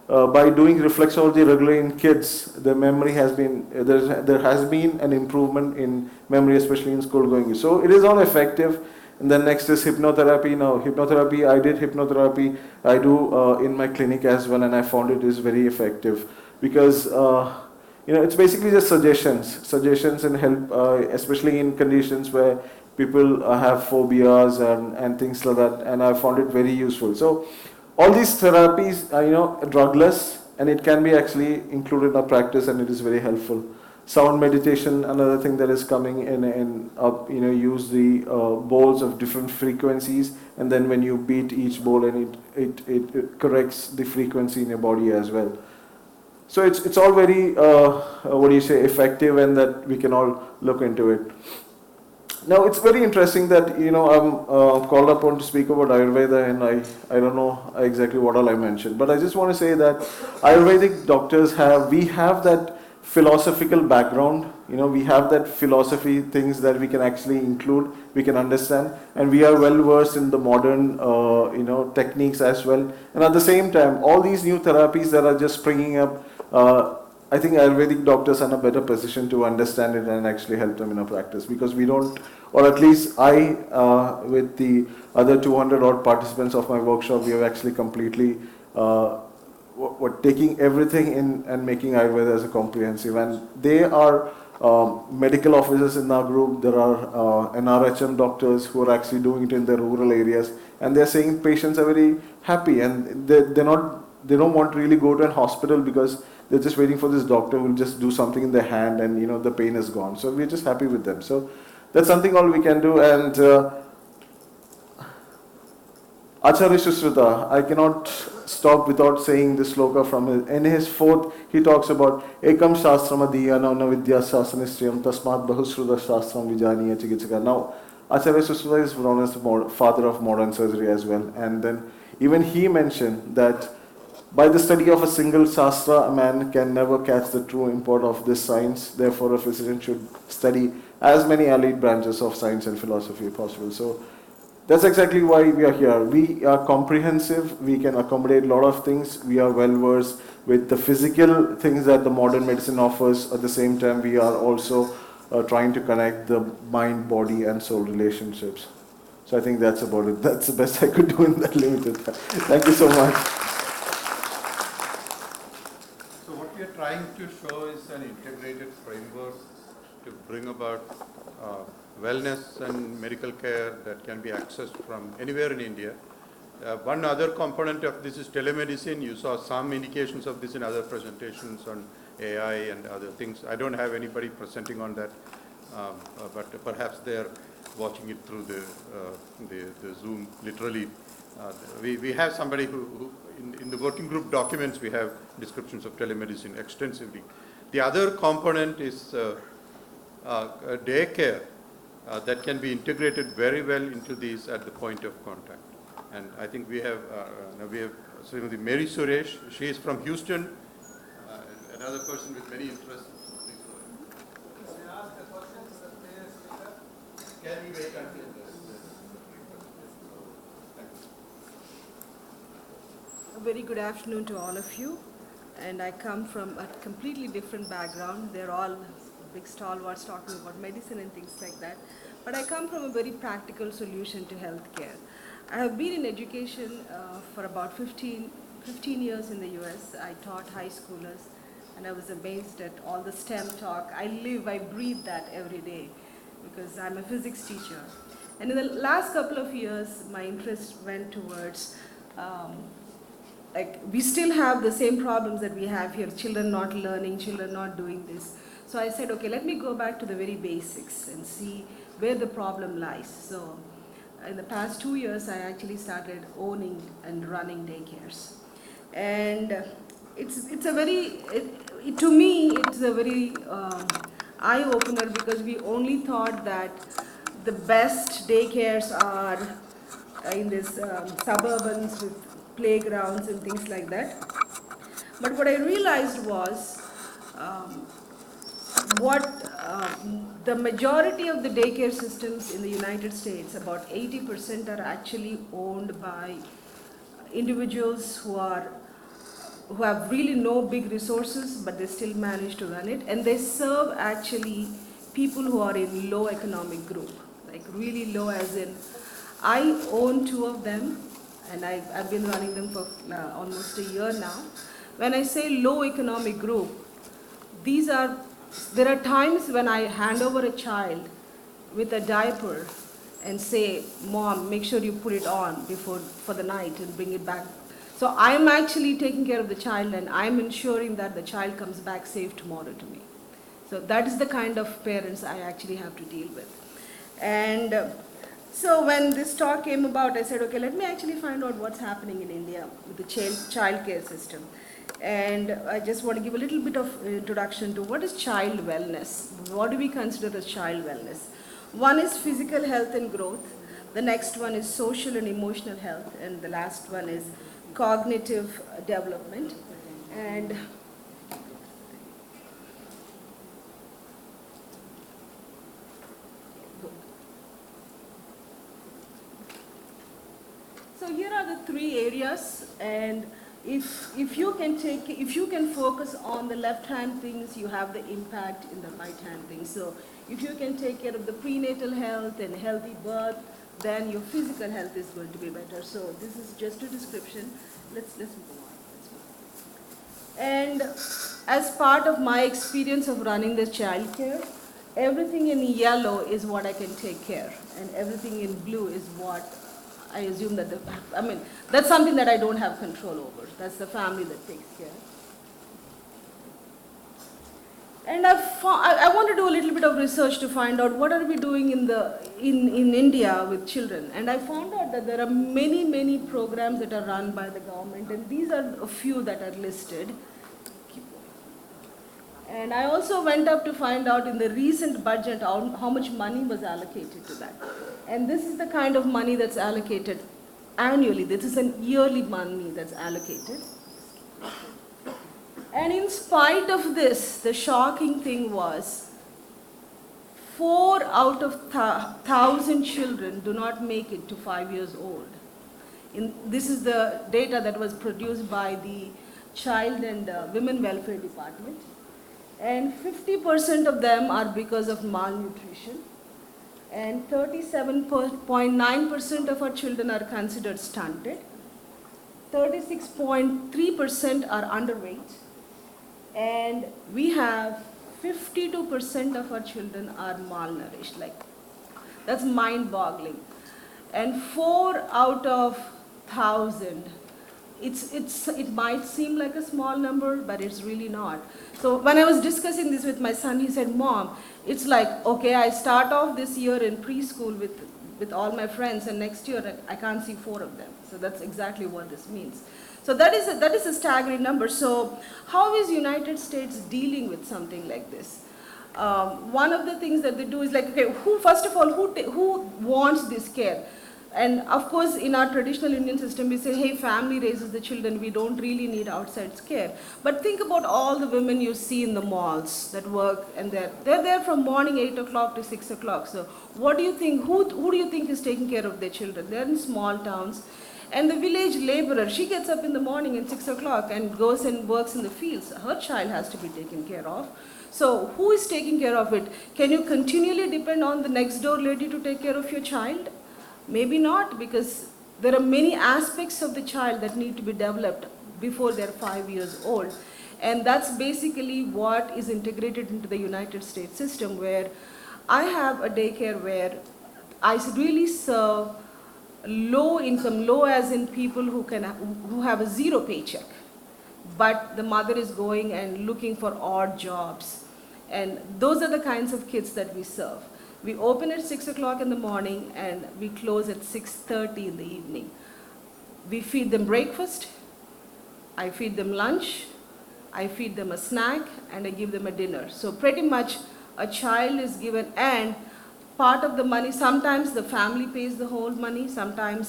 by doing reflexology regularly in kids, the memory has been, there has been an improvement in memory, especially in school going. So it is all effective. And then next is hypnotherapy. Now, hypnotherapy, I did hypnotherapy. I do in my clinic as well, and I found it is very effective because it's basically just suggestions and help, especially in conditions where people have phobias and things like that, and I found it very useful. So all these therapies are drugless, and it can be actually included in our practice, and it is very helpful. Sound meditation, another thing that is coming in use the bowls of different frequencies, and then when you beat each bowl, and it corrects the frequency in your body as well. So it's all very effective, and that we can all look into it. Now it's very interesting that I'm called upon to speak about Ayurveda, and I don't know exactly what all I mentioned, but I just want to say that Ayurvedic doctors we have that philosophical background, we have that philosophy things that we can actually include, we can understand, and we are well versed in the modern techniques as well. And at the same time, all these new therapies that are just springing up, I think Ayurvedic doctors are in a better position to understand it and actually help them in a practice, because we don't, or at least I, with the other 200 odd participants of my workshop, we have actually completely taking everything in and making Ayurveda as a comprehensive. And they are medical officers in our group. There are NRHM doctors who are actually doing it in the rural areas, and they're saying patients are very happy, and they don't want to really go to a hospital because they're just waiting for this doctor who will just do something in their hand and the pain is gone. So we're just happy with them. So that's something all we can do. And Acharya Shusruta, I cannot stop without saying this sloka from in his fourth, he talks about Ekam Shastram Adhiyana Vidya Shastranistriyam Tasmat Bahusruta Shastram Vijaniya Chikitsaka. Now, Acharya Shusruta is known as the father of modern surgery as well. And then even he mentioned that by the study of a single Shastra, a man can never catch the true import of this science. Therefore, a physician should study as many allied branches of science and philosophy possible. So, that's exactly why we are here. We are comprehensive. We can accommodate a lot of things. We are well versed with the physical things that the modern medicine offers. At the same time, we are also trying to connect the mind, body, and soul relationships. So I think that's about it. That's the best I could do in that limited time. Thank you so much. So what we are trying to show is an integrated framework to bring about wellness and medical care that can be accessed from anywhere in India. One other component of this is telemedicine. You saw some indications of this in other presentations on AI and other things. I don't have anybody presenting on that, but perhaps they're watching it through the Zoom literally. We have somebody who in the working group documents, we have descriptions of telemedicine extensively. The other component is daycare. That can be integrated very well into these at the point of contact. And I think we have Srimati Mary Suresh. She is from Houston, another person with many interests. Can I ask a question to the player speaker? Can we wait until this? A very good afternoon to all of you. And I come from a completely different background. They're all big stalwarts talking about medicine and things like that. But I come from a very practical solution to healthcare. I have been in education for about 15 years in the US. I taught high schoolers and I was amazed at all the STEM talk. I breathe that every day because I'm a physics teacher. And in the last couple of years, my interest went towards we still have the same problems that we have here, children not learning, children not doing this. So I said, okay, let me go back to the very basics and see where the problem lies. So in the past 2 years, I actually started owning and running daycares. And to me, it's a very eye-opener because we only thought that the best daycares are in this suburbans with playgrounds and things like that. But what I realized was the majority of the daycare systems in the United States, about 80% are actually owned by individuals who have really no big resources, but they still manage to run it. And they serve actually people who are in low economic group, like really low as in, I own 2 of them and I've been running them for almost a year now. When I say low economic group, there are times when I hand over a child with a diaper and say, Mom, make sure you put it on for the night and bring it back. So I'm actually taking care of the child and I'm ensuring that the child comes back safe tomorrow to me. So that is the kind of parents I actually have to deal with. And so when this talk came about, I said, okay, let me actually find out what's happening in India with the child care system. And I just want to give a little bit of introduction to what is child wellness. What do we consider as child wellness? One is physical health and growth. The next one is social and emotional health. And the last one is cognitive development. And so here are the 3 areas, and if you can focus on the left hand things, you have the impact in the right hand things. So if you can take care of the prenatal health and healthy birth, then your physical health is going to be better. So this is just a description. Let's move on. And as part of my experience of running this childcare, everything in yellow is what I can take care, and everything in blue is what I assume that that's something that I don't have control over. That's the family that takes care. And I want to do a little bit of research to find out what are we doing in India with children. And I found out that there are many programs that are run by the government, and these are a few that are listed. And I also went up to find out in the recent budget how much money was allocated to that. And this is the kind of money that's allocated annually. This is an yearly money that's allocated. And in spite of this, the shocking thing was 4 out of 1,000 children do not make it to 5 years old. This is the data that was produced by the Child and Women Welfare Department. And 50% of them are because of malnutrition. And 37.9% of our children are considered stunted. 36.3% are underweight. And we have 52% of our children are malnourished. That's mind-boggling. And 4 out of 1,000, it might seem like a small number, but it's really not. So when I was discussing this with my son, he said, "Mom, it's like, okay, I start off this year in preschool with all my friends, and next year I can't see 4 of them." So that's exactly what this means. So that is a staggering number. So how is United States dealing with something like this? One of the things that they do is okay, first of all, who wants this care? And of course, in our traditional Indian system, we say, hey, family raises the children, we don't really need outside care. But think about all the women you see in the malls that work, and they're there from morning 8 o'clock to 6 o'clock. So what do you think, who do you think is taking care of their children? They're in small towns. And the village laborer, she gets up in the morning at 6 o'clock and goes and works in the fields. Her child has to be taken care of. So who is taking care of it? Can you continually depend on the next door lady to take care of your child? Maybe not, because there are many aspects of the child that need to be developed before they're 5 years old. And that's basically what is integrated into the United States system, where I have a daycare where I really serve low income, low as in people who have a 0 paycheck, but the mother is going and looking for odd jobs. And those are the kinds of kids that we serve. We open at 6 o'clock in the morning and we close at 6:30 in the evening. We feed them breakfast, I feed them lunch, I feed them a snack, and I give them a dinner. So pretty much a child is given, and part of the money, sometimes the family pays the whole money, sometimes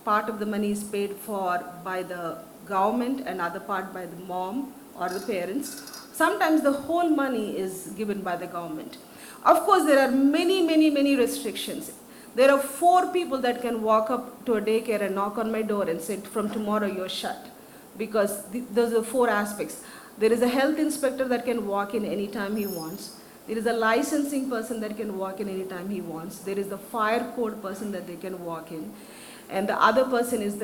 part of the money is paid for by the government and other part by the mom or the parents. Sometimes the whole money is given by the government. Of course, there are many restrictions. There are 4 people that can walk up to a daycare and knock on my door and say, from tomorrow you're shut, because those are 4 aspects. There is a health inspector that can walk in anytime he wants. There is a licensing person that can walk in anytime he wants. There is the fire code person that they can walk in. And the other person is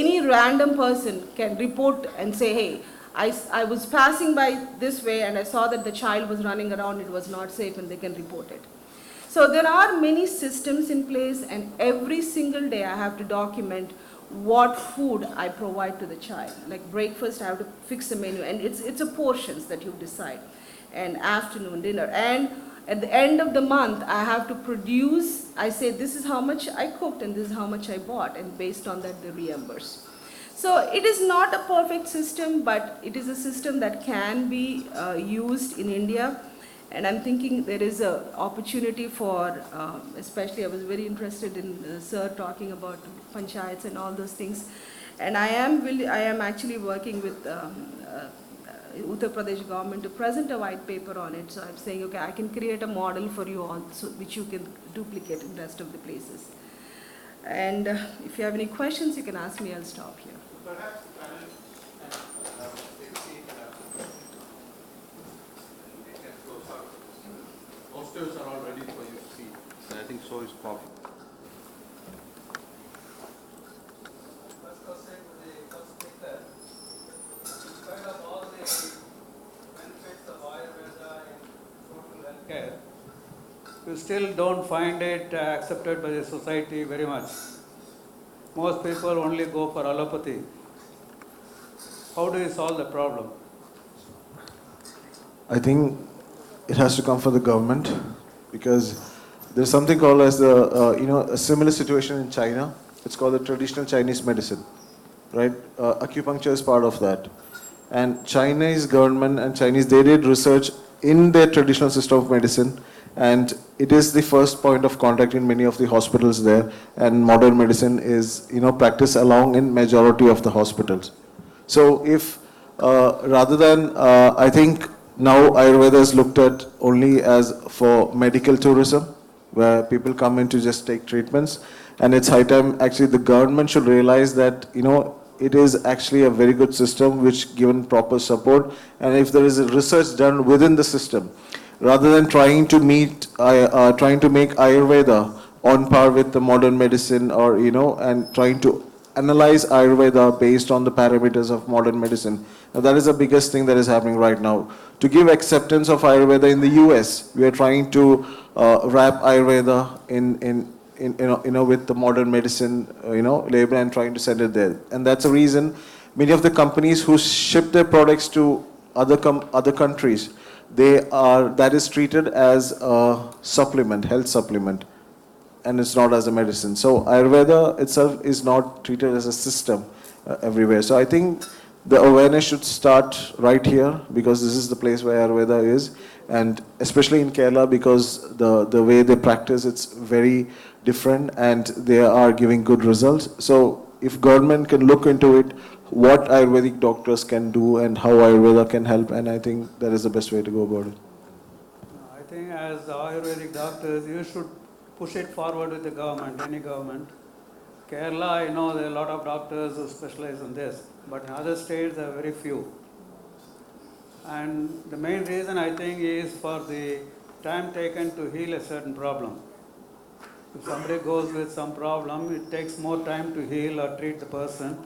any random person can report and say, hey, I was passing by this way and I saw that the child was running around, it was not safe, and they can report it. So there are many systems in place, and every single day I have to document what food I provide to the child. Like breakfast, I have to fix the menu, and it's a portions that you decide. And afternoon, dinner. And at the end of the month, I have to produce, I say this is how much I cooked and this is how much I bought, and based on that they reimburse. So it is not a perfect system, but it is a system that can be used in India. And I'm thinking there is an opportunity for, especially I was very interested in Sir talking about panchayats and all those things. And I am actually working with Uttar Pradesh government to present a white paper on it. So I'm saying, okay, I can create a model for you all, so, which you can duplicate in the rest of the places. And if you have any questions, you can ask me. I'll stop here. Perhaps the panel can close out. Posters are all ready for you to see, and I think so is coffee. First question, the first speaker, in spite still don't find it accepted by the society very much. Most people only go for allopathy. How do you solve the problem? I think it has to come from the government, because there's something called as a similar situation in China. It's called the traditional Chinese medicine, right? Acupuncture is part of that. And Chinese government and they did research in their traditional system of medicine, and it is the first point of contact in many of the hospitals there, and modern medicine is, practiced along in majority of the hospitals. So if, rather than, I think now Ayurveda is looked at only as for medical tourism, where people come in to just take treatments, and it's high time actually the government should realize that, it is actually a very good system which given proper support, and if there is a research done within the system, rather than trying to make Ayurveda on par with the modern medicine, or and trying to analyze Ayurveda based on the parameters of modern medicine. Now, that is the biggest thing that is happening right now. To give acceptance of Ayurveda in the US, we are trying to wrap Ayurveda in with the modern medicine, label, and trying to send it there. And that's the reason many of the companies who ship their products to other countries, that is treated as a supplement, health supplement, and it's not as a medicine. So Ayurveda itself is not treated as a system everywhere. So I think the awareness should start right here, because this is the place where Ayurveda is, and especially in Kerala, because the way they practice, it's very different, and they are giving good results. So if government can look into it, what Ayurvedic doctors can do and how Ayurveda can help, and I think that is the best way to go about it. I think as Ayurvedic doctors, you should push it forward with the government, any government. Kerala, I know there are a lot of doctors who specialize in this, but in other states there are very few. And the main reason I think is for the time taken to heal a certain problem. If somebody goes with some problem, it takes more time to heal or treat the person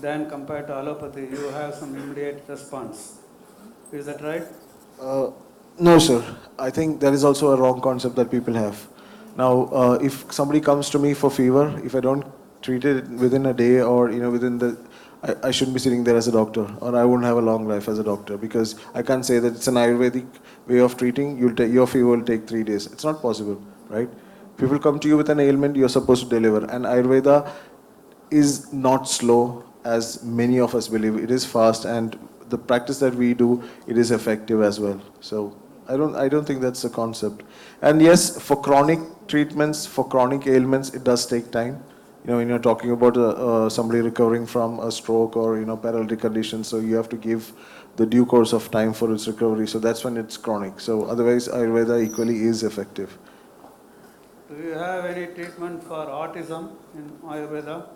than compared to allopathy. You have some immediate response. Is that right? No, sir. I think that is also a wrong concept that people have. Now, if somebody comes to me for fever, if I don't treat it within a day, or within I shouldn't be sitting there as a doctor, or I won't have a long life as a doctor, because I can't say that it's an Ayurvedic way of treating. Your fever will take 3 days. It's not possible, right? People come to you with an ailment, you're supposed to deliver. And Ayurveda is not slow as many of us believe. It is fast, and the practice that we do, it is effective as well. So I don't think that's the concept. And yes, for chronic treatments, for chronic ailments, it does take time. When you're talking about somebody recovering from a stroke or paralytic condition, so you have to give the due course of time for its recovery. So that's when it's chronic. So otherwise, Ayurveda equally is effective. Do you have any treatment for autism in Ayurveda?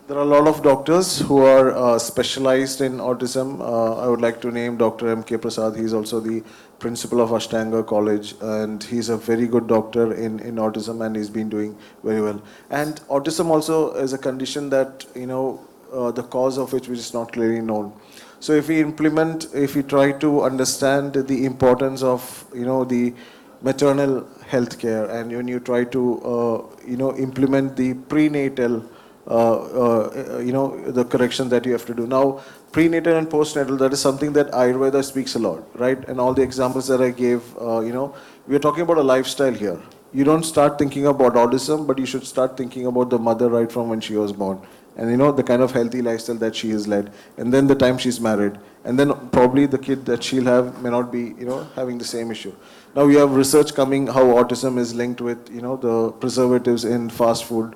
There are a lot of doctors who are specialized in autism. I would like to name Dr. M.K. Prasad. He's also the principal of Ashtanga College, and he's a very good doctor in autism, and he's been doing very well. And autism also is a condition that, the cause of which is not clearly known. So if we try to understand the importance of, the maternal health care, and when you try to, implement the prenatal the correction that you have to do. Now, prenatal and postnatal, that is something that Ayurveda speaks a lot, right? And all the examples that I gave, we are talking about a lifestyle here. You don't start thinking about autism, but you should start thinking about the mother right from when she was born. And the kind of healthy lifestyle that she has led. And then the time she's married. And then probably the kid that she'll have may not be, having the same issue. Now we have research coming how autism is linked with, the preservatives in fast food.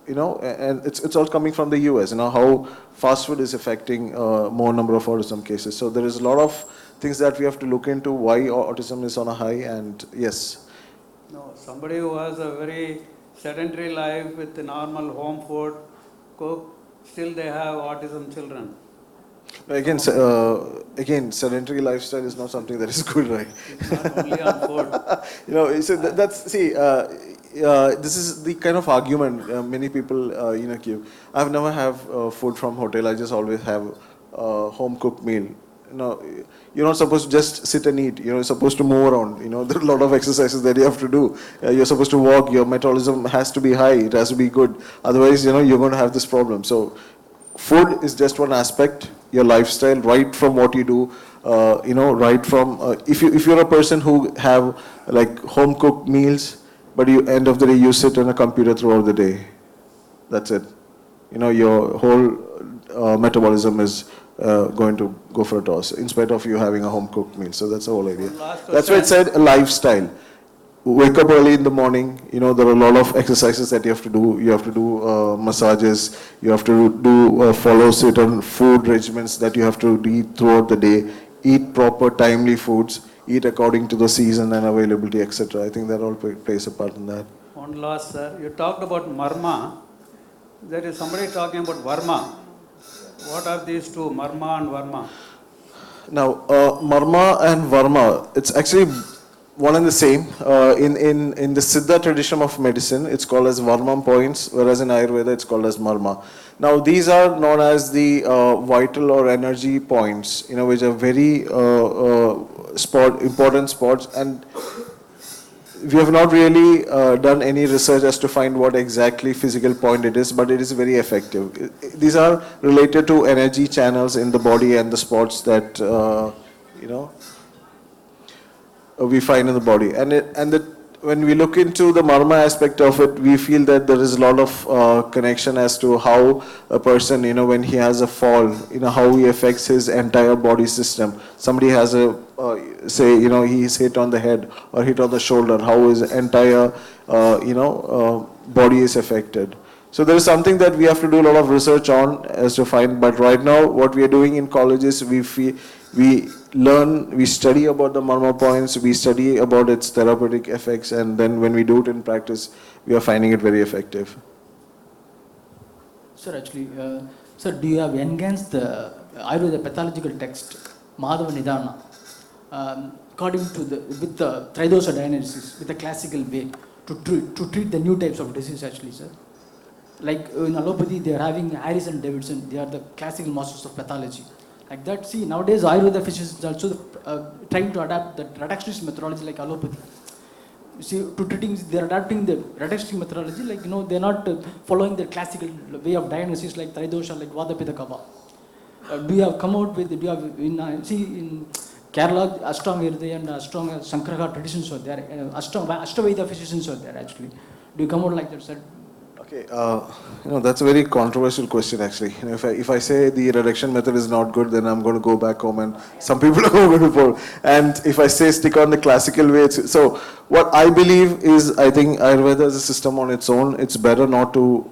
And it's all coming from the US, how fast food is affecting more number of autism cases. So there is a lot of things that we have to look into why autism is on a high, and yes. No, somebody who has a very sedentary life with the normal home food, cook, still they have autism children. Again, sedentary lifestyle is not something that is good, right? It's not only on food. So this is the kind of argument many people give. I've never have food from hotel. I just always have home cooked meal. you're not supposed to just sit and eat. You're supposed to move around. There are a lot of exercises that you have to do. You're supposed to walk. Your metabolism has to be high. It has to be good. Otherwise, you're going to have this problem. So food is just one aspect. Your lifestyle, right from what you do, right from if you're a person who have like home cooked meals, but you end of the day you sit on a computer throughout the day. That's it. Your whole metabolism is going to go for a toss, in spite of you having a home cooked meal. So that's the whole idea. That's why it said a lifestyle. Wake up early in the morning. There are a lot of exercises that you have to do. You have to do massages. You have to do follow certain food regimens that you have to eat throughout the day. Eat proper, timely foods. Eat according to the season and availability, etc. I think that all plays a part in that. One last, sir. You talked about marma. There is somebody talking about varma. What are these two, marma and varma? Now, marma and varma, it's actually one and the same. In the Siddha tradition of medicine, it's called as varma points, whereas in Ayurveda, it's called as marma. Now, these are known as the vital or energy points, which are very important spots, and we have not really done any research as to find what exactly physical point it is, but it is very effective. These are related to energy channels in the body and the spots that we find in the body. When we look into the marma aspect of it, we feel that there is a lot of connection as to how a person, when he has a fall, how he affects his entire body system. Somebody has a, say, he's hit on the head or hit on the shoulder, how his entire, body is affected. So there is something that we have to do a lot of research on as to find, but right now what we are doing in colleges, we study about the marma points, we study about its therapeutic effects, and then when we do it in practice, we are finding it very effective. Sir, actually, sir, do you have enhanced the Ayurveda pathological text, Madhava Nidana, according to with the Tridosha diagnosis, with the classical way, to treat the new types of disease, actually, sir? Like in allopathy, they are having Harris and Davidson, they are the classical masters of pathology. Like that, see, nowadays Ayurveda physicians also trying to adapt the reductionist methodology like allopathy. You see, to treating, they are adapting the reductionist methodology, like, they are not following the classical way of diagnosis like Tridosha, like Vata Pitta Kapha. Do you have come out with, do you have, in Kerala, Ashtanga Hridaya and Ashtanga Sankaraka traditions are there, Ashtaveda physicians are there actually. Do you come out like that, sir? Okay, that's a very controversial question actually. If I say the reduction method is not good, then I'm going to go back home and some people are going to fall. And if I say stick on the classical way, so what I believe is, I think Ayurveda is a system on its own. It's better not to,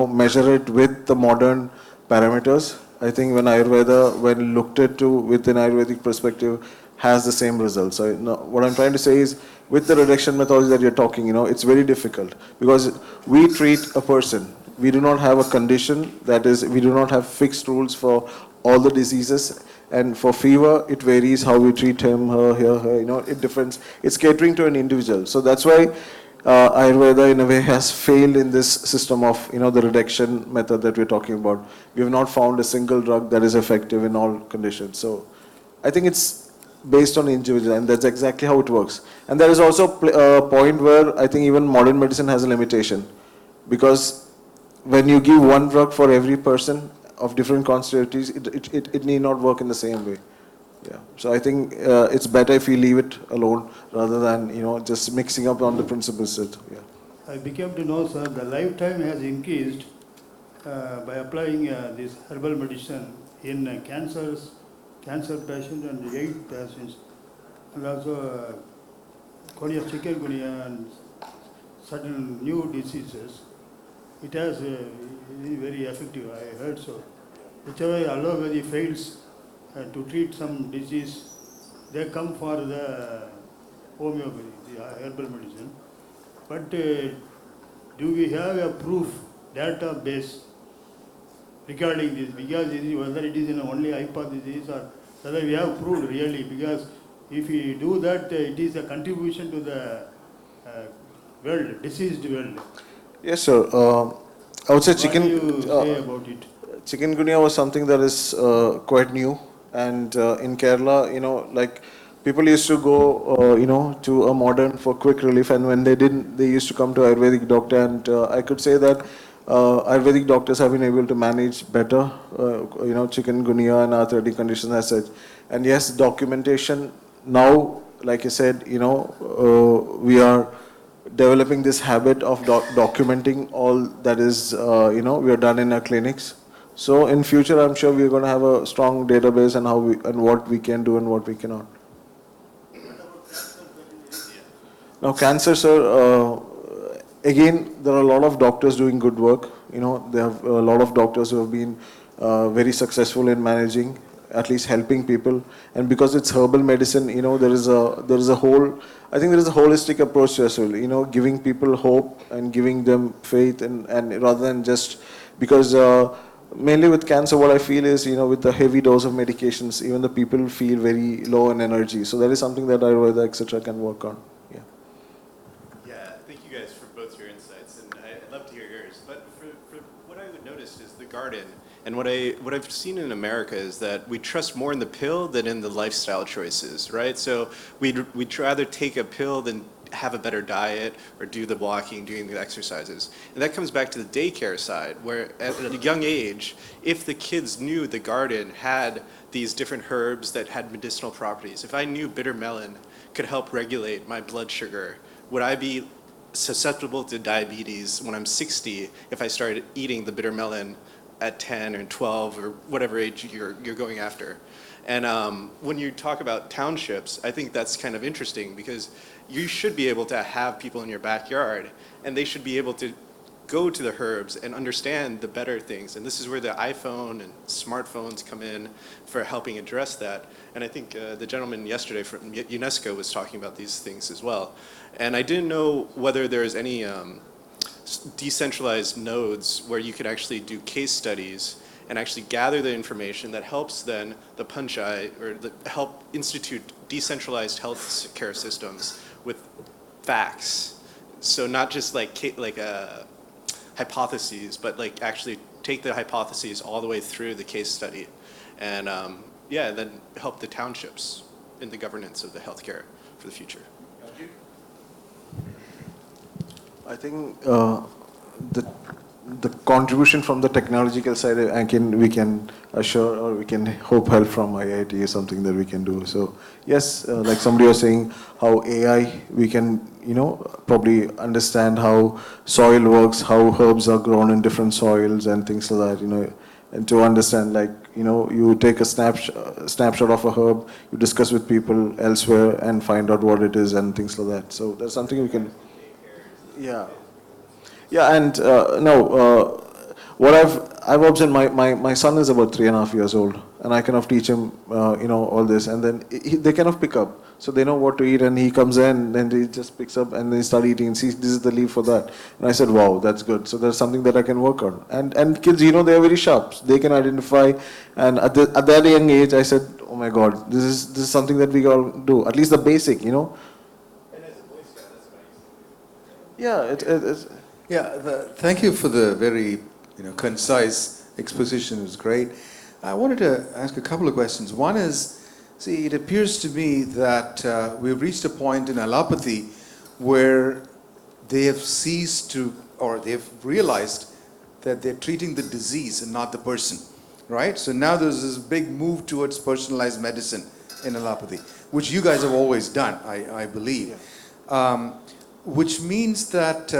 measure it with the modern parameters. I think when Ayurveda, when looked at with an Ayurvedic perspective, has the same results. So what I'm trying to say is, with the reduction methodology that you're talking, it's very difficult because we treat a person. We do not have a condition, that is, we do not have fixed rules for all the diseases. And for fever, it varies how we treat him, her, it differs. It's catering to an individual. So that's why Ayurveda in a way has failed in this system of, the reduction method that we're talking about. We have not found a single drug that is effective in all conditions. So I think it's based on individual, and that's exactly how it works. And there is also a point where I think even modern medicine has a limitation, because when you give one drug for every person of different constituencies, it need not work in the same way. Yeah. So I think it's better if you leave it alone rather than just mixing up on the principles. Yeah. I became to know, sir, the lifetime has increased by applying this herbal medicine in cancer patients and AIDS patients, and also chikungunya and certain new diseases. It has very effective, I heard so. Whichever allopathy fails to treat some disease, they come for the homeopathy, the herbal medicine. But do we have a proof, database regarding this? Because whether it is in only hypothesis or whether we have proved really, because if we do that, it is a contribution to the world, diseased world. Yes, sir. I would say what do you say about it? chikungunya was something that is quite new And in Kerala, like people used to go, to a modern for quick relief, and when they didn't, they used to come to Ayurvedic doctor. And I could say that Ayurvedic doctors have been able to manage better, chikungunya and arthritic conditions as such. And yes, documentation now, like I said, we are developing this habit of documenting all that is, we are done in our clinics. So in future, I'm sure we're going to have a strong database and what we can do and what we cannot. Now, cancer, sir. Again, there are a lot of doctors doing good work. There have a lot of doctors who have been very successful in managing, at least helping people. And because it's herbal medicine, there is a whole. I think there is a holistic approach to it. Giving people hope and giving them faith, and rather than just because. Mainly with cancer, what I feel is, with the heavy dose of medications, even the people feel very low in energy. So that is something that Ayurveda, etc., can work on. Yeah. Yeah, thank you guys for both your insights, and I'd love to hear yours. But for what I would notice is the garden, and what I've seen in America is that we trust more in the pill than in the lifestyle choices, right? So we'd rather take a pill than have a better diet or do the walking, doing the exercises. And that comes back to the daycare side, where at a young age, if the kids knew the garden had these different herbs that had medicinal properties, if I knew bitter melon could help regulate my blood sugar, would I be susceptible to diabetes when I'm 60 if I started eating the bitter melon at 10 or 12 or whatever age you're going after? And when you talk about townships, I think that's kind of interesting because you should be able to have people in your backyard and they should be able to go to the herbs and understand the better things. And this is where the iPhone and smartphones come in for helping address that. And I think the gentleman yesterday from UNESCO was talking about these things as well. And I didn't know whether there's any decentralized nodes where you could actually do case studies and actually gather the information that helps then the panchayat or help institute decentralized health care systems with facts. So not just like hypotheses, but like actually take the hypotheses all the way through the case study, and then help the townships in the governance of the healthcare for the future. I think the contribution from the technological side, we can assure or we can hope help from IIT is something that we can do. So yes, like somebody was saying, how AI, we can, probably understand how soil works, how herbs are grown in different soils and things like that, and to understand, like, you take a snapshot of a herb, you discuss with people elsewhere and find out what it is and things like that. So that's something we can, yeah. Yeah, and what I've observed, my son is about 3.5 years old, and I kind of teach him, all this, and then they kind of pick up. So they know what to eat, and he comes in, and he just picks up, and they start eating, and see, this is the leaf for that. And I said, wow, that's good. So there's something that I can work on. And kids, they are very sharp. They can identify, and at that young age, I said, oh my God, this is something that we all do, at least the basic, And as a Boy Scout, that's Yeah, Yeah, thank you for the very concise exposition. It was great. I wanted to ask a couple of questions. One is, see, it appears to me that we've reached a point in allopathy where they have ceased to, or they've realized that they're treating the disease and not the person, right? So now there's this big move towards personalized medicine in allopathy, which you guys have always done, I believe. Yeah. Which means that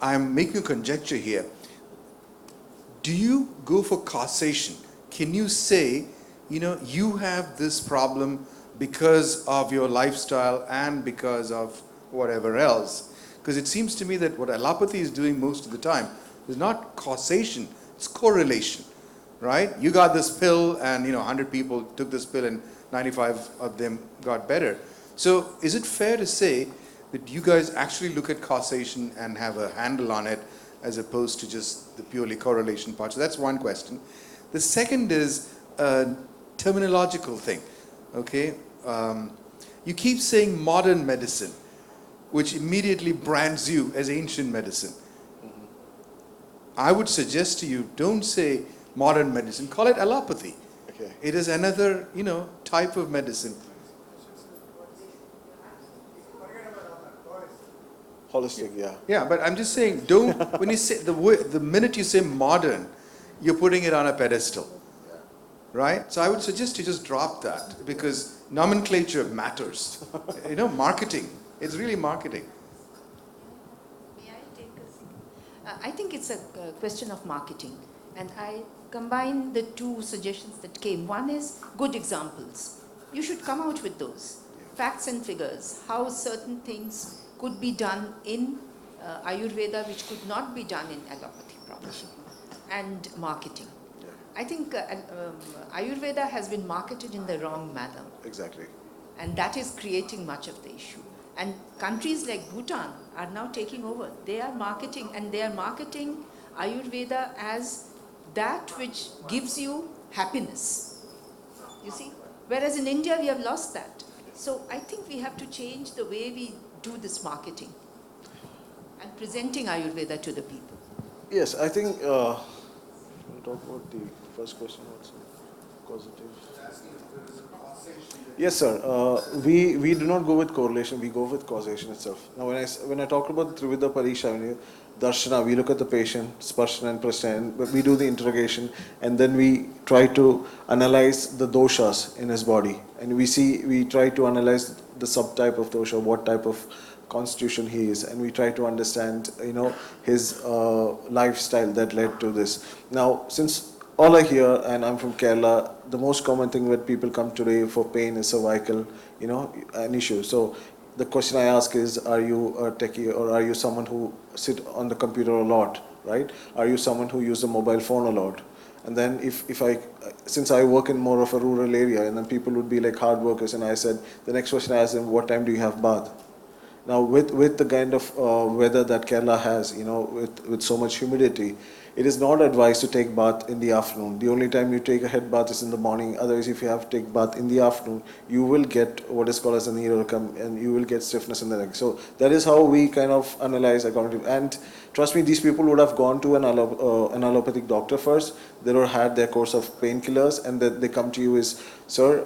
I'm making a conjecture here. Do you go for causation? Can you say, you have this problem because of your lifestyle and because of whatever else? Because it seems to me that what allopathy is doing most of the time is not causation, it's correlation, right? You got this pill and 100 people took this pill and 95 of them got better. So is it fair to say that you guys actually look at causation and have a handle on it as opposed to just the purely correlation part? So that's one question. The second is a terminological thing, okay? You keep saying modern medicine, which immediately brands you as ancient medicine. I would suggest to you, don't say modern medicine, call it allopathy. Okay. It is another, type of medicine. Holistic, yeah. Yeah, but I'm just saying, when you say, the minute you say modern, you're putting it on a pedestal. Right? So I would suggest you just drop that, because nomenclature matters. Marketing. It's really marketing. May I take a second? I think it's a question of marketing. And I combine the two suggestions that came. One is good examples. You should come out with those. Facts and figures. How certain things could be done in Ayurveda which could not be done in allopathy probably. And marketing. I think Ayurveda has been marketed in the wrong manner. Exactly. And that is creating much of the issue. And countries like Bhutan are now taking over. They are marketing, and they are marketing Ayurveda as that which gives you happiness. You see? Whereas in India, we have lost that. So I think we have to change the way we do this marketing and presenting Ayurveda to the people. Yes, I think we'll talk about the first question also. Causative. Yes, sir. We do not go with correlation. We go with causation itself. Now, when I talk about Trivida Parisha, Darshana, we look at the patient, Sparshana and Prasthana, but we do the interrogation, and then we try to analyze the doshas in his body, and we try to analyze the subtype of dosha, what type of constitution he is, and we try to understand, his lifestyle that led to this. Now, since all are here, and I'm from Kerala, the most common thing that people come today for pain is cervical, an issue. So the question I ask is, are you a techie, or are you someone who sit on the computer a lot, right? Are you someone who uses a mobile phone a lot? And then since I work in more of a rural area, and then people would be like hard workers, and I said, the next question I asked them, what time do you have bath? Now, with the kind of weather that Kerala has, with so much humidity, it is not advised to take bath in the afternoon. The only time you take a head bath is in the morning. Otherwise, if you have to take bath in the afternoon, you will get what is called as a neurocum, and you will get stiffness in the neck. So that is how we kind of analyze according to. And trust me, these people would have gone to an allopathic doctor first. They would have had their course of painkillers, and then they come to you is, sir,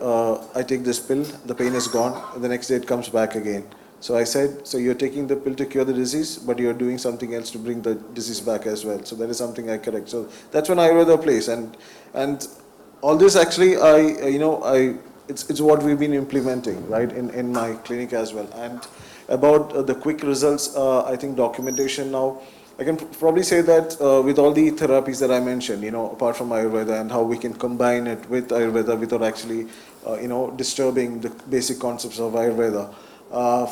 I take this pill, the pain is gone, and the next day it comes back again. So I said, so you're taking the pill to cure the disease, but you're doing something else to bring the disease back as well. So that is something I correct. So that's when Ayurveda plays, and all this actually, it's what we've been implementing, right, in my clinic as well. And about the quick results, I think documentation now, I can probably say that with all the therapies that I mentioned, apart from Ayurveda, and how we can combine it with Ayurveda without actually, disturbing the basic concepts of Ayurveda.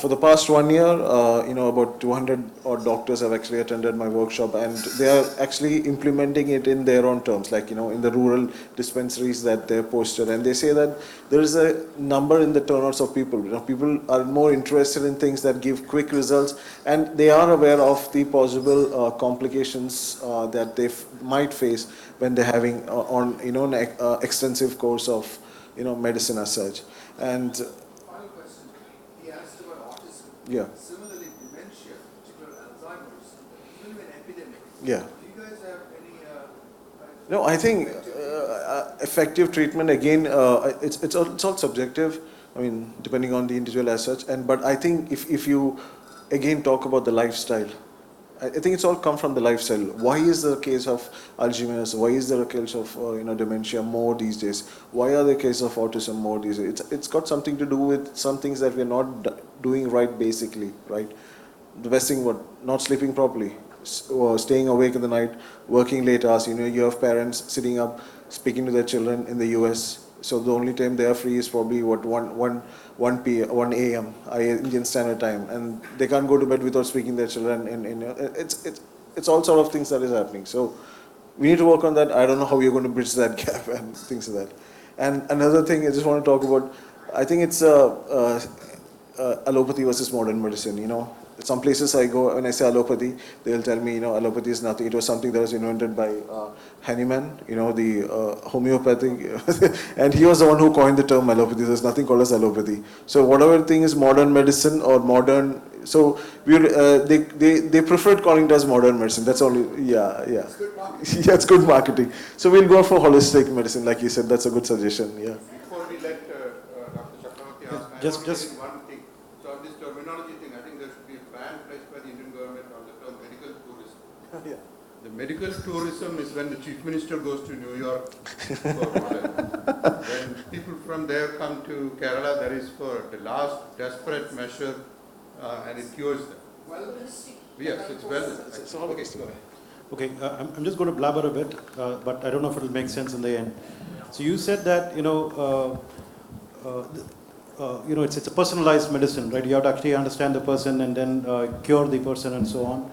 For the past 1 year, about 200 odd doctors have actually attended my workshop, and they are actually implementing it in their own terms, like, in the rural dispensaries that they're posted. And they say that there is a number in the turnouts of people. People are more interested in things that give quick results, and they are aware of the possible complications that they might face when they're having an extensive course of, medicine as such. And yeah. Similarly, dementia, particularly Alzheimer's, is really an epidemic. Yeah. Do you guys have any? No, I think effective treatment, again, it's all subjective. I mean, depending on the individual as such. But I think if you again talk about the lifestyle, I think it's all come from the lifestyle. Why is the case of Alzheimer's? Why is there a case of dementia more these days? Why are there cases of autism more these days? It's got something to do with some things that we're not doing right, basically, right? The best thing, not sleeping properly, staying awake in the night, working late hours. You have parents sitting up, speaking to their children in the US. So the only time they are free is probably 1 a.m. Indian Standard Time, and they can't go to bed without speaking to their children. It's all sort of things that is happening. So we need to work on that. I don't know how you're going to bridge that gap and things like that. And another thing I just want to talk about, I think it's allopathy versus modern medicine. Some places I go, when I say allopathy, they'll tell me, allopathy is nothing. It was something that was invented by Hahnemann, the homeopathic, and he was the one who coined the term allopathy. There's nothing called as allopathy. So whatever thing is modern medicine or modern So they preferred calling it as modern medicine. That's only, yeah. It's good marketing. Yeah, it's good marketing. So we'll go for holistic medicine, like you said. That's a good suggestion. Yeah. Before we let Dr. Chakravarti ask, I Just- want to say one thing. So on this terminology thing, I think there should be a ban placed by the Indian government on the term medical tourism. Yeah. The medical tourism is when the chief minister goes to New York for water. When people from there come to Kerala, that is for the last desperate measure, and it cures them. Wellness. Yes, it's wellness. It's all okay. Okay, I'm just going to blabber a bit, but I don't know if it will make sense in the end. So you said that, it's a personalized medicine, right? You have to actually understand the person and then cure the person and so on.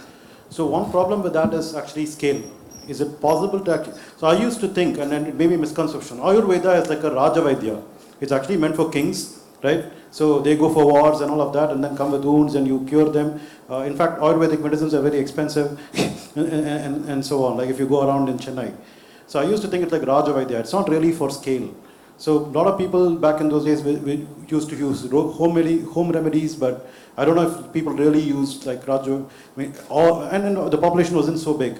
So one problem with that is actually scale. Is it possible to actually... So I used to think, and then it may be a misconception, Ayurveda is like a Rajavaidya. It's actually meant for kings, right? So they go for wars and all of that and then come with wounds and you cure them. In fact, Ayurvedic medicines are very expensive and so on, like if you go around in Chennai. So I used to think it's like Rajavaidya. It's not really for scale. So a lot of people back in those days we used to use home remedies, but I don't know if people really used like and the population wasn't so big.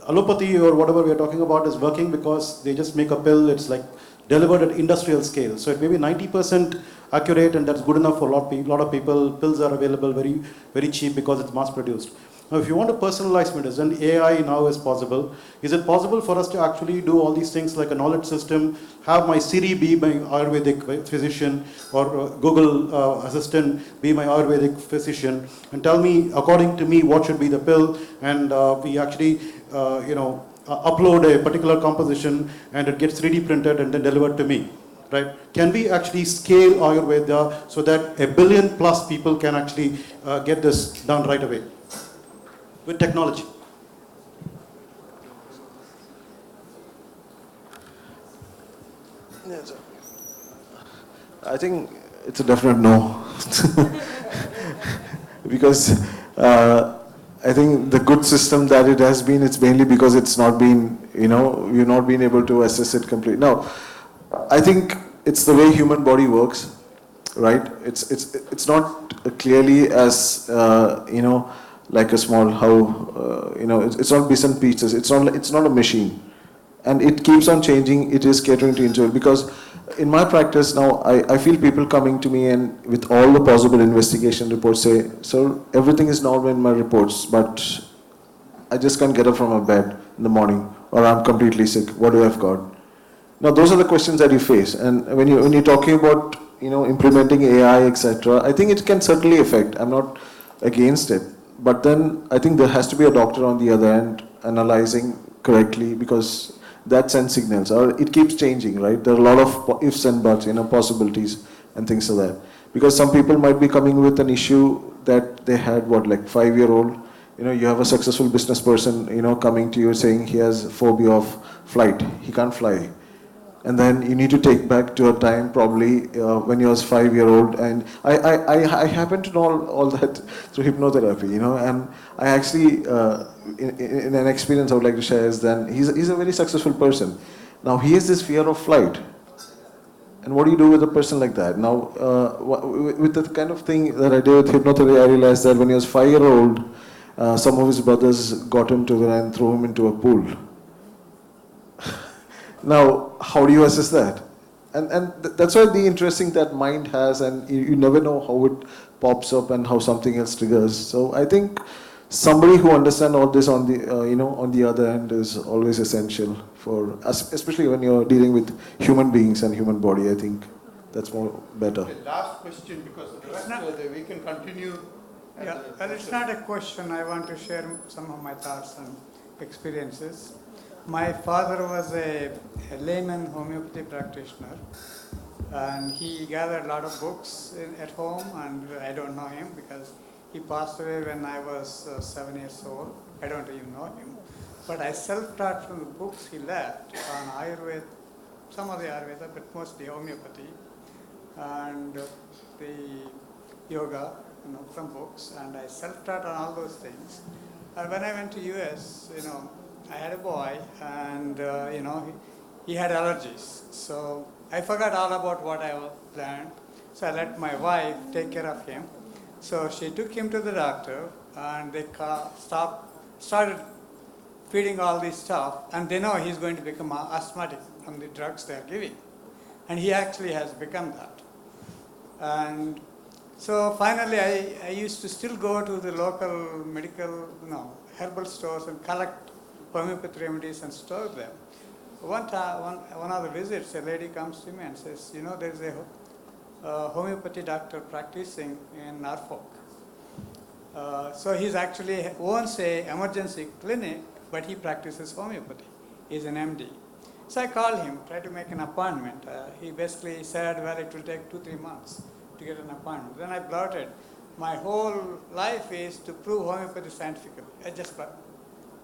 Allopathy or whatever we are talking about is working because they just make a pill, it's like delivered at industrial scale. So it may be 90% accurate and that's good enough for a lot of people. Pills are available very, very cheap because it's mass produced. Now, if you want to personalize medicine, AI now is possible. Is it possible for us to actually do all these things like a knowledge system, have my Siri be my Ayurvedic physician or Google Assistant be my Ayurvedic physician and tell me, according to me, what should be the pill, and we actually, upload a particular composition and it gets 3D printed and then delivered to me, right? Can we actually scale Ayurveda so that 1 billion plus people can actually get this done right away with technology? I think it's a definite no. Because I think the good system that it has been, it's mainly because it's not been, we've not been able to assess it completely. Now, I think it's the way human body works, right? It's not clearly as, like a small how, it's not bits and pieces. It's not a machine. And it keeps on changing. It is catering to individual. Because in my practice now, I feel people coming to me and with all the possible investigation reports say, "Sir, everything is normal in my reports, but I just can't get up from my bed in the morning, or I'm completely sick. What do I've got?" Now, those are the questions that you face. And when you're talking about, implementing AI, etc., I think it can certainly affect. I'm not against it. But then I think there has to be a doctor on the other end analyzing correctly, because that sends signals, or it keeps changing, right? There are a lot of ifs and buts, possibilities and things like that. Because some people might be coming with an issue that they had, 5-year-old. You have a successful business person, coming to you saying he has a phobia of flight. He can't fly. And then you need to take back to a time probably when you was 5-year-old. And I happen to know all that through hypnotherapy, and I actually, in an experience I would like to share is then he's a very successful person. Now he has this fear of flight. And what do you do with a person like that? Now, with the kind of thing that I did with hypnotherapy, I realized that when he was 5-year-old, some of his brothers got him and threw him into a pool. Now, how do you assess that? And that's why the interesting that mind has, and you never know how it pops up and how something else triggers. So I think somebody who understands all this on the on the other end is always essential for us, especially when you're dealing with human beings and human body. I think that's more better. Okay, last question, because the rest we can continue. Yeah, well, it's not a question. I want to share some of my thoughts and experiences. My father was a layman homeopathy practitioner, and he gathered a lot of books at home, and I don't know him because he passed away when I was 7 years old. I don't even know him. But I self-taught from the books he left on Ayurveda, some of the Ayurveda, but mostly homeopathy, and the yoga, from books, and I self-taught on all those things. And when I went to US, I had a boy, and he had allergies. So I forgot all about what I learned. So I let my wife take care of him. So she took him to the doctor, and they started feeding all this stuff, and they know he's going to become asthmatic from the drugs they're giving. And he actually has become that. And so finally I used to still go to the local medical, herbal stores and collect homeopathy remedies and store them. One of the visits, a lady comes to me and says, there's a homeopathy doctor practicing in Norfolk. So he's actually owns a emergency clinic, but he practices homeopathy. He's an MD. So I called him, tried to make an appointment. He basically said, well, it will take 2-3 months to get an appointment. Then I blurted, my whole life is to prove homeopathy scientifically.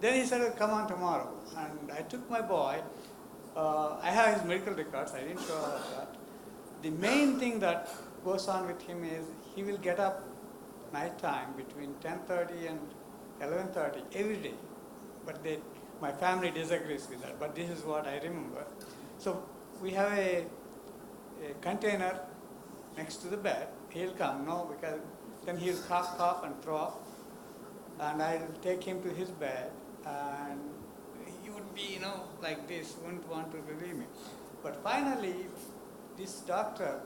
Then he said, well, come on tomorrow. And I took my boy. I have his medical records. I didn't show all that. The main thing that goes on with him is he will get up night time between 10:30 and 11:30 every day. But my family disagrees with that. But this is what I remember. So we have a container next to the bed. He'll come, because then he'll cough and throw up. And I'll take him to his bed, and he would be, like this, wouldn't want to relieve me. But finally, this doctor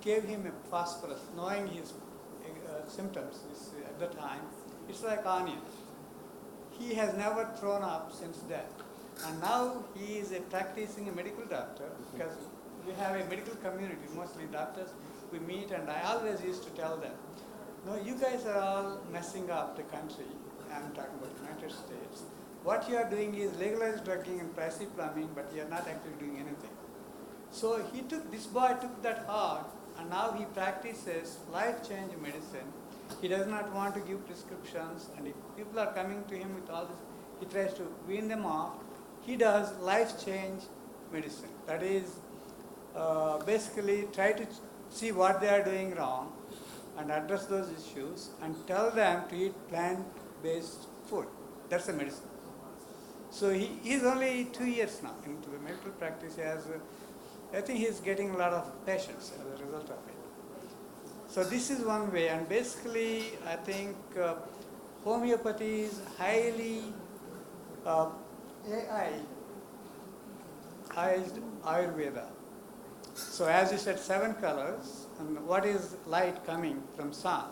gave him a phosphorus, knowing his symptoms at the time. It's like onion. He has never thrown up since then. And now he is practicing a medical doctor, because we have a medical community, mostly doctors we meet, and I always used to tell them, no, you guys are all messing up the country. I'm talking about the United States. What you are doing is legalized drugging and pricey plumbing, but you are not actually doing anything. So this boy took that hard, and now he practices life-change medicine. He does not want to give prescriptions, and if people are coming to him with all this, he tries to wean them off. He does life-change medicine. That is, basically try to see what they are doing wrong and address those issues and tell them to eat plant-based food. That's a medicine. So he's only 2 years now into the medical practice. I think he's getting a lot of patients as a result of it. So this is one way, and basically I think homeopathy is highly AI-ized Ayurveda. So as you said, 7 colors, and what is light coming from sun?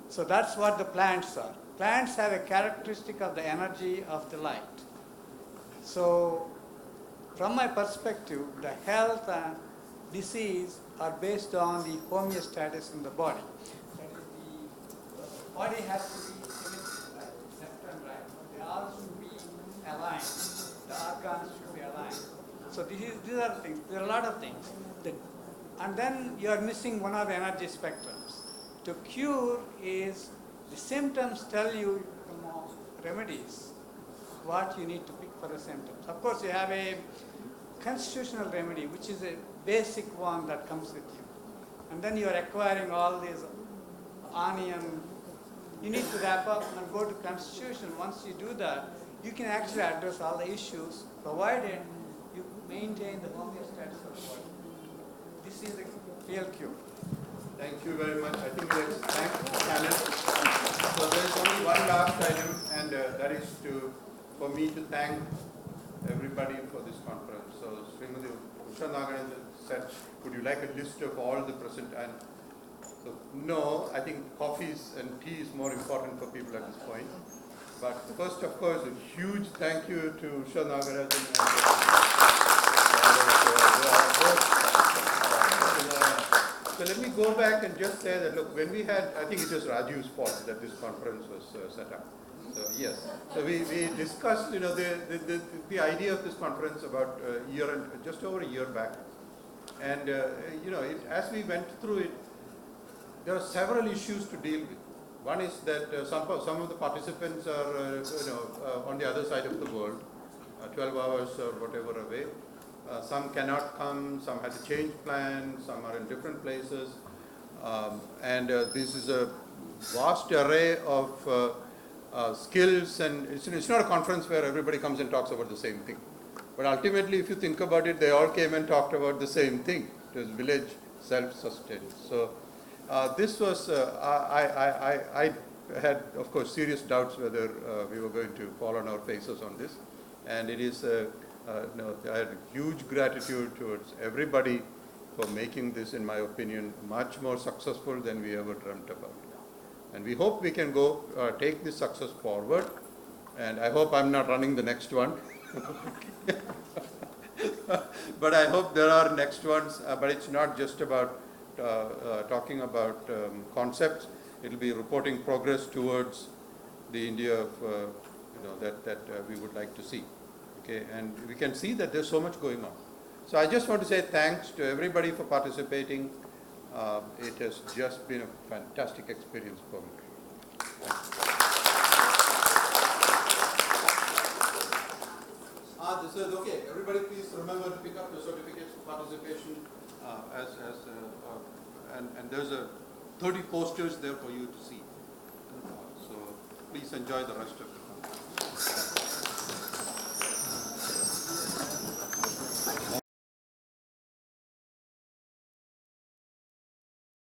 So that's what the plants are. Plants have a characteristic of the energy of the light. So from my perspective, the health and disease are based on the homeostasis in the body. That is, the body has to be symmetrical, right? Left and right. They all should be aligned. The organs should be aligned. So these are things. There are a lot of things. And then you are missing one of the energy spectrums. To cure is the symptoms tell you remedies, what you need to pick for the symptoms. Of course, you have a constitutional remedy, which is a basic one that comes with you. And then you are acquiring all these onion. You need to wrap up and go to constitution. Once you do that, you can actually address all the issues, provided you maintain the homeostasis of the body. This is a real cure. Thank you very much. I think let's thank the panel. So there is only one last item, and that is for me to thank everybody for this conference. So Srimati Usha Nagaran said, would you like a list of all the present? And so no, I think coffees and tea is more important for people at this point. But first, of course, a huge thank you to Usha Nagaran So let me go back and just say that, look, when we had, I think it was Raju's fault that this conference was set up. So yes, so we discussed, the idea of this conference about just over a year back. And, as we went through it, there are several issues to deal with. One is that some of the participants are, on the other side of the world, 12 hours or whatever away. Some cannot come, some had to change plans, some are in different places. This is a vast array of skills, and it's not a conference where everybody comes and talks about the same thing. But ultimately, if you think about it, they all came and talked about the same thing. It was village self-sustenance. So This was, I had, of course, serious doubts whether we were going to fall on our faces on this. And it is, no, I had huge gratitude towards everybody for making this, in my opinion, much more successful than we ever dreamt about. And we hope we can go take this success forward. And I hope I'm not running the next one. But I hope there are next ones. But it's not just about talking about concepts. It will be reporting progress towards the India of, that we would like to see. Okay, and we can see that there's so much going on. So I just want to say thanks to everybody for participating. It has just been a fantastic experience for me. This is okay. Everybody, please remember to pick up your certificates of participation. And there's 30 posters there for you to see. So please enjoy the rest of it.